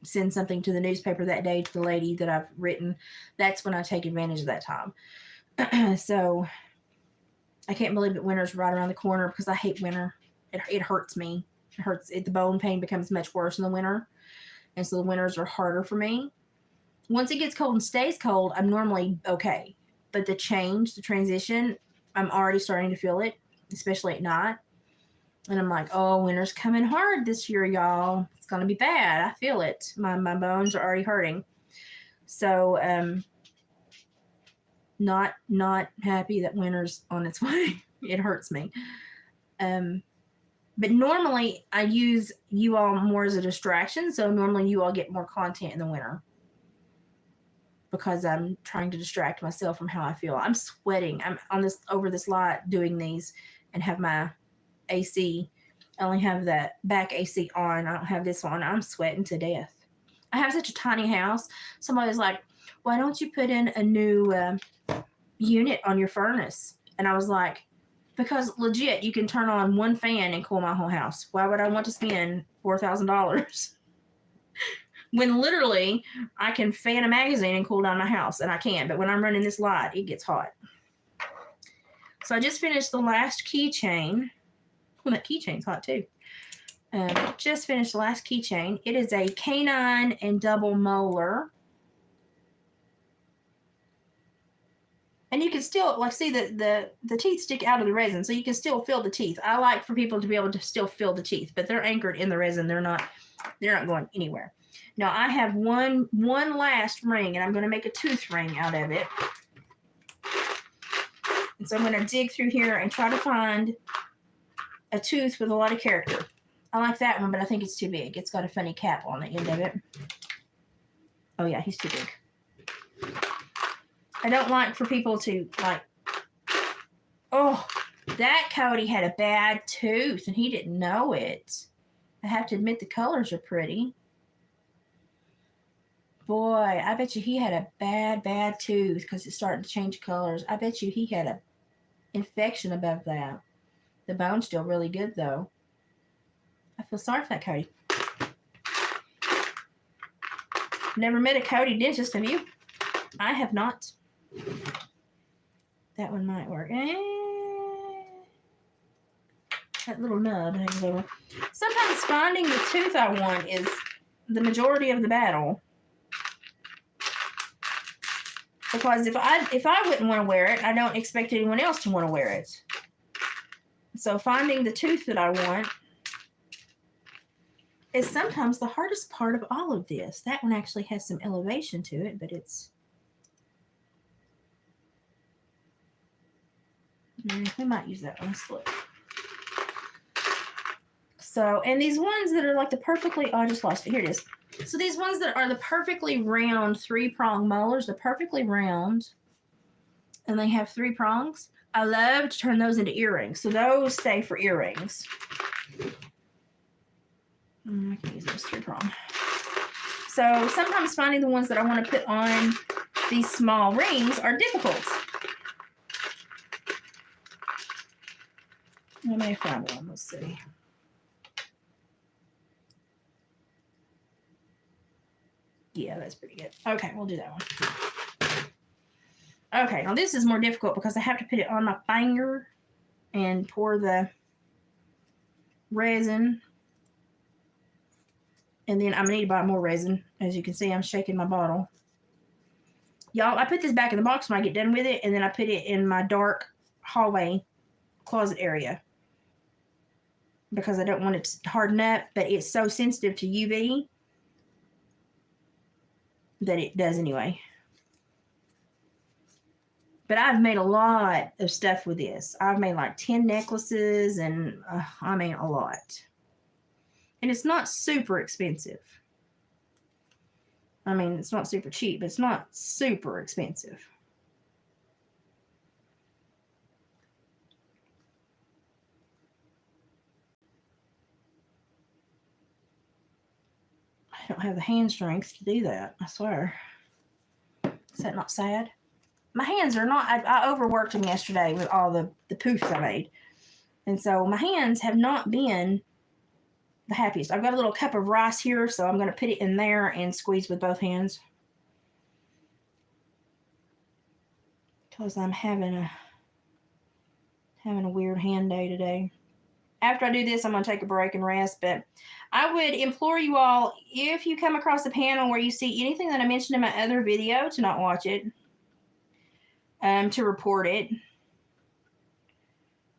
send something to the newspaper that day to the lady that I've written, that's when I take advantage of that time. So I can't believe that winter's right around the corner, because I hate winter. It hurts me. It hurts. The bone pain becomes much worse in the winter. And so the winters are harder for me. Once it gets cold and stays cold, I'm normally okay. But the transition, I'm already starting to feel it, especially at night. And I'm like, oh, winter's coming hard this year, y'all. It's going to be bad. I feel it. My bones are already hurting. So, not happy that winter's on its way. It hurts me. But normally I use you all more as a distraction. So normally you all get more content in the winter, because I'm trying to distract myself from how I feel. I'm sweating. I'm over this lot doing these, and have my AC. I only have that back AC on. I don't have this on. I'm sweating to death. I have such a tiny house. Somebody's like, why don't you put in a new unit on your furnace? And I was like, because legit, you can turn on one fan and cool my whole house. Why would I want to spend $4,000 when literally I can fan a magazine and cool down my house? And I can, but when I'm running this light, it gets hot. So I just finished the last keychain. Well, that keychain's hot too. Just finished the last keychain. It is a canine and double molar. And you can still, like, see the teeth stick out of the resin, so you can still feel the teeth. I like for people to be able to still feel the teeth, but they're anchored in the resin. They're not going anywhere. Now I have one last ring, and I'm going to make a tooth ring out of it. And so I'm going to dig through here and try to find a tooth with a lot of character. I like that one, but I think it's too big. It's got a funny cap on the end of it. Oh yeah, he's too big. I don't like for people to like, oh, that Cody had a bad tooth and he didn't know it. I have to admit the colors are pretty. Boy, I bet you he had a bad tooth because it's starting to change colors. I bet you he had a infection above that. The bone's still really good though. I feel sorry for that Cody. Never met a Cody dentist, have you? I have not. That one might work. That little nub hangs over. Sometimes finding the tooth I want is the majority of the battle. Because if I wouldn't want to wear it, I don't expect anyone else to want to wear it. So finding the tooth that I want is sometimes the hardest part of all of this. That one actually has some elevation to it, but it's... we might use that one. Let's look. So, and these ones that are like the perfectly... oh, I just lost it. Here it is. So these ones that are the perfectly round 3-prong molars, they're perfectly round, and they have 3 prongs. I love to turn those into earrings. So those stay for earrings. I can use those 3-prong. So sometimes finding the ones that I want to put on these small rings are difficult. I may find one. Let's see. Yeah, that's pretty good. Okay, we'll do that one. Okay, now this is more difficult because I have to put it on my finger and pour the resin. And then I'm going to need to buy more resin. As you can see, I'm shaking my bottle. Y'all, I put this back in the box when I get done with it, and then I put it in my dark hallway closet area because I don't want it to harden up, but it's so sensitive to UV that it does anyway. But I've made a lot of stuff with this. I've made like 10 necklaces and I mean a lot. And it's not super expensive. I mean, it's not super cheap, but it's not super expensive. I don't have the hand strength to do that, I swear. Is that not sad? My hands are not, I overworked them yesterday with all the poofs I made. And so my hands have not been the happiest. I've got a little cup of rice here, so I'm going to put it in there and squeeze with both hands. Because I'm having a weird hand day today. After I do this, I'm going to take a break and rest. But I would implore you all, if you come across a panel where you see anything that I mentioned in my other video, to not watch it, to report it.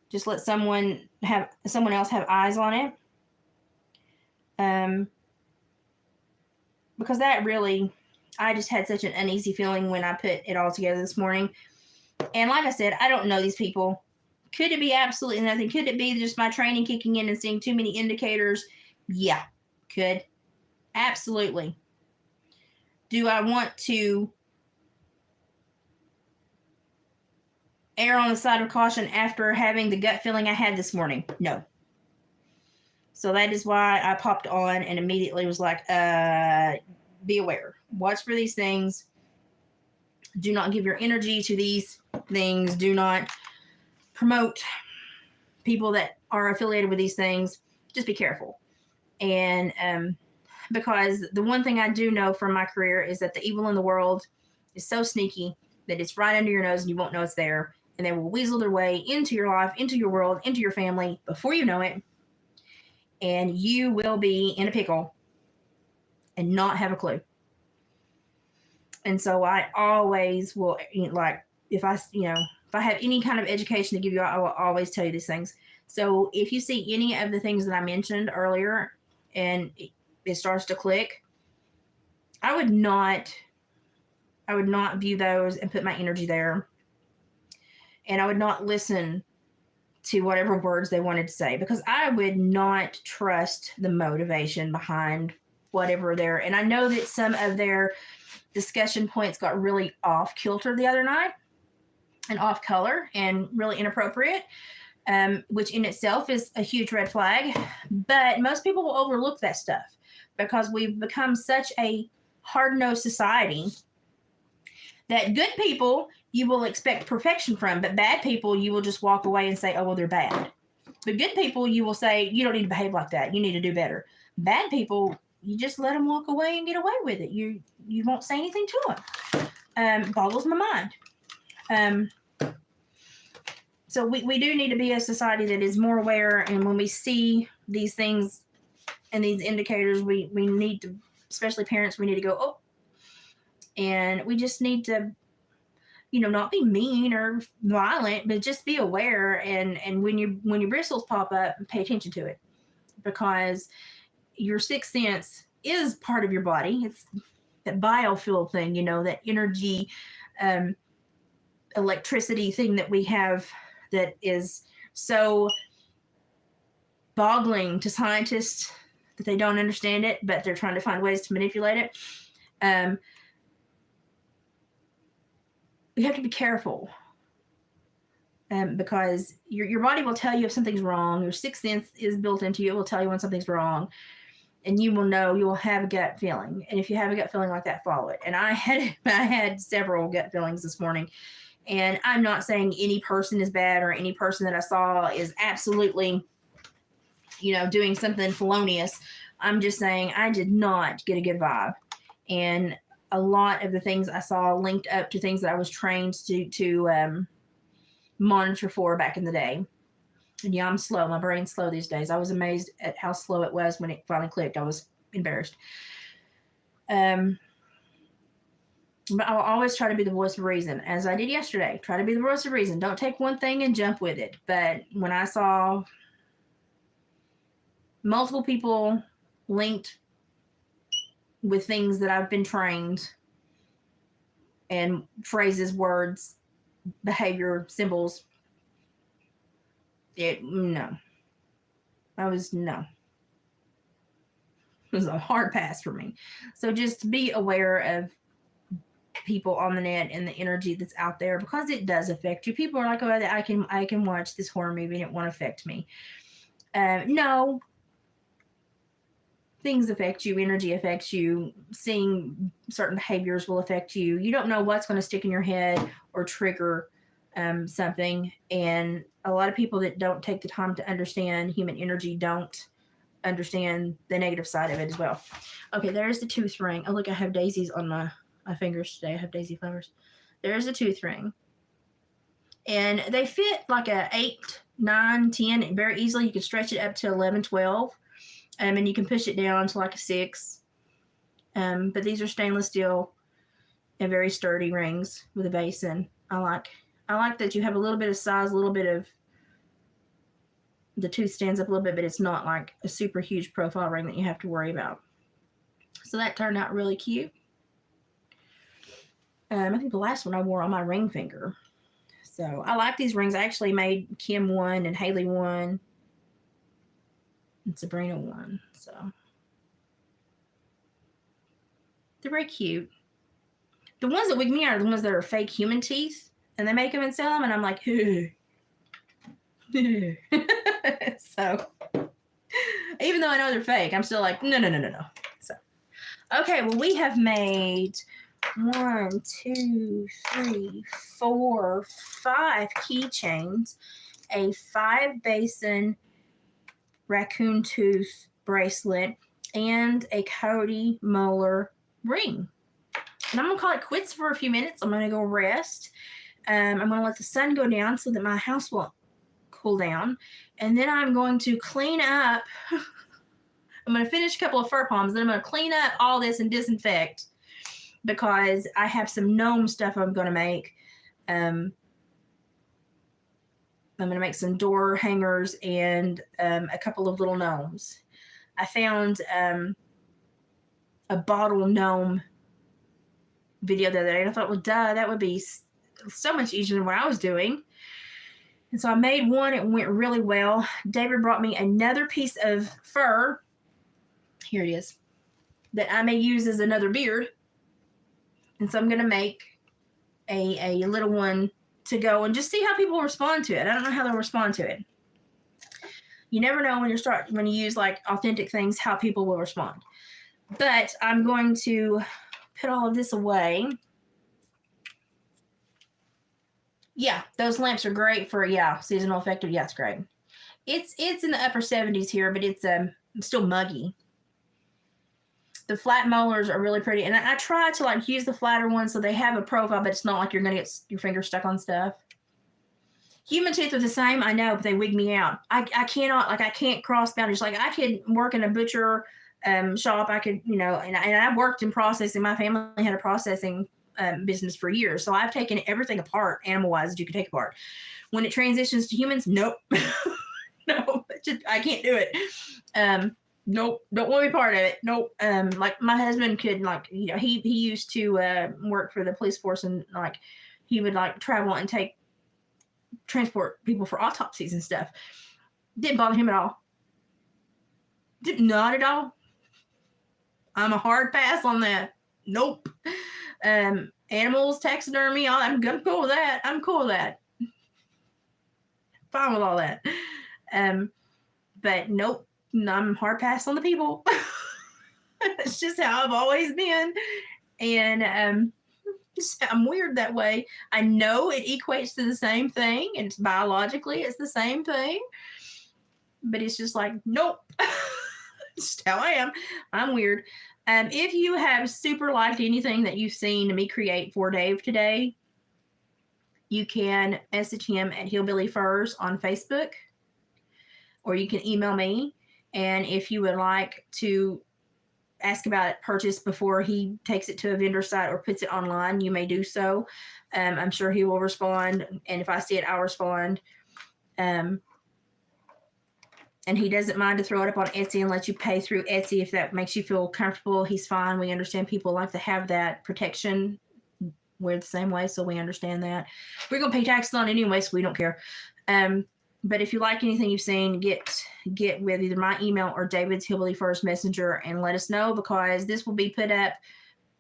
Just let someone else have eyes on it. Because that really, I just had such an uneasy feeling when I put it all together this morning. And like I said, I don't know these people. Could it be absolutely nothing? Could it be just my training kicking in and seeing too many indicators? Yeah, could. Absolutely. Do I want to err on the side of caution after having the gut feeling I had this morning? No. So that is why I popped on and immediately was like, be aware. Watch for these things. Do not give your energy to these things. Do not promote people that are affiliated with these things. Just be careful. And because the one thing I do know from my career is that the evil in the world is so sneaky that it's right under your nose and you won't know it's there. And they will weasel their way into your life, into your world, into your family before you know it. And you will be in a pickle and not have a clue. And so I always will, like, if I have any kind of education to give you, I will always tell you these things. So if you see any of the things that I mentioned earlier and it starts to click, I would not view those and put my energy there. And I would not listen to whatever words they wanted to say, because I would not trust the motivation behind whatever they're, and I know that some of their discussion points got really off kilter the other night and off color and really inappropriate, which in itself is a huge red flag. But most people will overlook that stuff because we've become such a hard-nosed society that good people you will expect perfection from, but bad people you will just walk away and say, oh, well, they're bad. But good people you will say, you don't need to behave like that. You need to do better. Bad people, you just let them walk away and get away with it. You won't say anything to them. Boggles my mind. So we do need to be a society that is more aware, and when we see these things and these indicators, we need to, especially parents, we need to go, oh, and we just need to, not be mean or violent, but just be aware. And when your bristles pop up, pay attention to it, because your sixth sense is part of your body. It's that biofuel thing, that energy, electricity thing that we have that is so boggling to scientists that they don't understand it, but they're trying to find ways to manipulate it. We have to be careful, because your body will tell you if something's wrong. Your sixth sense is built into you. It will tell you when something's wrong, and you will know. You will have a gut feeling, and if you have a gut feeling like that, follow it. And I had several gut feelings this morning, and I'm not saying any person is bad or any person that I saw is absolutely, doing something felonious. I'm just saying I did not get a good vibe, and a lot of the things I saw linked up to things that I was trained to monitor for back in the day. And yeah, I'm slow. My brain's slow these days. I was amazed at how slow it was when it finally clicked. I was embarrassed. But I'll always try to be the voice of reason, as I did yesterday. Try to be the voice of reason. Don't take one thing and jump with it. But when I saw multiple people linked with things that I've been trained, and phrases, words behavior symbols. No. No. It was a hard pass for me. So just be aware of people on the net and the energy that's out there, because it does affect you. People are like, oh, I can watch this horror movie and it won't affect me. No, things affect you. Energy affects you. Seeing certain behaviors will affect you. You don't know what's going to stick in your head or trigger something. And a lot of people that don't take the time to understand human energy don't understand the negative side of it as well. Okay, there's the tooth ring. Oh, look, I have daisies on my fingers today. I have daisy flowers. There's a tooth ring. And they fit like a 8, 9, 10 very easily. You can stretch it up to 11, 12. And you can push it down to like a 6. But these are stainless steel and very sturdy rings with a basin. I like that you have a little bit of size, a little bit of the tooth stands up a little bit, but it's not like a super huge profile ring that you have to worry about. So that turned out really cute. I think the last one I wore on my ring finger. So I like these rings. I actually made Kim one and Haley one and Sabrina one. So they're very cute. The ones that wig me out are the ones that are fake human teeth, and they make them and sell them, and I'm like, so even though I know they're fake, I'm still like, no. So, okay, well, we have made 1, 2, 3, 4, 5 keychains, a 5 basin raccoon tooth bracelet, and a Cody molar ring. And I'm gonna call it quits for a few minutes. I'm gonna go rest. I'm gonna let the sun go down so that my house will cool down, and then I'm going to clean up. I'm going to finish a couple of fur palms, then I'm going to clean up all this and disinfect, because I have some gnome stuff I'm going to make. I'm going to make some door hangers and a couple of little gnomes. I found a bottle gnome video the other day, and I thought, well, duh, that would be so much easier than what I was doing. And so I made one. It went really well. David brought me another piece of fur. Here it is. That I may use as another beard. And so I'm going to make a little one to go and just see how people respond to it. I don't know how they'll respond to it. You never know when you use like authentic things, how people will respond. But I'm going to put all of this away. Yeah, those lamps are great for, seasonal effective. Yeah, it's great. It's in the upper 70s here, but it's still muggy. The flat molars are really pretty. And I try to like use the flatter ones so they have a profile, but it's not like you're going to get your finger stuck on stuff. Human teeth are the same, I know, but they wig me out. I can't cross boundaries. Like I could work in a butcher shop. I could, and I worked in processing. My family had a processing business for years. So I've taken everything apart, animal-wise, that you could take apart. When it transitions to humans, nope. No, I can't do it. Nope, don't want to be part of it. Nope. Like my husband could, like, he used to work for the police force, and like he would like travel and transport people for autopsies and stuff. Didn't bother him at all. Not at all. I'm a hard pass on that. Nope. Animals, taxidermy, I'm cool with that. I'm cool with that. Fine with all that. But nope, I'm hard pass on the people. It's just how I've always been. And I'm weird that way. I know it equates to the same thing, and it's biologically it's the same thing. But it's just like, nope. It's just how I am. I'm weird. If you have super liked anything that you've seen me create for Dave today, you can message him at Hillbilly Furs on Facebook, or you can email me. And if you would like to ask about it purchase before he takes it to a vendor site or puts it online, you may do so. I'm sure he will respond. And if I see it, I'll respond. And he doesn't mind to throw it up on Etsy and let you pay through Etsy if that makes you feel comfortable. He's fine. We understand people like to have that protection We're the same way, so we understand that. We're going to pay taxes on it anyway, so we don't care. But if you like anything you've seen, get with either my email or David's Hillbilly First Messenger and let us know, because this will be put up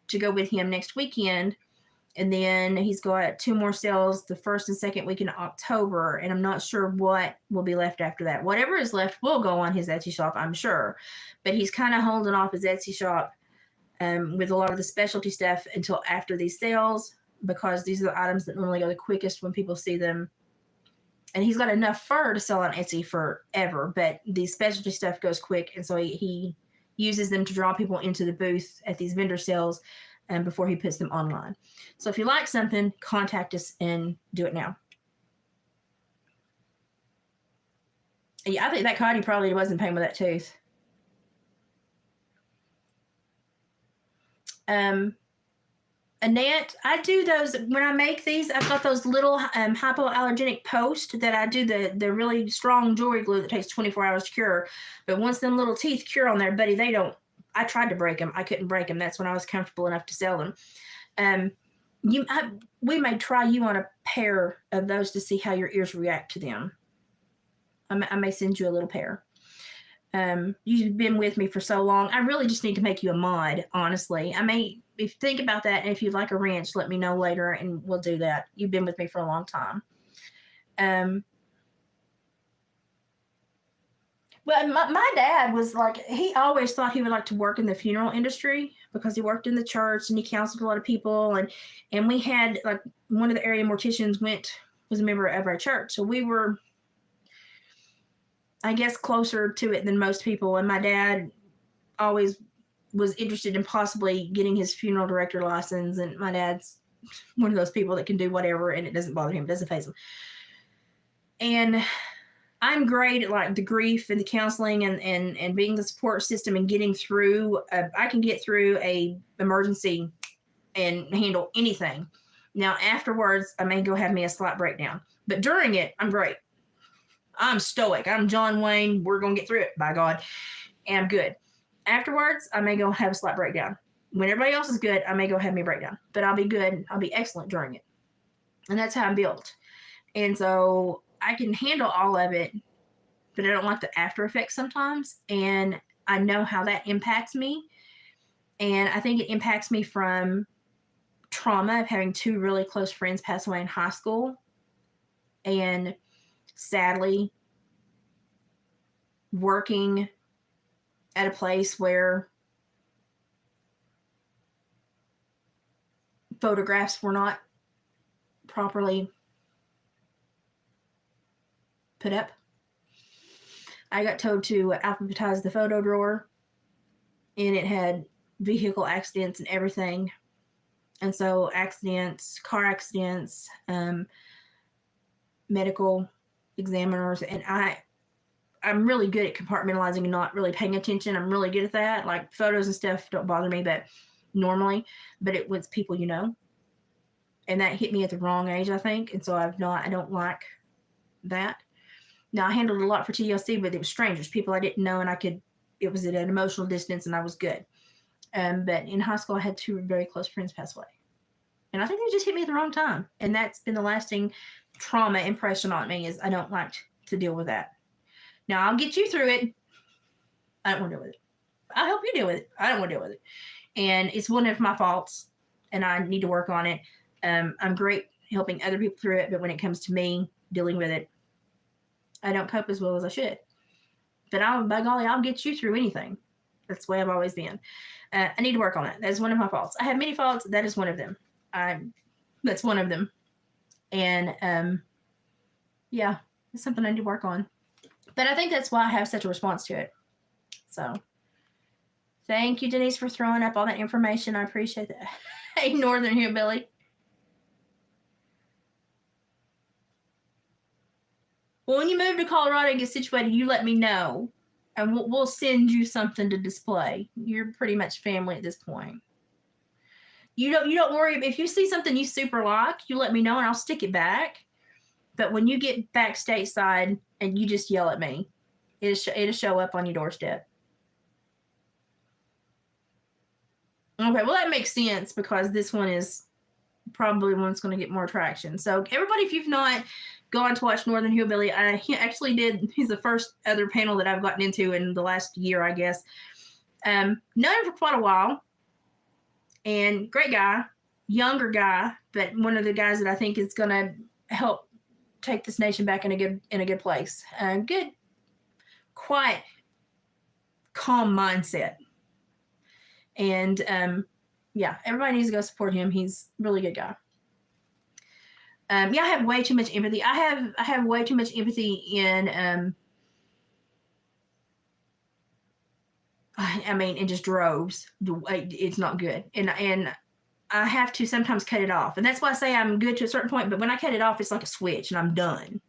to go with him next weekend. And then he's got 2 more sales the first and second week in October. And I'm not sure what will be left after that. Whatever is left will go on his Etsy shop, I'm sure. But he's kind of holding off his Etsy shop with a lot of the specialty stuff until after these sales, because these are the items that normally go the quickest when people see them. And he's got enough fur to sell on Etsy forever, but the specialty stuff goes quick. And so he uses them to draw people into the booth at these vendor sales before he puts them online. So if you like something, contact us and do it now. Yeah, I think that Cotty probably wasn't paying with that tooth. Annette, I do those when I make these. I've got those little hypoallergenic posts that I do the really strong jewelry glue that takes 24 hours to cure. But once them little teeth cure on there, buddy, they don't. I tried to break them. I couldn't break them. That's when I was comfortable enough to sell them. We may try you on a pair of those to see how your ears react to them. I may send you a little pair. You've been with me for so long. I really just need to make you a mod, honestly. If you think about that, and if you'd like a wrench, let me know later and we'll do that. You've been with me for a long time. Well, my dad was like, he always thought he would like to work in the funeral industry because he worked in the church and he counseled a lot of people. And we had, like, one of the area morticians was a member of our church. So we were, I guess, closer to it than most people. And my dad always was interested in possibly getting his funeral director license. And my dad's one of those people that can do whatever and it doesn't bother him, it doesn't faze him. And I'm great at, like, the grief and the counseling and being the support system and getting through. I can get through a emergency and handle anything. Now, afterwards, I may go have me a slight breakdown. But during it, I'm great. I'm stoic. I'm John Wayne. We're going to get through it, by God. And I'm good. Afterwards, I may go have a slight breakdown. When everybody else is good, I may go have me a breakdown. But I'll be good. I'll be excellent during it. And that's how I'm built. And so I can handle all of it, but I don't like the after effects sometimes. And I know how that impacts me. And I think it impacts me from trauma of having 2 really close friends pass away in high school. And sadly, working at a place where photographs were not properly put up. I got told to alphabetize the photo drawer, and it had vehicle accidents and everything. And so accidents, car accidents, medical examiners, and I'm really good at compartmentalizing and not really paying attention. I'm really good at that. Like, photos and stuff don't bother me, but it was people, and that hit me at the wrong age, I think. And so I don't like that. Now, I handled a lot for TLC, but it was strangers, people I didn't know, and it was at an emotional distance, and I was good. But in high school, I had 2 very close friends pass away. And I think they just hit me at the wrong time. And that's been the lasting trauma impression on me, is I don't like to deal with that. Now, I'll get you through it. I don't want to deal with it. I'll help you deal with it. I don't want to deal with it. And it's one of my faults, and I need to work on it. I'm great helping other people through it, but when it comes to me dealing with it, I don't cope as well as I should. But by golly, I'll get you through anything. That's the way I've always been. I need to work on it. That's one of my faults. I have many faults. That is one of them. That's one of them. And yeah, it's something I need to work on. But I think that's why I have such a response to it. So thank you, Denise, for throwing up all that information. I appreciate that. Hey, Northern Hillbilly. Well, when you move to Colorado and get situated, you let me know, and we'll send you something to display. You're pretty much family at this point. You don't worry. If you see something you super like, you let me know, and I'll stick it back. But when you get back stateside and you just yell at me, it'll show up on your doorstep. Okay, well, that makes sense because this one is probably one that's going to get more traction. So everybody, if you've not gone to watch Northern Hillbilly, he actually did. He's the first other panel that I've gotten into in the last year, I guess. Known him for quite a while, and great guy, younger guy, but one of the guys that I think is going to help take this nation back in a good place. Good, quiet, calm mindset. And yeah, everybody needs to go support him. He's a really good guy. Yeah, I have way too much empathy. I have way too much empathy in I mean, in just droves. It's not good. And I have to sometimes cut it off. And that's why I say I'm good to a certain point, but when I cut it off, it's like a switch and I'm done.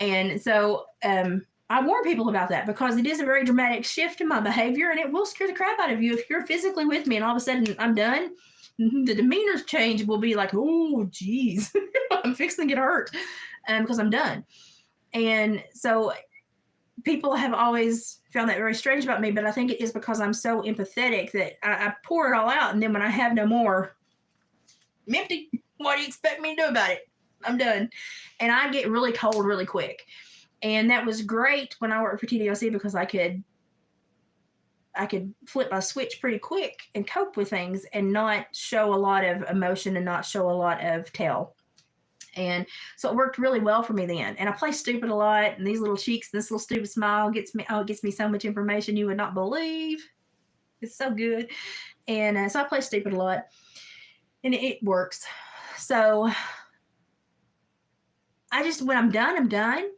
And so I warn people about that because it is a very dramatic shift in my behavior and it will scare the crap out of you if you're physically with me and all of a sudden I'm done. The demeanor change will be like, oh, geez, I'm fixing to get hurt because I'm done. And so people have always found that very strange about me, but I think it is because I'm so empathetic that I pour it all out. And then when I have no more, I'm empty. What do you expect me to do about it? I'm done. And I get really cold really quick. And that was great when I worked for TDOC because I could flip my switch pretty quick and cope with things and not show a lot of emotion and not show a lot of tell. And so it worked really well for me then. And I play stupid a lot. And these little cheeks, this little stupid smile gets me so much information you would not believe. It's so good. And so I play stupid a lot. And it works. So when I'm done, I'm done.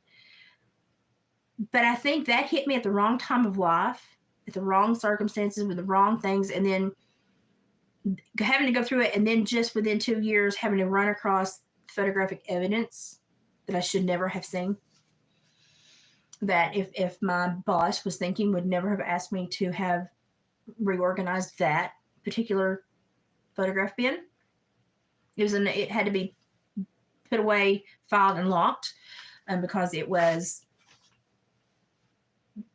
But I think that hit me at the wrong time of life, at the wrong circumstances, with the wrong things. And then having to go through it. And then just within 2 years, having to run across photographic evidence that I should never have seen, that if my boss was thinking, would never have asked me to have reorganized that particular photograph bin. It had to be put away, filed, and locked because it was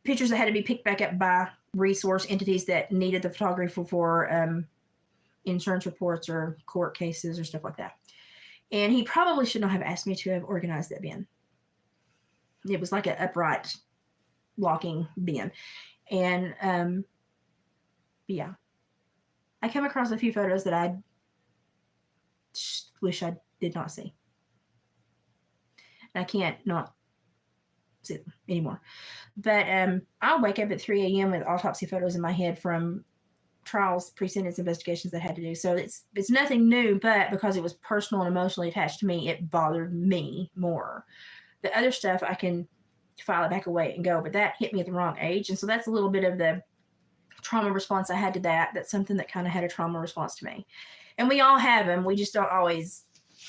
pictures that had to be picked back up by resource entities that needed the photography for insurance reports or court cases or stuff like that. And he probably should not have asked me to have organized that bin. It was like an upright locking bin. And yeah, I came across a few photos that I wish I did not see. And I can't not see them anymore. But I'll wake up at 3 a.m. with autopsy photos in my head from trials, pre-sentence investigations that I had to do. So it's nothing new, but because it was personal and emotionally attached to me, it bothered me more. The other stuff, I can file it back away and go, but that hit me at the wrong age. And so that's a little bit of the trauma response I had to that. That's something that kind of had a trauma response to me. And we all have them. We just don't always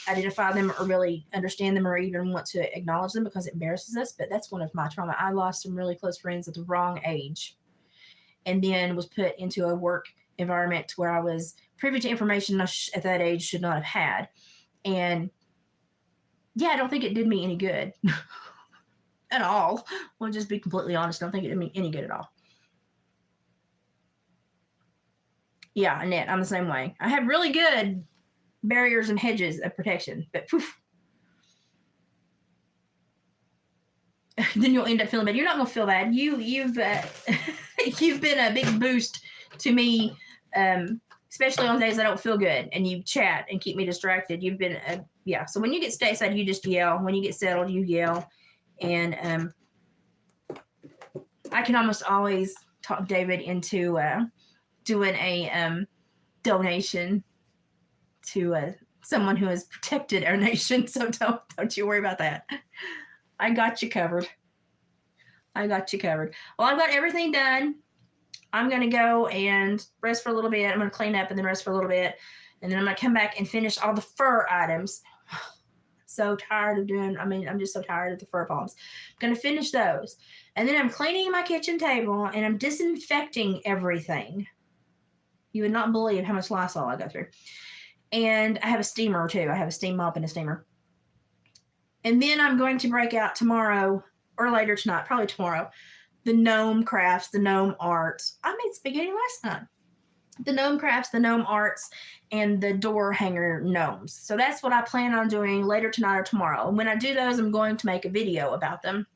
identify them or really understand them or even want to acknowledge them because it embarrasses us. But that's one of my trauma. I lost some really close friends at the wrong age, and then was put into a work environment where I was privy to information I at that age should not have had. And yeah, I don't think it did me any good at all. I'll just be completely honest. I don't think it did me any good at all. Yeah, Annette, I'm the same way. I have really good barriers and hedges of protection, but poof. Then you'll end up feeling bad. You're not going to feel bad. You've been a big boost to me, especially on days I don't feel good, and you chat and keep me distracted. You've been yeah. So when you get stateside, you just yell. When you get settled, you yell, and I can almost always talk David into doing a donation to someone who has protected our nation. So don't you worry about that. I got you covered. Well, I've got everything done. I'm going to go and rest for a little bit. I'm going to clean up and then rest for a little bit. And then I'm going to come back and finish all the fur items. So tired of I'm just so tired of the fur palms. I'm going to finish those. And then I'm cleaning my kitchen table and I'm disinfecting everything. You would not believe how much Lysol I go through. And I have a steamer too. I have a steam mop and a steamer. And then I'm going to break out tomorrow or later tonight, probably tomorrow, the gnome crafts, the gnome arts. I made spaghetti last night. the gnome crafts, the gnome arts, and the door hanger gnomes. So that's what I plan on doing later tonight or tomorrow. And when I do those, I'm going to make a video about them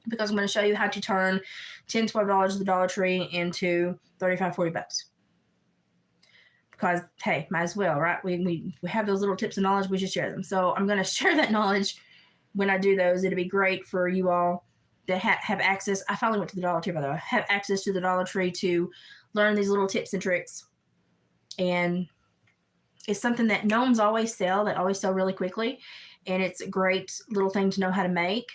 because I'm going to show you how to turn $10, $12 at the Dollar Tree into 35, 40 bucks. Because, hey, might as well, right? We have those little tips and knowledge, we should share them. So I'm going to share that knowledge when I do those. It'll be great for you all that have access. I finally went to the Dollar Tree, by the way. Have access to the Dollar Tree to learn these little tips and tricks. And it's something that gnomes always sell. They always sell really quickly. And it's a great little thing to know how to make.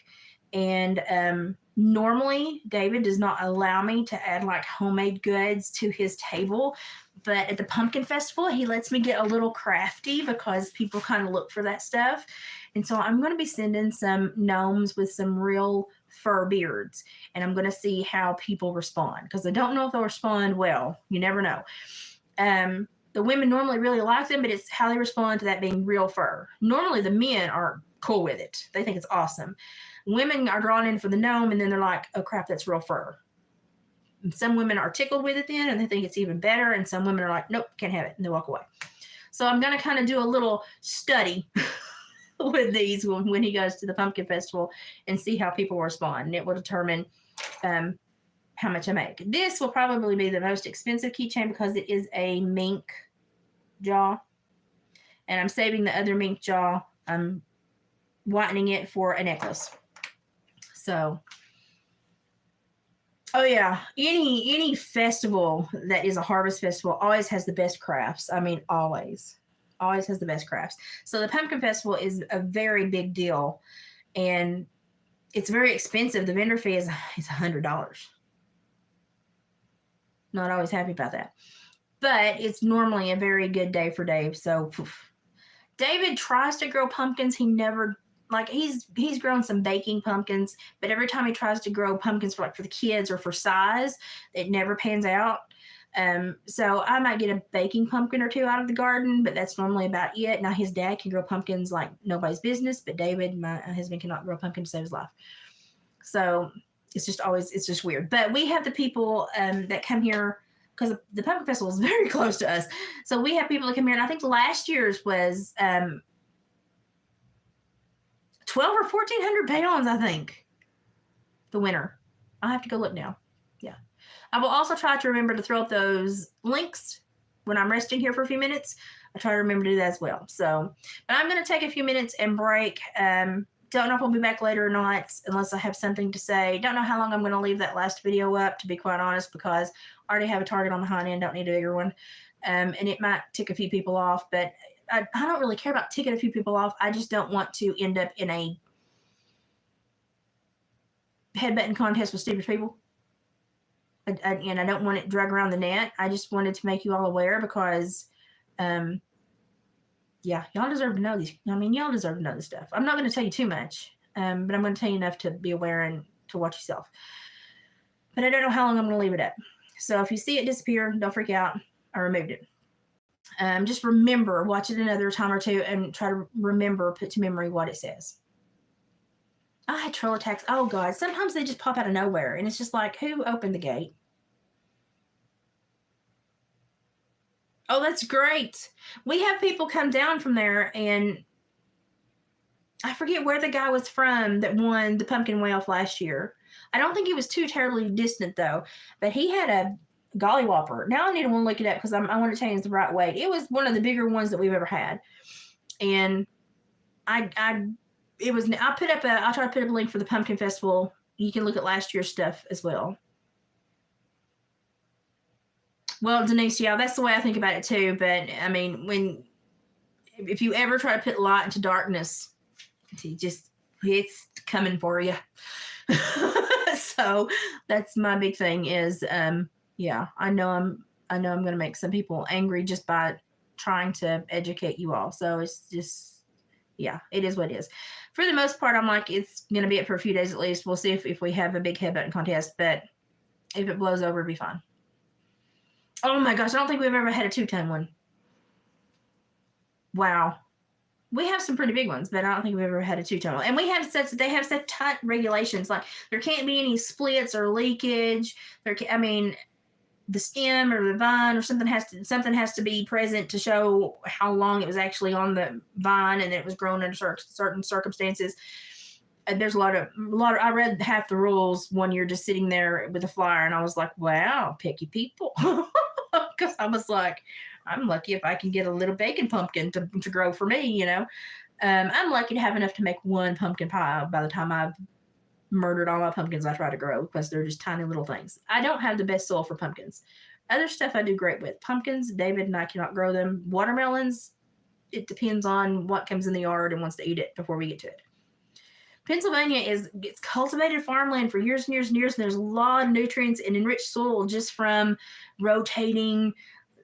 And normally, David does not allow me to add like homemade goods to his table. But at the pumpkin festival, he lets me get a little crafty because people kind of look for that stuff. And so I'm going to be sending some gnomes with some real fur beards. And I'm going to see how people respond because I don't know if they'll respond well. You never know. The women normally really like them, but it's how they respond to that being real fur. Normally, the men are cool with it. They think it's awesome. Women are drawn in for the gnome, and then they're like, oh, crap, that's real fur. And some women are tickled with it then, and they think it's even better, and some women are like, nope, can't have it, and they walk away. So I'm going to kind of do a little study with these when he goes to the pumpkin festival and see how people respond, and it will determine how much I make. This will probably be the most expensive keychain because it is a mink jaw, and I'm saving the other mink jaw. I'm whitening it for a necklace. So, oh yeah, any festival that is a harvest festival always has the best crafts. I mean, always has the best crafts. So the pumpkin festival is a very big deal, and it's very expensive. The vendor fee is $100. Not always happy about that, but it's normally a very good day for Dave. So David tries to grow pumpkins. He never, like, he's grown some baking pumpkins, but every time he tries to grow pumpkins for the kids or for size, it never pans out. So I might get a baking pumpkin or two out of the garden, but that's normally about it. Now his dad can grow pumpkins like nobody's business, but David, my husband, cannot grow pumpkins to save his life. So it's just weird. But we have the people that come here because the pumpkin festival is very close to us. So we have people that come here, and I think last year's was 12 or 1,400 pounds, I think, the winner. I'll have to go look now. Yeah. I will also try to remember to throw up those links when I'm resting here for a few minutes. I try to remember to do that as well. So, but I'm going to take a few minutes and break. Don't know if we'll be back later or not, unless I have something to say. Don't know how long I'm going to leave that last video up, to be quite honest, because I already have a target on the hind end. Don't need a bigger one. And it might tick a few people off, but I don't really care about ticking a few people off. I just don't want to end up in a headbutting contest with stupid people. And I don't want it drug around the net. I just wanted to make you all aware because, yeah, y'all deserve to know these. I mean, y'all deserve to know this stuff. I'm not going to tell you too much, but I'm going to tell you enough to be aware and to watch yourself. But I don't know how long I'm going to leave it up. So if you see it disappear, don't freak out. I removed it. Just remember, watch it another time or two and try to remember, put to memory what it says. I had troll attacks. Oh, God. Sometimes they just pop out of nowhere, and it's just like, who opened the gate? Oh, that's great. We have people come down from there, and I forget where the guy was from that won the pumpkin weigh-off last year. I don't think he was too terribly distant, though, but he had a golly whopper. Now I need to look it up because I want to tell you it's the right weight. It was one of the bigger ones that we've ever had, and I'll try to put up a link for the pumpkin festival. You can look at last year's stuff as well. Well, Denise, yeah, that's the way I think about it too. But I mean, if you ever try to put light into darkness, it's coming for you. So that's my big thing is, yeah, I know I'm going to make some people angry just by trying to educate you all. So it's just, yeah, it is what it is. For the most part, I'm like, it's going to be it for a few days at least. We'll see if we have a big headbutting contest, but if it blows over, it'll be fine. Oh my gosh, I don't think we've ever had a 2-ton one. Wow. We have some pretty big ones, but I don't think we've ever had a 2-ton one. And they have such tight regulations. Like, there can't be any splits or leakage. the stem or the vine or something has to be present to show how long it was actually on the vine and it was grown under certain circumstances. And there's a lot of I read half the rules one year just sitting there with a flyer, and I was like, wow, picky people. Because I was like, I'm lucky if I can get a little bacon pumpkin to grow for me, you know. I'm lucky to have enough to make one pumpkin pie by the time I've murdered all my pumpkins I try to grow, because they're just tiny little things. I don't have the best soil for pumpkins. Other stuff I do great with. Pumpkins, David and I cannot grow them. Watermelons, it depends on what comes in the yard and wants to eat it before we get to it. Pennsylvania it's cultivated farmland for years and years and years, and there's a lot of nutrients and enriched soil just from rotating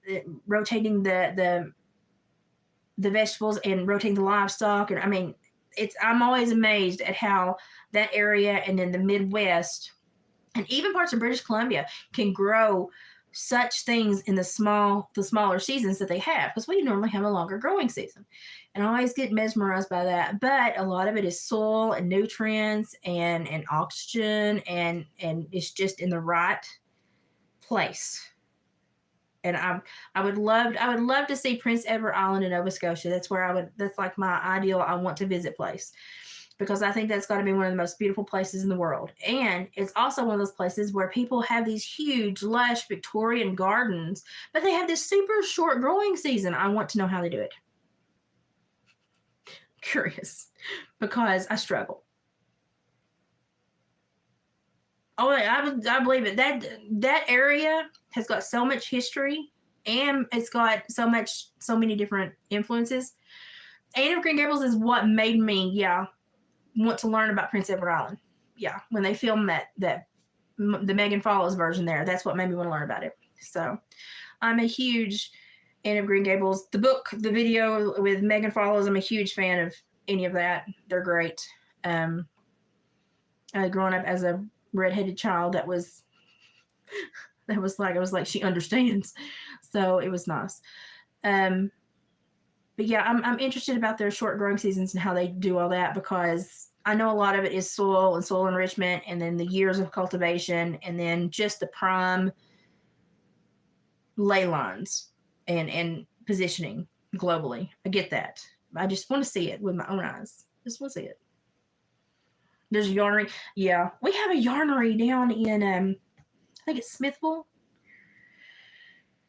the vegetables and rotating the livestock. And I mean, I'm always amazed at how that area and then the Midwest and even parts of British Columbia can grow such things in the smaller seasons that they have, because we normally have a longer growing season. And I always get mesmerized by that. But a lot of it is soil and nutrients and oxygen, and it's just in the right place. And I would love to see Prince Edward Island in Nova Scotia. That's like my ideal I want to visit place, because I think that's got to be one of the most beautiful places in the world. And it's also one of those places where people have these huge, lush Victorian gardens, but they have this super short growing season. I want to know how they do it. Curious, because I struggle. Oh, I believe it. That area has got so much history, and it's got so many different influences. Anne of Green Gables is what made me, want to learn about Prince Edward Island. Yeah, when they filmed the Megan Follows version there, that's what made me want to learn about it. So I'm a huge Anne of Green Gables. The book, the video with Megan Follows, I'm a huge fan of any of that. They're great. Growing up as a redheaded child, that was like, I was like, she understands. So it was nice. But yeah, I'm interested about their short growing seasons and how they do all that, because I know a lot of it is soil and soil enrichment, and then the years of cultivation, and then just the prime ley lines and positioning globally. I get that. I just want to see it with my own eyes. Just want to see it. There's a yarnery. Yeah, we have a yarnery down in I think it's Smithville,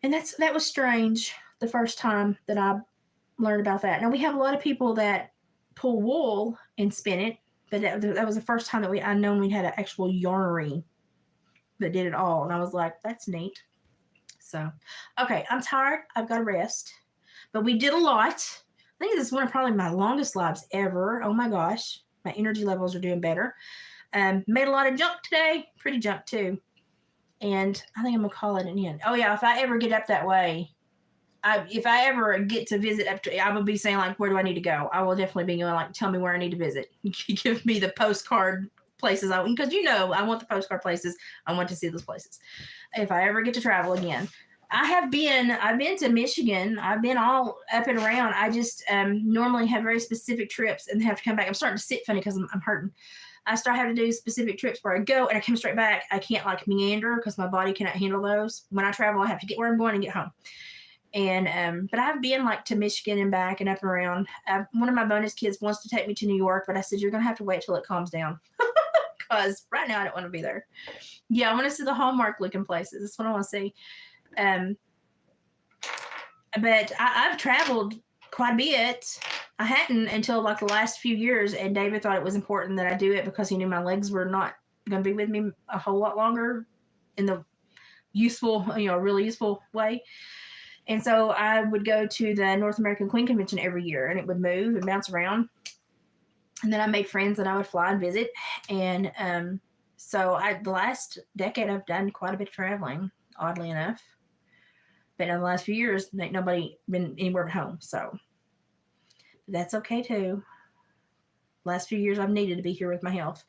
and that was strange the first time that I learned about that. Now we have a lot of people that pull wool and spin it, but that was the first time that I known we had an actual yarnery that did it all, and I was like, that's neat. So, okay, I'm tired. I've got to rest, but we did a lot. I think this is one of probably my longest lives ever. Oh my gosh, my energy levels are doing better. Made a lot of junk today, pretty junk too, and I think I'm gonna call it an end. Oh yeah, if I ever get up that way, if I ever get to visit up to, I will be saying like, where do I need to go? I will definitely be going like, tell me where I need to visit. Give me the postcard places because I want the postcard places. I want to see those places. If I ever get to travel again, I've been to Michigan. I've been all up and around. I just normally have very specific trips and have to come back. I'm starting to sit funny because I'm hurting. I start having to do specific trips where I go and I come straight back. I can't like meander because my body cannot handle those. When I travel, I have to get where I'm going and get home. And but I've been like to Michigan and back and up and around. One of my bonus kids wants to take me to New York, but I said, you're going to have to wait till it calms down because right now I don't want to be there. Yeah, I want to see the Hallmark looking places. That's what I want to see. But I've traveled quite a bit. I hadn't until like the last few years, and David thought it was important that I do it because he knew my legs were not going to be with me a whole lot longer in the useful, really useful way. And so I would go to the North American Queen Convention every year, and it would move and bounce around. And then I made friends and I would fly and visit. And so the last decade, I've done quite a bit of traveling, oddly enough. But in the last few years, ain't nobody been anywhere but home. So that's okay too. Last few years, I've needed to be here with my health.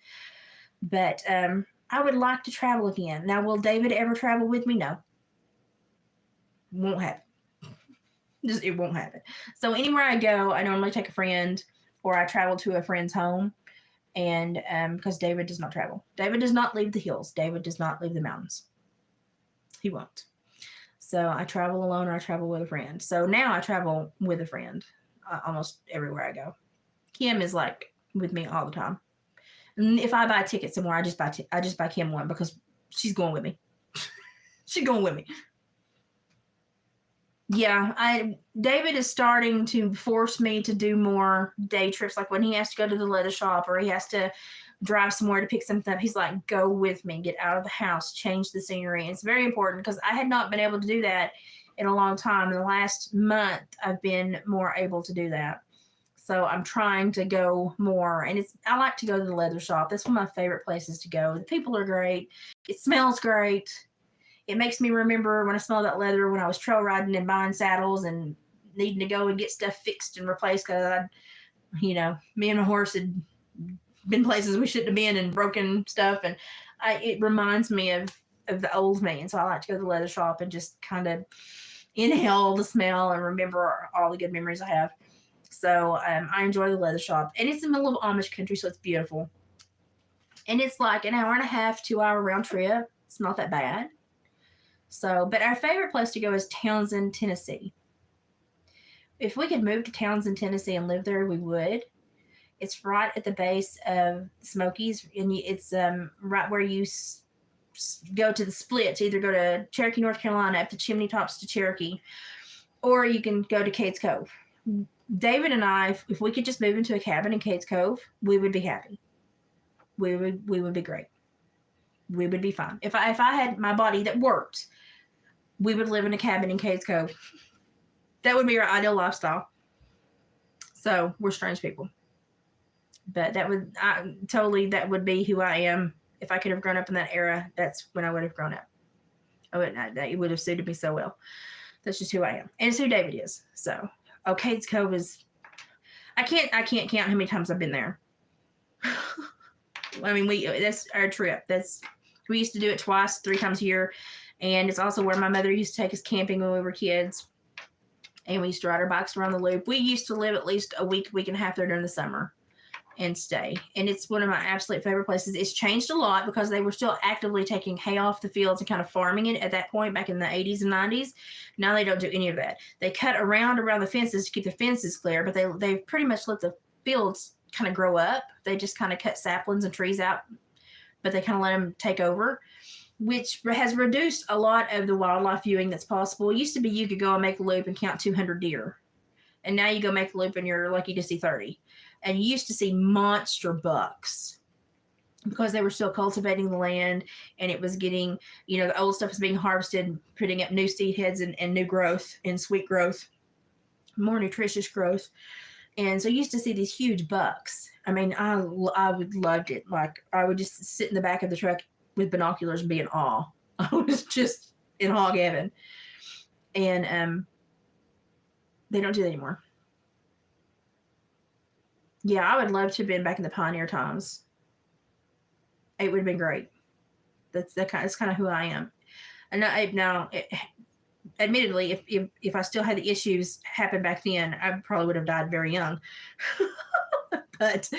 But I would like to travel again. Now, will David ever travel with me? No. Won't happen. It won't happen. So anywhere I go, I normally take a friend or I travel to a friend's home. And because David does not travel. David does not leave the hills. David does not leave the mountains. He won't. So I travel alone or I travel with a friend. So now I travel with a friend almost everywhere I go. Kim is like with me all the time. And if I buy a ticket somewhere, I just buy Kim one because she's going with me. She's going with me. Yeah, David is starting to force me to do more day trips. Like when he has to go to the leather shop or he has to drive somewhere to pick something up, he's like, "Go with me, get out of the house, change the scenery." And it's very important because I had not been able to do that in a long time. In the last month, I've been more able to do that. So I'm trying to go more, and I like to go to the leather shop. That's one of my favorite places to go. The people are great. It smells great. It makes me remember when I smelled that leather when I was trail riding and buying saddles and needing to go and get stuff fixed and replaced because me and my horse had been places we shouldn't have been and broken stuff, and it reminds me of the old me. And so I like to go to the leather shop and just kind of inhale the smell and remember all the good memories I have. So I enjoy the leather shop, and it's in the little Amish country, so it's beautiful. And it's like an hour and a half, 2 hour round trip. It's not that bad. So, but our favorite place to go is Townsend, Tennessee. If we could move to Townsend, Tennessee and live there, we would. It's right at the base of Smokies, and it's right where you go to the split to either go to Cherokee, North Carolina, up to Chimney Tops to Cherokee, or you can go to Cades Cove. David and I, if we could just move into a cabin in Cades Cove, we would be happy. We would be great. We would be fine. If I had my body that worked, we would live in a cabin in Cades Cove. That would be our ideal lifestyle. So we're strange people. But that would be who I am. If I could have grown up in that era, that's when I would have grown up. It would have suited me so well. That's just who I am. And it's who David is. So, Cades Cove is, I can't count how many times I've been there. I mean, that's our trip. We used to do it twice, 3 times a year. And it's also where my mother used to take us camping when we were kids. And we used to ride our bikes around the loop. We used to live at least a week and a half there during the summer and stay. And it's one of my absolute favorite places. It's changed a lot because they were still actively taking hay off the fields and kind of farming it at that point back in the 80s and 90s. Now they don't do any of that. They cut around the fences to keep the fences clear, but they've pretty much let the fields kind of grow up. They just kind of cut saplings and trees out, but they kind of let them take over, which has reduced a lot of the wildlife viewing that's possible. It used to be you could go and make a loop and count 200 deer. And now you go make a loop and you're lucky to see 30. And you used to see monster bucks because they were still cultivating the land, and it was getting, the old stuff was being harvested, putting up new seed heads and new growth and sweet growth, more nutritious growth. And so you used to see these huge bucks. I mean, I would loved it. Like I would just sit in the back of the truck with binoculars and be in awe. I was just in hog heaven. And they don't do that anymore. Yeah, I would love to have been back in the pioneer times. It would have been great. That's kind of who I am. And admittedly, if I still had the issues happen back then, I probably would have died very young. But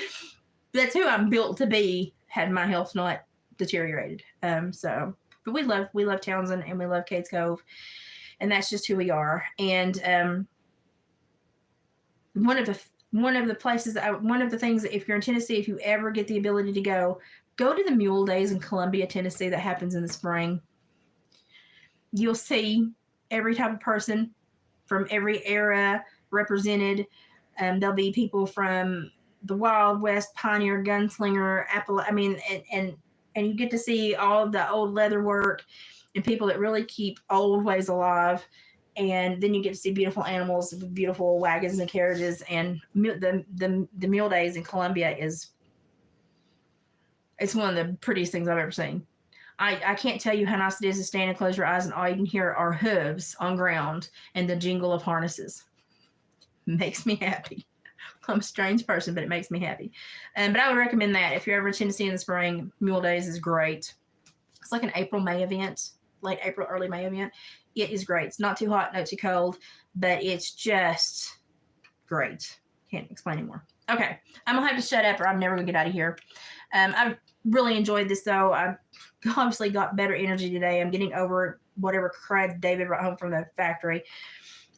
that's who I'm built to be had my health not deteriorated. But we love Townsend and we love Cades Cove, and that's just who we are. And one of the things that if you're in Tennessee, if you ever get the ability to go to the Mule Days in Columbia, Tennessee, that happens in the spring. You'll see every type of person from every era represented. There'll be people from the Wild West, Pioneer, Gunslinger, and you get to see all of the old leather work and people that really keep old ways alive. And then you get to see beautiful animals, beautiful wagons and carriages. And the Mule Days in Columbia it's one of the prettiest things I've ever seen. I can't tell you how nice it is to stand and close your eyes and all you can hear are hooves on ground and the jingle of harnesses. It makes me happy. I'm a strange person, but it makes me happy. But I would recommend that if you're ever in Tennessee in the spring. Mule Days is great. It's like an April-May event, late April, early May event. It is great. It's not too hot, not too cold, but it's just great. Can't explain anymore. Okay, I'm going to have to shut up or I'm never going to get out of here. I've really enjoyed this, though. I've obviously got better energy today. I'm getting over whatever crud David brought home from the factory.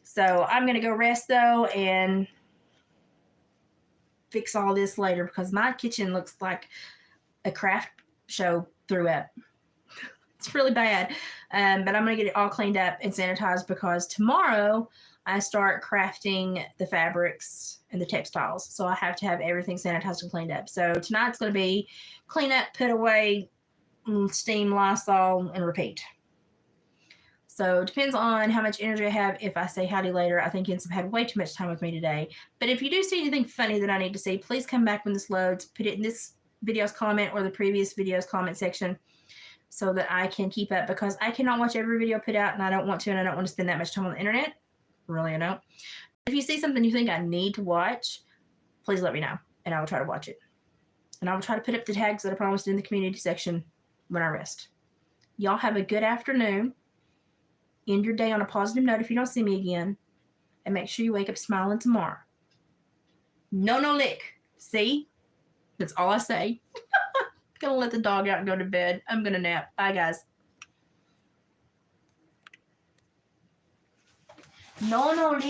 So I'm going to go rest though and fix all this later because my kitchen looks like a craft show threw up. It's really bad. But I'm going to get it all cleaned up and sanitized because tomorrow I start crafting the fabrics and the textiles. So I have to have everything sanitized and cleaned up. So tonight's going to be clean up, put away, steam, Lysol, and repeat. So it depends on how much energy I have. If I say howdy later, I think Yinsom had way too much time with me today. But if you do see anything funny that I need to see, please come back when this loads. Put it in this video's comment or the previous video's comment section so that I can keep up because I cannot watch every video put out and I don't want to and I don't want to spend that much time on the internet. Really, I don't. If you see something you think I need to watch, please let me know and I will try to watch it. And I will try to put up the tags that I promised in the community section when I rest. Y'all have a good afternoon. End your day on a positive note if you don't see me again. And make sure you wake up smiling tomorrow. No lick. See? That's all I say. Gonna let the dog out and go to bed. I'm gonna nap. Bye, guys. No lick.